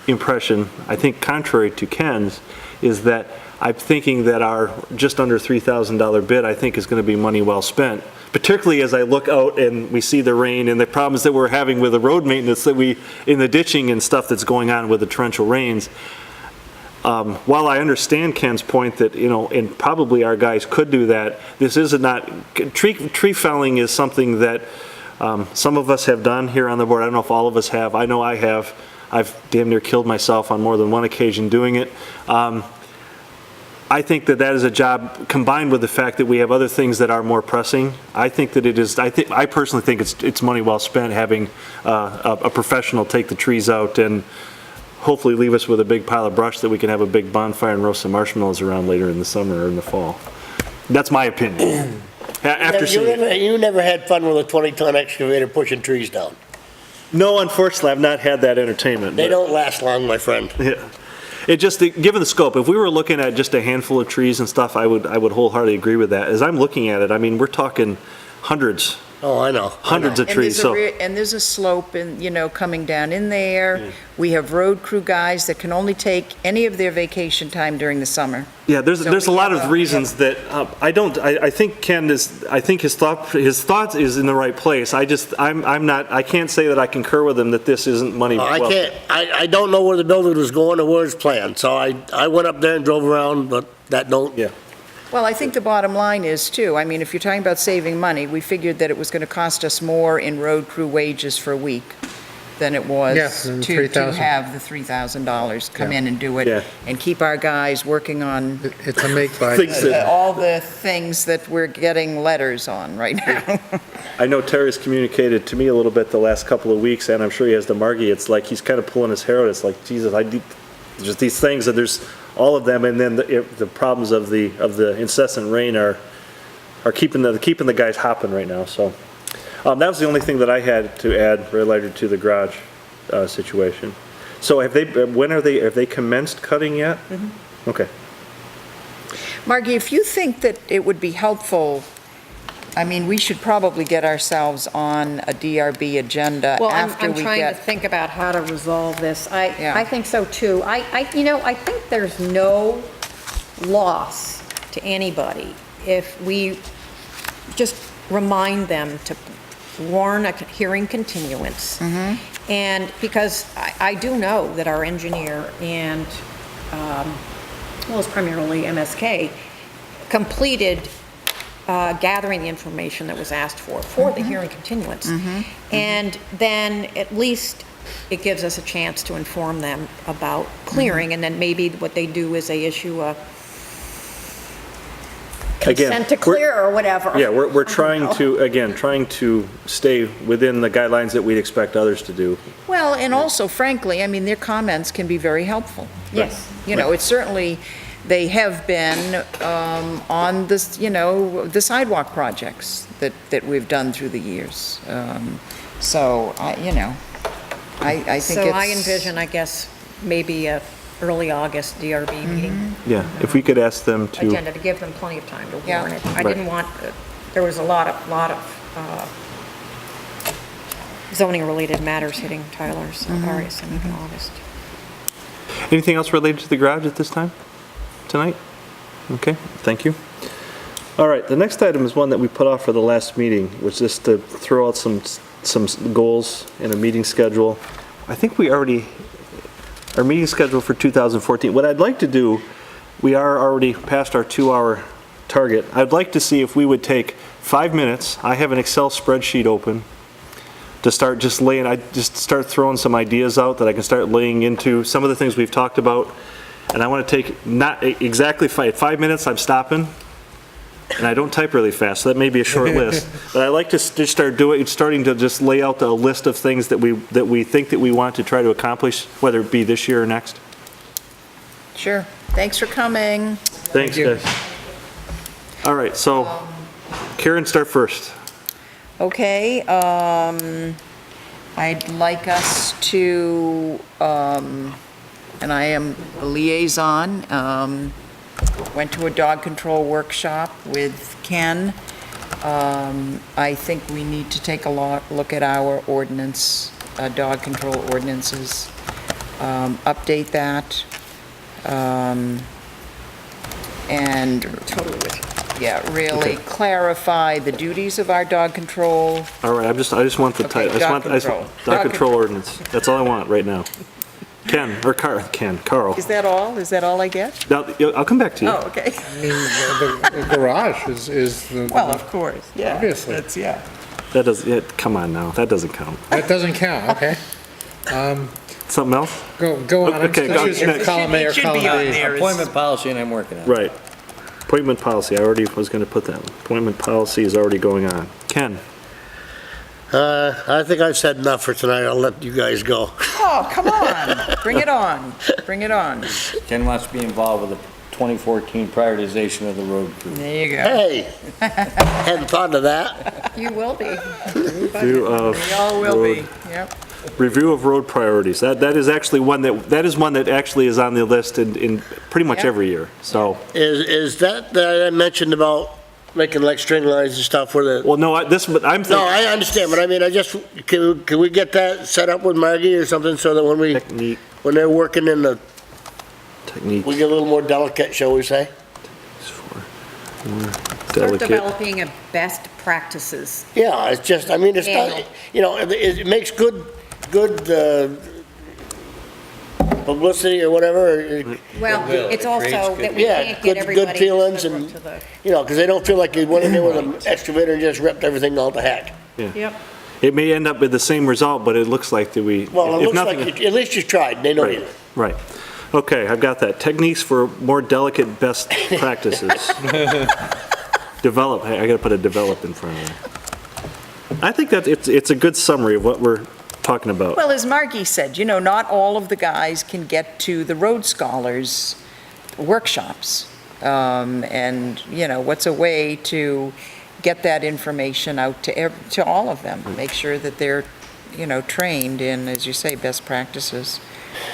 impression, I think contrary to Ken's, is that I'm thinking that our just under $3,000 bid, I think, is going to be money well spent, particularly as I look out and we see the rain and the problems that we're having with the road maintenance in the ditching and stuff that's going on with the torrential rains. While I understand Ken's point that, and probably our guys could do that, this is not, tree felling is something that some of us have done here on the board. I don't know if all of us have. I know I have. I've damn near killed myself on more than one occasion doing it. I think that is a job, combined with the fact that we have other things that are more pressing. I think that it is, I personally think it's money well spent having a professional take the trees out and hopefully leave us with a big pile of brush that we can have a big bonfire and roast some marshmallows around later in the summer or in the fall. That's my opinion. You never had fun with a 20-ton excavator pushing trees down. No, unfortunately, I've not had that entertainment. They don't last long, my friend. Yeah. It just, given the scope, if we were looking at just a handful of trees and stuff, I would Oh, wholeheartedly agree with that. As I'm looking at it, I mean, we're talking hundreds I know. hundreds of trees, so. And there's a slope coming down in there. We have road crew guys that can only take any of their vacation time during the summer. Yeah, there's a we lot have of reasons that, I think Ken is, I think his thought is in the right place. I can't say that I concur with him that this isn't money well. I don't know where the building was going or where it's planned, so I went up there and drove around, but that don't. Yeah. Well, I think the bottom line is, too, I mean, if you're talking about saving money, we figured that it was going to cost us more in road crew wages for a week than it was than to $3,000. have the $3,000 come Yeah. in and do it, Yeah. and keep our guys working on It's a make-buy. Things that- all the things that we're getting letters on right now. I know Terry's communicated to me a little bit the last couple of weeks, and I'm sure he has to Margie. It's like he's kind of pulling his hair out. It's like, Jesus, just these things, and there's all of them, and then the problems of the incessant rain are keeping the guys hopping right now. So that was the only thing that I had to add related to the garage situation. So have they commenced cutting yet? Mm-hmm. Okay. Margie, if you think that it would be helpful, I mean, we should probably get ourselves on a DRB agenda Well, after I'm we trying to get... think about how to resolve this. Yeah. I think so too. I think there's no loss to anybody if we just remind them to warn a hearing continuance. Mm-hmm. And because I do know that our engineer and, well, it's primarily MSK, completed gathering the information that was asked for the hearing continuance. And then at least it gives us a chance to inform them about clearing, and then maybe what they do is they issue a consent to clear or whatever. Yeah, we're trying to stay within the guidelines that we'd expect others to do. Well, and also frankly, I mean, their comments can be very helpful. Yes. It's certainly, they have been on this, the sidewalk projects that we've done through the years. So, I think it's... So I envision, I guess, maybe a early August DRB meeting. Yeah, if we could ask them to. Agenda, to give them plenty of time to Yeah. warn it. I Right. didn't want, there was a lot of zoning-related matters hitting Tyler, so Ari is in August. Anything else related to the garage at this time, tonight? Okay, thank you. All right, the next item is one that we put off for the last meeting, which is to throw out some goals in a meeting schedule. I think we already, our meeting schedule for 2014, what I'd like to do, we are already past our 2-hour target. I'd like to see if we would take 5 minutes, I have an Excel spreadsheet open, to start just start throwing some ideas out that I can start laying into some of the things we've talked about. And I want to take not exactly 5 minutes, I'm stopping. And I don't type really fast, so that may be a short list. But I like to just starting to just lay out the list of things that we think that we want to try to accomplish, whether it be this year or next. Sure. Thanks for coming. Thanks, guys. All right, so Karen, start first. Okay, I'd like us to, and I am a liaison, went to a dog control workshop with Ken. I think we need to take a look at our ordinance, dog control ordinances, update that, and really clarify the duties of our dog control. All right, I just want the title. Dog Dog control ordinance. That's all I want right now. Carl. Is that all? Is that all I get? Now, I'll come back to you. Oh, okay. I mean, the garage is the... Well, of course, yeah. Obviously. That's, yeah. That doesn't, come on now, that doesn't count. That doesn't count, okay. Something else? Go on. Okay, go. Column A or It should column be on B. there. Appointment policy, and I'm working on it. Right. Appointment policy, I already was going to put that. Appointment policy is already going on. Ken? I think I've said enough for tonight. I'll let you guys go. Oh, come on. Bring it on. Bring it on. Ken wants to be involved with the 2014 prioritization of the road crew. There you go. Hey, hadn't thought of that. You will be. Review of We all will be, road- yep. Review of road priorities. That is actually one that actually is on the list in pretty much Yep. every year, so. Is that I mentioned about making like string lines and stuff where the... Well, no, I'm No, thinking I understand, but I mean, can we get that set up with Margie or something so that technique, when they're working in the, technique we get a little more delicate, shall we say? for more Start delicate. developing a best practices. Yeah, it's just, I mean, it's Yeah. not, it makes good publicity or whatever, Well, will. it's It also creates that good- we Yeah, can't good get everybody feelings to and- to the... because they don't feel like you went in there with an excavator and just ripped everything all to heck. Yep. It may end up with the same result, but it looks like that we. Well, it if looks nothing- like, at least you tried, they know you. Right. Okay, I've got that. Techniques for more delicate best practices. Develop, hey, I gotta put a develop in front of that. I think that it's a good summary of what we're talking about. Well, as Margie said, not all of the guys can get to the road scholars workshops. And, what's a way to get that information out to all of them? Make sure that they're, trained in, as you say, best practices.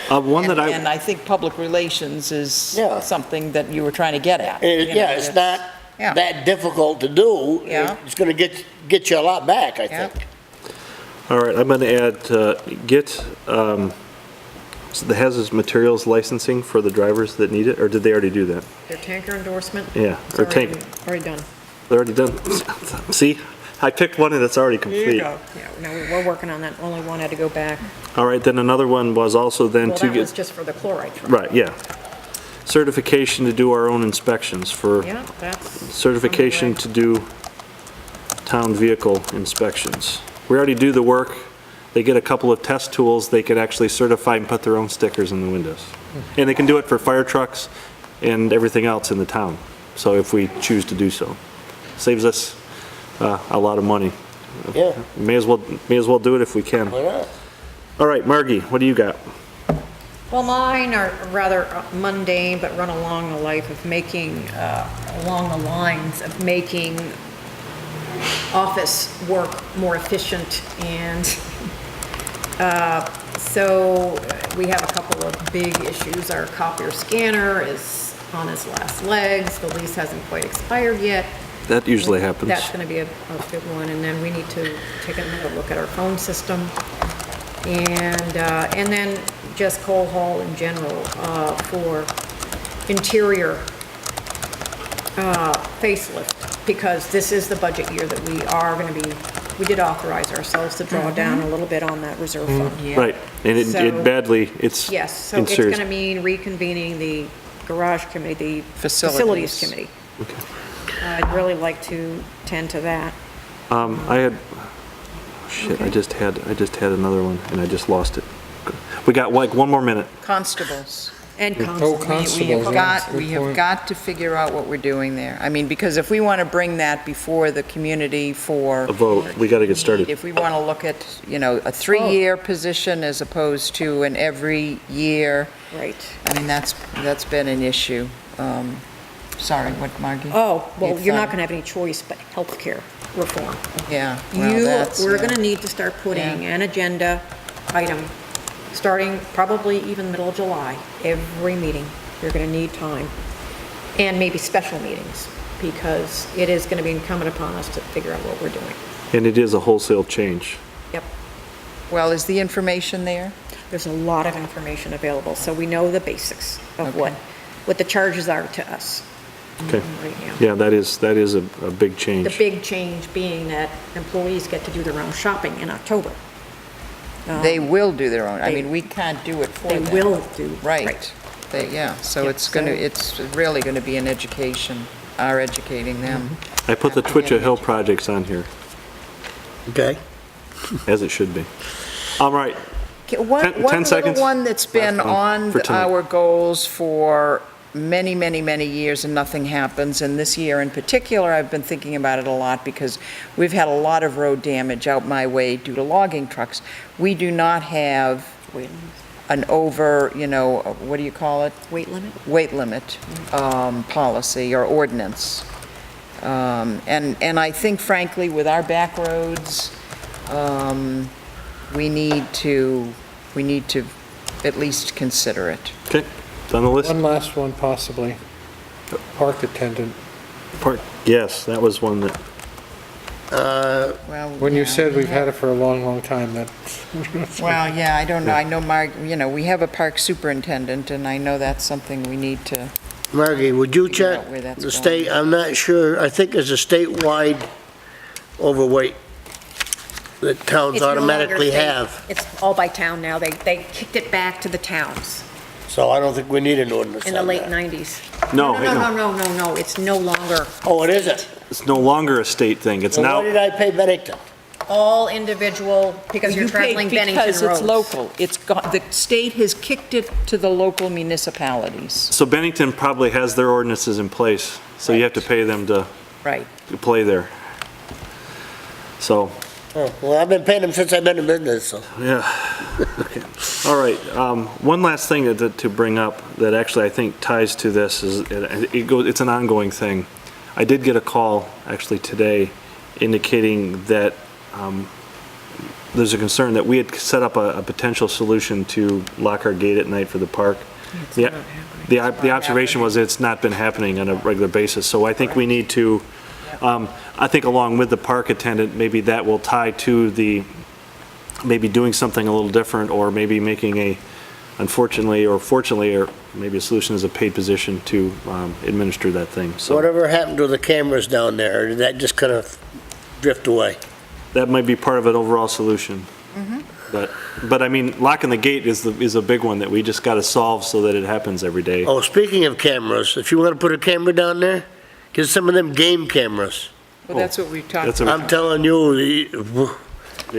One that And I think public relations is Yeah. something that you were trying to get at. Yeah, it's not Yeah. that difficult to do. Yeah. It's gonna get you a lot back, I Yeah. think. All right, I'm going to add, get the hazardous materials licensing for the drivers that need it, or did they already do that? Their tanker endorsement? Yeah, It's or tank, already done. they're already done. See, I picked one that's already complete. Yeah, no, we're working on that. Only one had to go back. All right, then another one was also then Well, to that was get, just for the chloride truck. right, yeah. Certification to do our own inspections for Yeah, that's... certification to do town vehicle inspections. We already do the work. They get a couple of test tools. They can actually certify and put their own stickers in the windows. And they can do it for fire trucks and everything else in the town. So if we choose to do so. Saves us a lot of money. Yeah, May as well do it if we can. why not? All right, Margie, what do you got? Well, mine are rather mundane, but run along the life of making, along the lines of making office work more efficient. And so we have a couple of big issues. Our copier scanner is on its last legs. The lease hasn't quite expired yet. That usually happens. That's going to be a good one, and then we need to take another look at our phone system. And then just Cole Hall in general for interior facelift, because this is the budget year that we are going to be, we did authorize ourselves to draw down a little bit on that reserve fund. Right, and it So- badly, it's Yes, so in it's serious. going to mean reconvening the garage committee, the Facilities. facilities committee. I'd really like to tend to that. I had, shit, I just had another one, and I just lost it. We got like 1 more minute. Constables. And Oh, constable. constables, yeah, good We have point. got to figure out what we're doing there. I mean, because if we want to bring that before the community for. A vote, we got to get started. If we want to look at, a 3-year position as opposed to an every year, Right. I mean, that's been an issue. Sorry, what, Margie? Oh, well, If, you're not going to have any choice but healthcare reform. Yeah. well, that's, We're yeah. going to need to start putting Yeah. an agenda item, starting probably even middle of July, every meeting. You're going to need time, and maybe special meetings, because it is going to be incumbent upon us to figure out what we're doing. And it is a wholesale change. Yep. Well, is the information there? There's a lot of information available, so we know the basics of Okay. what the charges are to us Okay. right now. Yeah, that is a big The change. big change being that employees get to do their own shopping in October. They will do their own. I they- mean, we can't do it for They them. will do. Right. Yeah, so Yep, it's it's really going to be an education, our educating them. I put the Twitchell Hill projects on here, Okay? as it should be. All right, Okay, One 10 little seconds. one that's been Last one on for tonight. our goals for many, many, many years and nothing happens, and this year in particular, I've been thinking about it a lot because we've had a lot of road damage out my way due to logging trucks. We do not have an over, what do you call it? Weight limit? Weight limit policy or ordinance. And I think frankly, with our back roads, we need to at least consider it. okay, it's on the list. One last one possibly. Park attendant. Yes, that was one that, Well, When you yeah. said we've had it for a long, long time, that, Well, yeah, I don't know. I know, we have a park superintendent, and I know that's something we need to, Margie, would you Figure check out where that's the state, going. I'm not sure, I think there's a statewide overweight that towns It's no longer automatically state. have, It's all by town now. They kicked it back to the towns so I don't think we need an ordinance in the on late that. 90s. no, No, it's no longer. Oh, it isn't? it's no longer a state thing. It's Well, now, why did I pay Bennington? All individual, because you're You pay traveling Bennington roads. because it's local. The state has kicked it to the local municipalities. so Bennington probably has their ordinances in place, so you have to pay them to Right. play there. So, Oh, well, I've been paying them since I've been in business, so. yeah. Okay. All right, one last thing to bring up that actually I think ties to this is, it's an ongoing thing. I did get a call actually today indicating that there's a concern that we had set up a potential solution to lock our gate at night for the park. The observation was it's not been happening on a regular basis, so I think we need to, I think along with the park attendant, maybe that will tie to maybe doing something a little different, or maybe making unfortunately or fortunately, or maybe a solution is a paid position to administer that thing, so. Whatever happened to the cameras down there, did that just kind of drift away? That might be part of an overall solution. But I mean, locking the gate is a big one that we just got to solve so that it happens every day. Oh, speaking of cameras, if you want to put a camera down there, get some of them game cameras. Well, that's what we talked That's about. a- I'm telling you,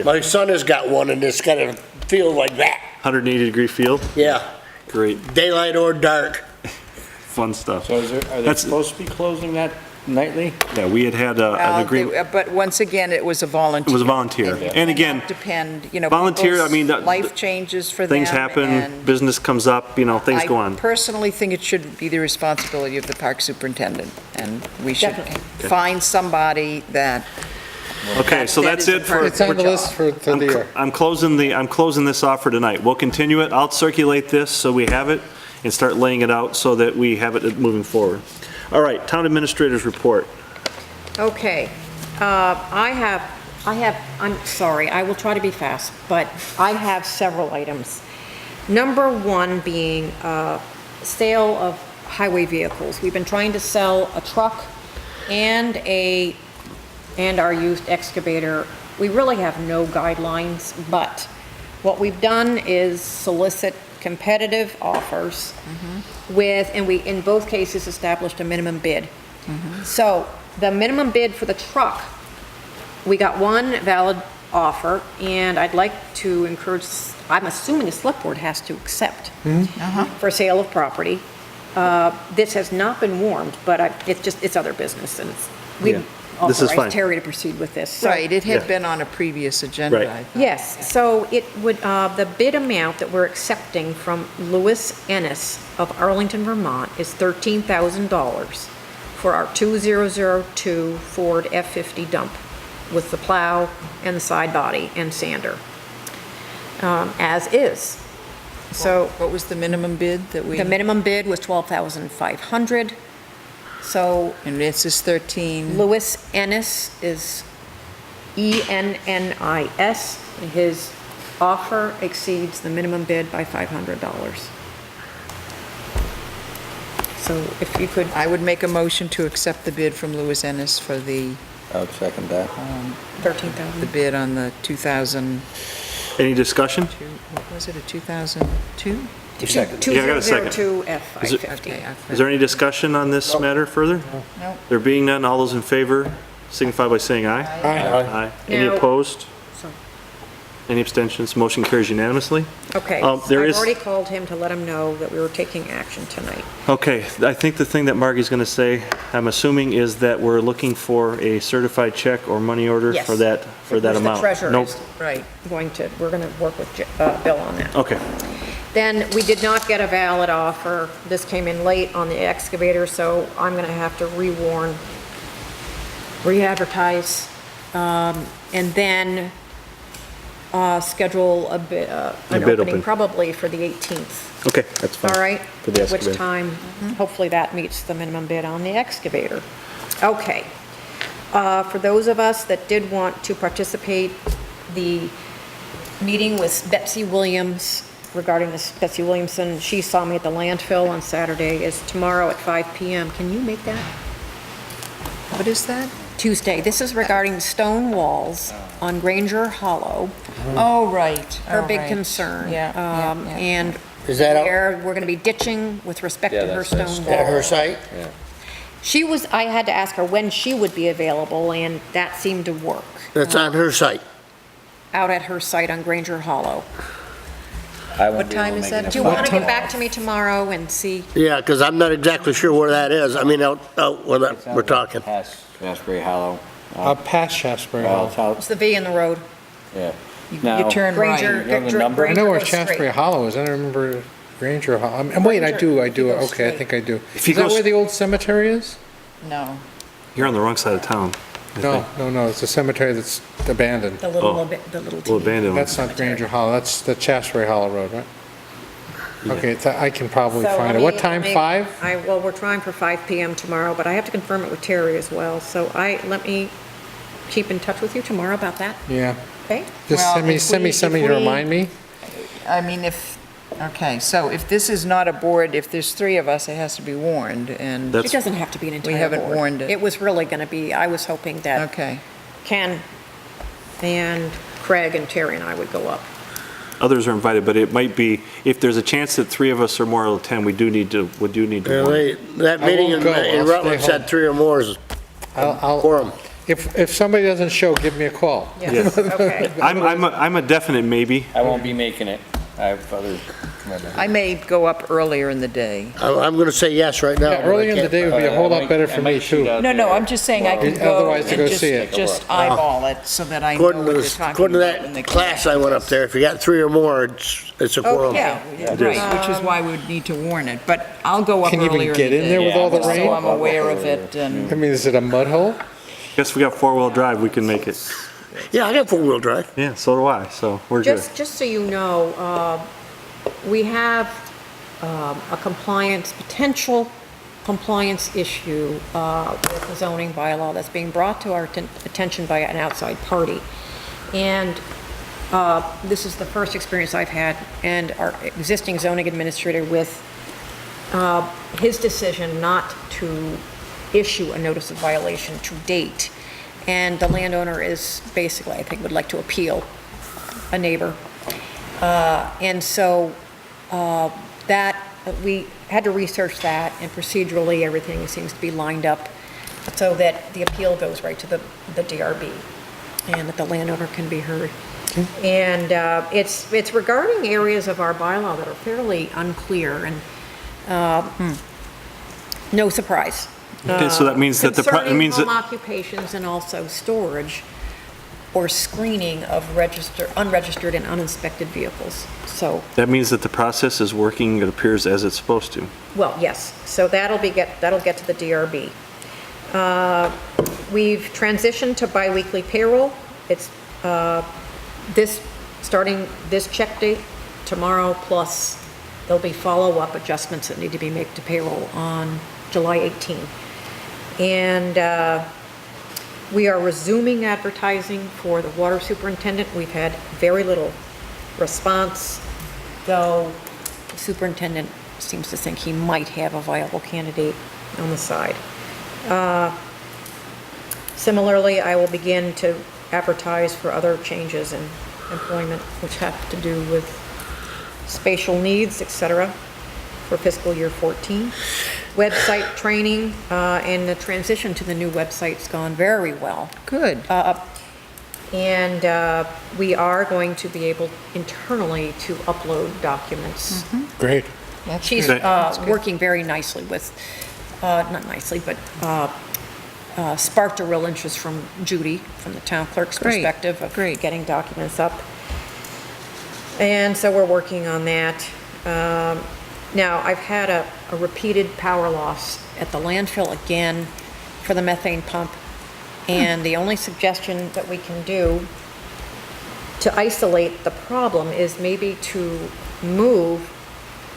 my son has got one and it's got a feel like that. 180-degree field, Yeah, great, daylight or dark. fun stuff. So are they That's- supposed to be closing that nightly? Yeah, we had an agreement, But once again, it was a volunteer. it was a volunteer. And again, that depend, volunteer, I mean, people's life changes for them. things happen, and business comes up, things go I on. personally think it should be the responsibility of the park superintendent, and we should Definitely. find somebody that. Okay, so that that's is it a for. part it's on the list for the year. I'm closing this off for tonight. We'll continue it. I'll circulate this so we have it and start laying it out so that we have it moving forward. All right, town administrators report. Okay, I'm sorry, I will try to be fast, but I have several items. Number one being sale of highway vehicles. We've been trying to sell a truck and our used excavator. We really have no guidelines, but what we've done is solicit competitive offers and we, in both cases, established a minimum bid. So the minimum bid for the truck, we got one valid offer, and I'd like to encourage, I'm assuming the select board has to accept for sale of property. This has not been warned, but it's other business, and we This is fine. authorized Terry to proceed with this. So- Right, it had been on a previous agenda, Right. I thought. Yes, so it would, the bid amount that we're accepting from Lewis Ennis of Arlington, Vermont is $13,000 for our 2002 Ford F-50 dump with the plow and the side body and sander, as is. So What was the minimum bid that we? the minimum bid was $12,500. So And this is 13, Lewis Ennis is ENNIS. His offer exceeds the minimum bid by $500. So if you could, I would make a motion to accept the bid from Lewis Ennis for the I would second that. 13,000. bid on the 2002, Any discussion? what was it, a 2002? Yeah, I got a second. 2002 F-550. Okay, Is there any discussion on this matter further? No. There being none, all those in favor signify by saying aye. Aye. Any Now- opposed? So- Any abstentions? Motion carries unanimously. Okay, There I've is- already called him to let him know that we were taking action tonight. Okay, I think the thing that Margie's going to say, I'm assuming, is that we're looking for a certified check or money order Yes. for that Which amount. the treasurer Nope. is Right. we're going to work with Bill on that. Okay. Then we did not get a valid offer. This came in late on the excavator, so I'm going to have to re-advertise, and then schedule an bid opening open. probably for the 18th. Okay, that's fine. All right? For the At which excavator. time, hopefully that meets the minimum bid on the excavator. Okay. For those of us that did want to participate, the meeting with Betsy Williams regarding this, Betsy Williamson, she saw me at the landfill on Saturday, is tomorrow at 5 PM. Can you make that? What is that? Tuesday. This is regarding stone walls on Granger Hollow, Oh, right. her Oh, big right. concern. Yeah, yeah, yeah. And Is that out where we're going to be ditching with respect to her stone wall. at her site? I had to ask her when she would be available, and that seemed to work, That's on her site. out at her site on Granger Hollow. What time is that? Do you want to get back to me tomorrow and see? Yeah, because I'm not exactly sure where that is. I mean, out where we're talking. Past Shaftsbury Hollow. Past Shaftsbury Well, Hall. it's out, It's the V in the road. yeah. You Now, turn right. Granger, You know the number? I know where goes straight. Shaftsbury Hollow is, I don't remember Granger Hall. Wait, I do, If you go okay, I straight. think I do. If you Is that go where the old cemetery is? No. You're on the wrong side of town. I think. No, it's a cemetery that's abandoned. The little, Oh. the little We'll T. abandon them. That's not Granger Hollow, that's the Shaftsbury Hollow Road, right? Okay, I can probably So find let it. me- What time, let me- 5? Well, we're trying for 5 PM tomorrow, but I have to confirm it with Terry as well. So let me keep in touch with you tomorrow about that, Yeah. okay? Just Well, send me if something to we- remind me. I mean, okay, so if this is not a board, if there's 3 of us, it has to be warned, and, It That's, doesn't have to be an entire board. haven't warned it. It was really going to be, I was hoping that okay. Ken and Craig and Terry and I would go up. others are invited, but it might be, if there's a chance that 3 of us or more will attend, we do need to Yeah, warn. that I meeting won't go. I'll in stay Rutland home. said 3 or more is I'll, quorum. if somebody doesn't show, give me a call. Yes, okay. I'm a definite maybe. I won't be making it. I have other commitments. I may go up earlier in the day. I'm going to say yes right now. Yeah, but I early in the can't- day would be a whole lot better for me, too. No, I'm just saying I can go Otherwise to and go see it. just eyeball it so that I know According what to they're talking according to about when they that come class back. I went up there, if you got 3 or more, it's a quorum. Yeah, right, which is why we would need to warn it, but I'll go up Can you even earlier in the get in there day. with all the just rain? So I'm aware of it, and I mean, is it a mud hole? Guess we got 4-wheel drive, we can make it. Yeah, I got 4-wheel drive. Yeah, so do I, so we're good. Just so you know, we have a potential compliance issue with the zoning bylaw that's being brought to our attention by an outside party. And this is the first experience I've had, and our existing zoning administrator with his decision not to issue a notice of violation to date. And the landowner is basically, I think, would like to appeal a neighbor. And so that, we had to research that, and procedurally, everything seems to be lined up so that the appeal goes right to the DRB and that the landowner can be heard. And it's regarding areas of our bylaw that are fairly unclear, and no surprise. Okay, so that means that it means Concerning home that, occupations and also storage or screening of unregistered and uninspected vehicles. So, that means that the process is working, it appears, as it's supposed to. well, yes, so that'll get to the DRB. We've transitioned to biweekly payroll. It's starting this check date tomorrow, plus there'll be follow-up adjustments that need to be made to payroll on July 18. And we are resuming advertising for the water superintendent. We've had very little response, though the superintendent seems to think he might have a viable candidate on the side. Similarly, I will begin to advertise for other changes in employment, which have to do with spatial needs, et cetera, for fiscal year 14. Website training, and the transition to the new website's gone very well. Good. And we are going to be able internally to upload documents. Great. That's She's good. That's good. working very nicely with, not nicely, but sparked a real interest from Judy, from the town clerk's Great. perspective of Great. getting documents up. And so we're working on that. Now, I've had a repeated power loss at the landfill again for the methane pump. And the only suggestion that we can do to isolate the problem is maybe to move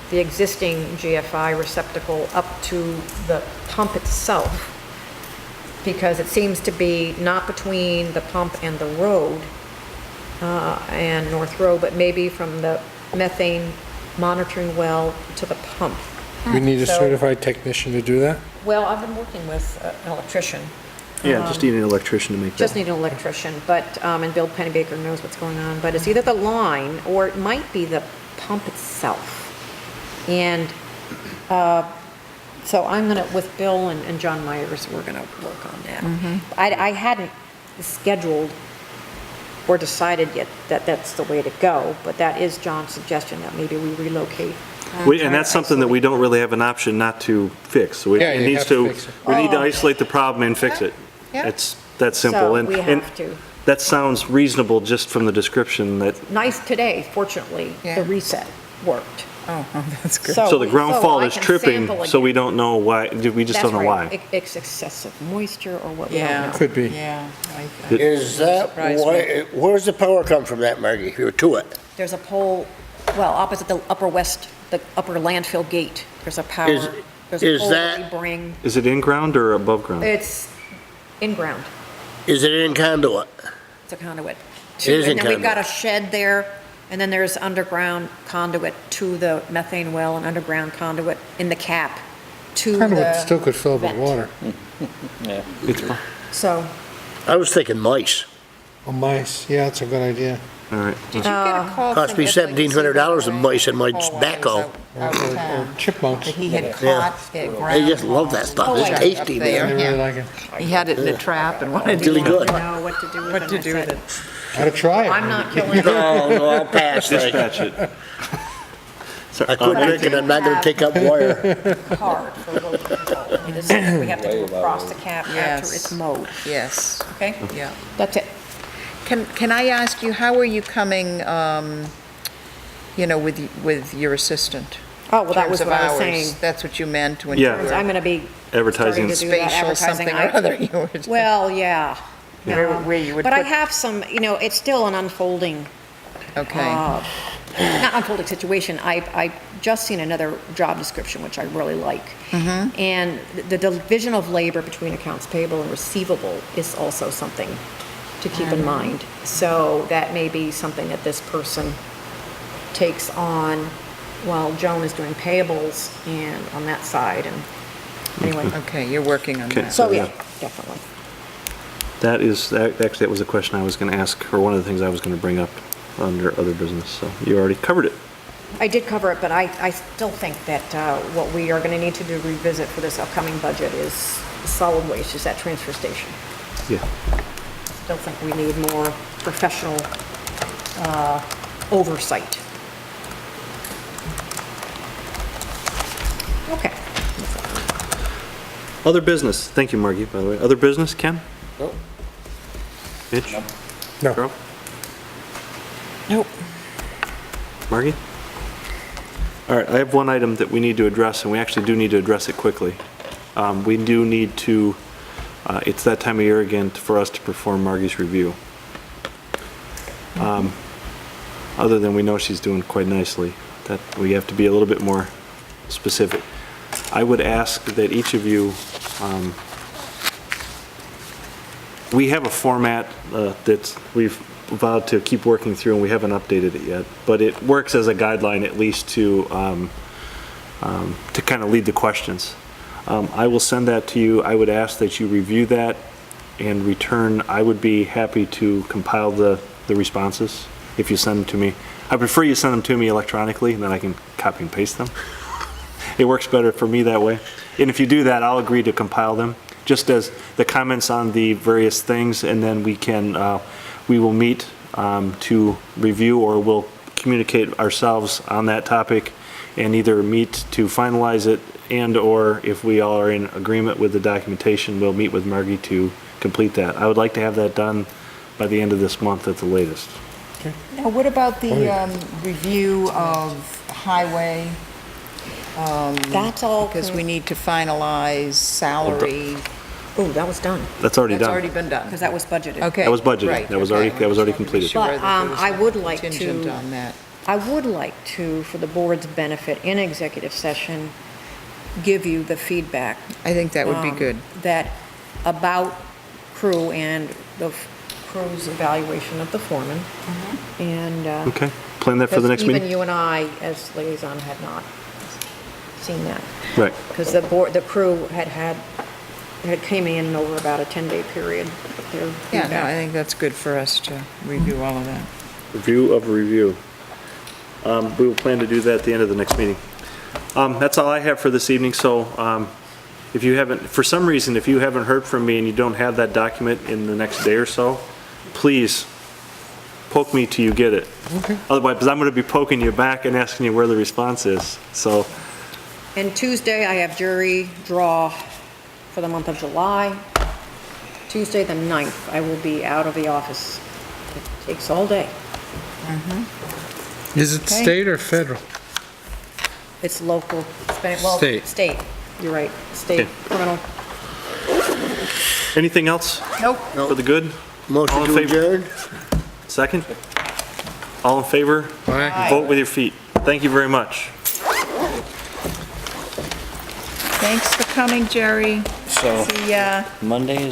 the existing GFI receptacle up to the pump itself, because it seems to be not between the pump and the road, and North Road, but maybe from the methane monitoring well to the pump. We need a So- certified technician to do that? Well, I've been working with an electrician. Yeah, just need an electrician to make that. Just need an electrician, but, and Bill Pennybaker knows what's going on, but it's either the line or it might be the pump itself. And so I'm gonna, with Bill and John Myers, we're gonna work on that. I hadn't scheduled or decided yet that that's the way to go, but that is John's suggestion, that maybe we relocate. And that's something that we don't really have an option not to fix. So Yeah, you have to fix it. we need to isolate the problem and fix it. Yeah. It's that simple. So And- we and have to. That sounds reasonable just from the description that, Nice today, fortunately, Yeah. the reset worked. Oh, that's good. so the ground fault I is can tripping, sample so again. we don't know why, we just don't know That's why. right. It's excessive moisture or what, we don't Yeah. know. Could be. Yeah. Is that, Surprised why, where's the power come from that, Margie, if you're to it? There's a pole, well, opposite the upper west, the upper landfill gate, there's a power, Is- there's a is pole that we that- bring. Is it in ground or above ground? It's in ground, Is it in conduit? it's a conduit. It is in And then we've got a conduit. shed there, and then there's underground conduit to the methane well and underground conduit in the cap to Conduit still the, could fill with vent. water. so. I was thinking mice. Oh, mice, yeah, that's a good idea. All right. Did you get a call Cost from me Ed $1,700 of Legacy mice in my while I was tobacco. out of town? Chipmunks, That he had Yeah. caught at ground. They just love that stuff. ball It's up tasty, there. man. they really Yeah. like it. He had it in a trap and wanted to. Really good. Know what to do with What it. to I do with said, it. Gotta try it. I'm not killing it. No, I'll pass. I Dispatch it. quit drinking, I'm not gonna take up wire. Hard for road control. I mean, this is- We have to go across the cap after Yes. it's mowed, Yes, okay? yeah. That's it. Can I ask you, how are you coming, with your assistant? Oh, well, that was In terms what I of was hours? saying. That's what you meant when Yeah. you were I'm gonna be Advertising. starting to do that spatial advertising. something or other. You were- Well, yeah. Where you would But I put- have some, it's still an unfolding Okay, not unfolding situation, I just seen another job description, which I really like. And the division of labor between accounts payable and receivable is also something to keep in mind. So that may be something that this person takes on while Joan is doing payables and on that side, and anyway. Okay, you're working on that. So, yeah, definitely. Actually, that was a question I was going to ask, or one of the things I was going to bring up under other business, so you already covered it. I did cover it, but I still think that what we are going to need to do revisit for this upcoming budget is solid waste, is that transfer station. Yeah. Still think we need more professional oversight. Okay. Other business, thank you, Margie, by the way. Other business, Ken? Nope. Mitch? No. Carl? Nope. Margie? All right, I have one item that we need to address, and we actually do need to address it quickly. We do need to, it's that time of year again for us to perform Margie's review. Other than we know she's doing quite nicely, that we have to be a little bit more specific. I would ask that each of you, we have a format that we've vowed to keep working through, and we haven't updated it yet, but it works as a guideline at least to kind of lead the questions. I will send that to you. I would ask that you review that and return. I would be happy to compile the responses if you send them to me. I prefer you send them to me electronically, and then I can copy and paste them. It works better for me that way. And if you do that, I'll agree to compile them, just as the comments on the various things, and then we will meet to review, or we'll communicate ourselves on that topic and either meet to finalize it, and or if we all are in agreement with the documentation, we'll meet with Margie to complete that. I would like to have that done by the end of this month at the latest. Now, what about the review of highway? That's all. Because we need to finalize salary. Oh, that was done, That's already That's done. already been done. because that was budgeted. Okay. That was budgeted. Right, That was okay. already completed. Sure But, that there was I would like contingent to- on that. I would like to, for the board's benefit, in executive session, give you the feedback. I think that would be good. That about crew and the crew's evaluation of the foreman. And, Okay, plan that for the next because even meeting? you and I, as liaison, had not seen that. Right. Because the crew had came in over about a 10-day period. with their Yeah, no, feedback. I think that's good for us to review all of that. Review of review. We will plan to do that at the end of the next meeting. That's all I have for this evening, so if you haven't, for some reason, if you haven't heard from me and you don't have that document in the next day or so, please poke me till you get it. Okay. Otherwise, because I'm going to be poking you back and asking you where the response is, so. And Tuesday, I have jury draw for the month of July. Tuesday, the 9th, I will be out of the office. It takes all day. Is it Okay. state or federal? It's local, well, State. state, you're right, state Okay. criminal. Anything else Nope. for the good? All Motion in to favor? adjourn? Second? All in favor? Aye. Vote with your feet. Thank you very much. Thanks for coming, Jerry. So See ya. Monday is